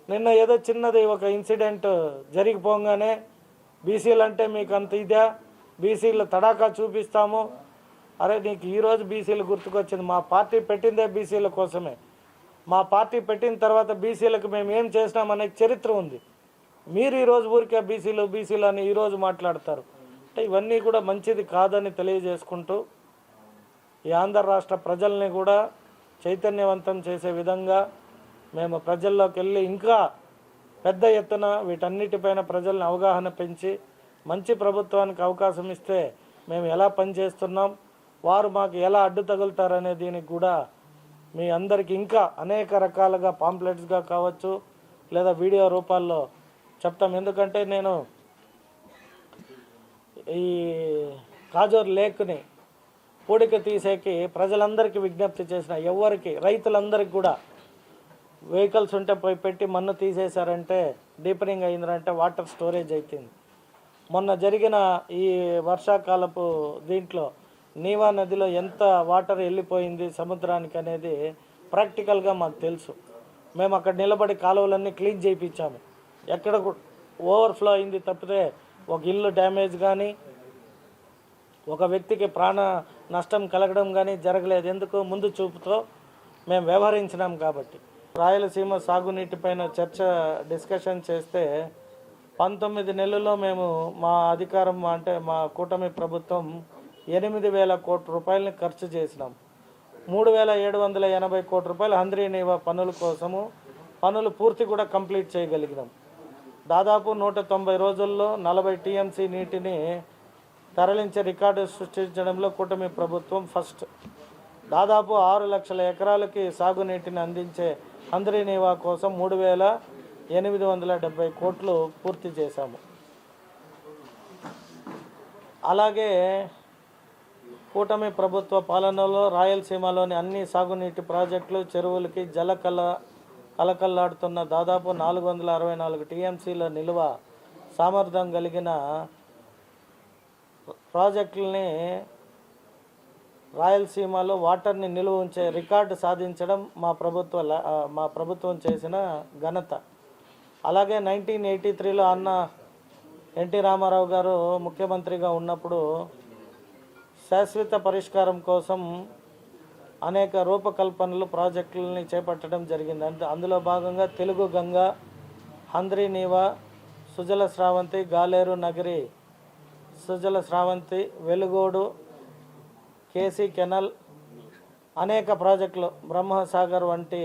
నిన్న ఏదో చిన్నది ఒక ఇన్సిడెంట్ జరిగిపోగానే బీసీలు అంటే మీకు అంత ఇదా, బీసీలు తడాకా చూపిస్తాము. అరే నీకు ఈరోజు బీసీలు గుర్తుకొచ్చింది. మా పార్టీ పెట్టిందే బీసీల కోసమే. మా పార్టీ పెట్టిన తర్వాత బీసీలకు మేము ఏం చేసినామనే చరిత్ర ఉంది. మీరు ఈరోజు ఊరికే బీసీలు అని ఈరోజు మాట్లాడతారు. అంటే ఇవన్నీ కూడా మంచిది కాదని తెలియజేసుకుంటూ ఈ ఆంధ్ర రాష్ట్ర ప్రజల్ని కూడా చైతన్యవంతం చేసే విధంగా మేము ప్రజల్లోకి వెళ్ళి ఇంకా పెద్ద ఎత్తున వీటన్నిటిపైన ప్రజల్ని అవగాహన పెంచి మంచి ప్రభుత్వానికి అవకాశం ఇస్తే మేము ఎలా పనిచేస్తున్నాం, వారు మాకు ఎలా అడ్డు తగులుతారనే దీనికి కూడా మీ అందరికీ ఇంకా అనేక రకాలుగా పాంప్లెట్స్గా కావచ్చు లేదా వీడియో రూపాల్లో చెప్తాం. ఎందుకంటే నేను ఈ కాజోర్ లేక్ని పూడిక తీసేకి ప్రజలందరికీ విజ్ఞప్తి చేసిన, ఎవరికి రైతులందరికీ కూడా వెహికల్స్ ఉంటే పోయి పెట్టి మన్ను తీసేశారంటే డీపనింగ్ అయిందంటే వాటర్ స్టోరేజ్ అవుతుంది. మొన్న జరిగిన ఈ వర్షాకాలపు దీంట్లో నీవా నదిలో ఎంత వాటర్ వెళ్ళిపోయింది సముద్రానికి అనేది ప్రాక్టికల్గా మాకు తెలుసు. మేము అక్కడ నిలబడి కాలువలన్నీ క్లీన్ చేయించాము. ఎక్కడ ఓవర్ఫ్లో అయింది తప్పితే ఒక ఇల్లు డ్యామేజ్ కానీ ఒక వ్యక్తికి ప్రాణ నష్టం కలగడం కానీ జరగలేదు. ఎందుకు? ముందు చూపుతో మేము వ్యవహరించినాం కాబట్టి. రాయలసీమ సాగునీటిపైన డిస్కషన్ చేస్తే 19 నెలల్లో మేము మా అధికారం అంటే మా కూటమి ప్రభుత్వం 8,000 కోట్ల రూపాయలని ఖర్చు చేసినాం. 3,780 కోట్ల రూపాయలు హంద్రీనీవా పనుల కోసము పనులు పూర్తి కూడా కంప్లీట్ చేయగలిగినాం. దాదాపు 190 రోజుల్లో 40 టీఎంసీ నీటిని తరలించే రికార్డు సృష్టించడంలో కూటమి ప్రభుత్వం ఫస్ట్. దాదాపు 6 లక్షల ఎకరాలకి సాగునీటిని అందించే హంద్రీనీవా కోసం 3,870 కోట్లు పూర్తి చేశాము. అలాగే కూటమి ప్రభుత్వ పాలనలో రాయలసీమలోని అన్ని సాగునీటి ప్రాజెక్టులు చెరువులకి కలకల్లాడుతున్న దాదాపు 464 టీఎంసీల నిల్వ సామర్థ్యం కలిగిన ప్రాజెక్టులని రాయలసీమలో వాటర్ని నిల్వ ఉంచే రికార్డు సాధించడం మా ప్రభుత్వం చేసిన ఘనత. అలాగే 1983లో అన్న ఎన్టీ రామారావు గారు ముఖ్యమంత్రిగా ఉన్నప్పుడు శాశ్వత పరిష్కారం కోసం అనేక రూపకల్పనలు ప్రాజెక్టులని చేపట్టడం జరిగింది. అందులో భాగంగా తెలుగు గంగ, హంద్రీనీవా, సుజల స్రవంతి, గాలేరు నగరి, సుజల స్రవంతి, వెలుగోడు, కేసీ కెనల్, అనేక ప్రాజెక్టులు, బ్రహ్మసాగర్ వంటి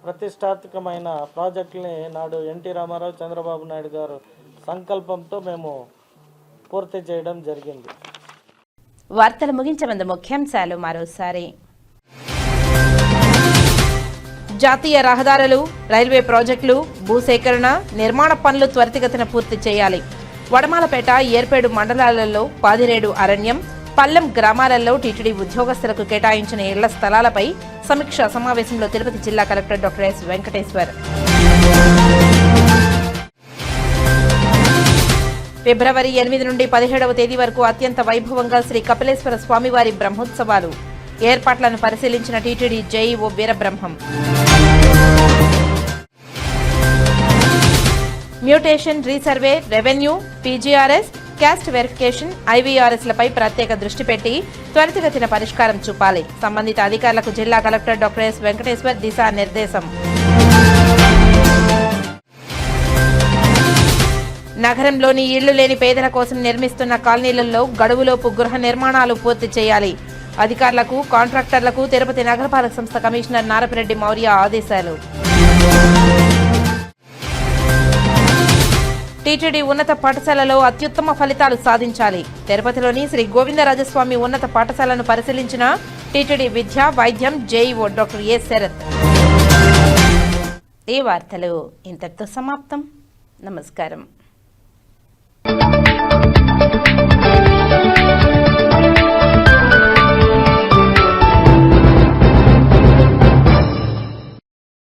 ప్రతిష్టాత్మకమైన ప్రాజెక్టులని నాడు ఎన్టీ రామారావు, చంద్రబాబు నాయుడు గారు సంకల్పంతో మేము పూర్తి చేయడం జరిగింది. వార్తలు ముగించే ముందు ముఖ్యాంశాలు మరోసారి. జాతీయ రహదారులు, రైల్వే ప్రాజెక్టులు, భూసేకరణ, నిర్మాణ పనులు త్వరితగతిన పూర్తి చేయాలి. వడమాలపేట, ఏర్పేడు మండలాలలో పాదిరేడు అరణ్యం, పల్లెం గ్రామాలలో టీటీడీ ఉద్యోగస్తులకు కేటాయించిన ఇళ్ల స్థలాలపై సమీక్షా సమావేశంలో తిరుపతి జిల్లా కలెక్టర్ డాక్టర్ ఎస్ వెంకటేశ్వర్. ఫిబ్రవరి 8 నుండి 17వ తేదీ వరకు అత్యంత వైభవంగా శ్రీ కపిలేశ్వర స్వామివారి బ్రహ్మోత్సవాలు. ఏర్పాట్లను పరిశీలించిన TTD JEO Veerabrahmam. Mutation, resurvey, revenue, PGRS, caste verification, ఐవీఆర్ఎస్లపై ప్రత్యేక దృష్టి పెట్టి త్వరితగతిన పరిష్కారం చూపాలి. సంబంధిత అధికారులకు జిల్లా కలెక్టర్ డాక్టర్ ఎస్ వెంకటేశ్వర్ దిశానిర్దేశం. నగరంలోని ఇళ్లు లేని పేదల కోసం నిర్మిస్తున్న కాలనీలలో గడువులోపు గృహ నిర్మాణాలు పూర్తి చేయాలి. అధికారులకు, కాంట్రాక్టర్లకు తిరుపతి నగరపాలక సంస్థ కమిషనర్ నారపిరెడ్డి మౌర్య ఆదేశాలు. టీటీడీ ఉన్నత పాఠశాలలో అత్యుత్తమ ఫలితాలు సాధించాలి. తిరుపతిలోని శ్రీ గోవిందరాజస్వామి ఉన్నత పాఠశాలను పరిశీలించిన టీటీడీ విద్యా, వైద్యం జేఈఓ డాక్టర్ ఏ శరత్. ఈ వార్తలు ఇంతటితో సమాప్తం. నమస్కారం.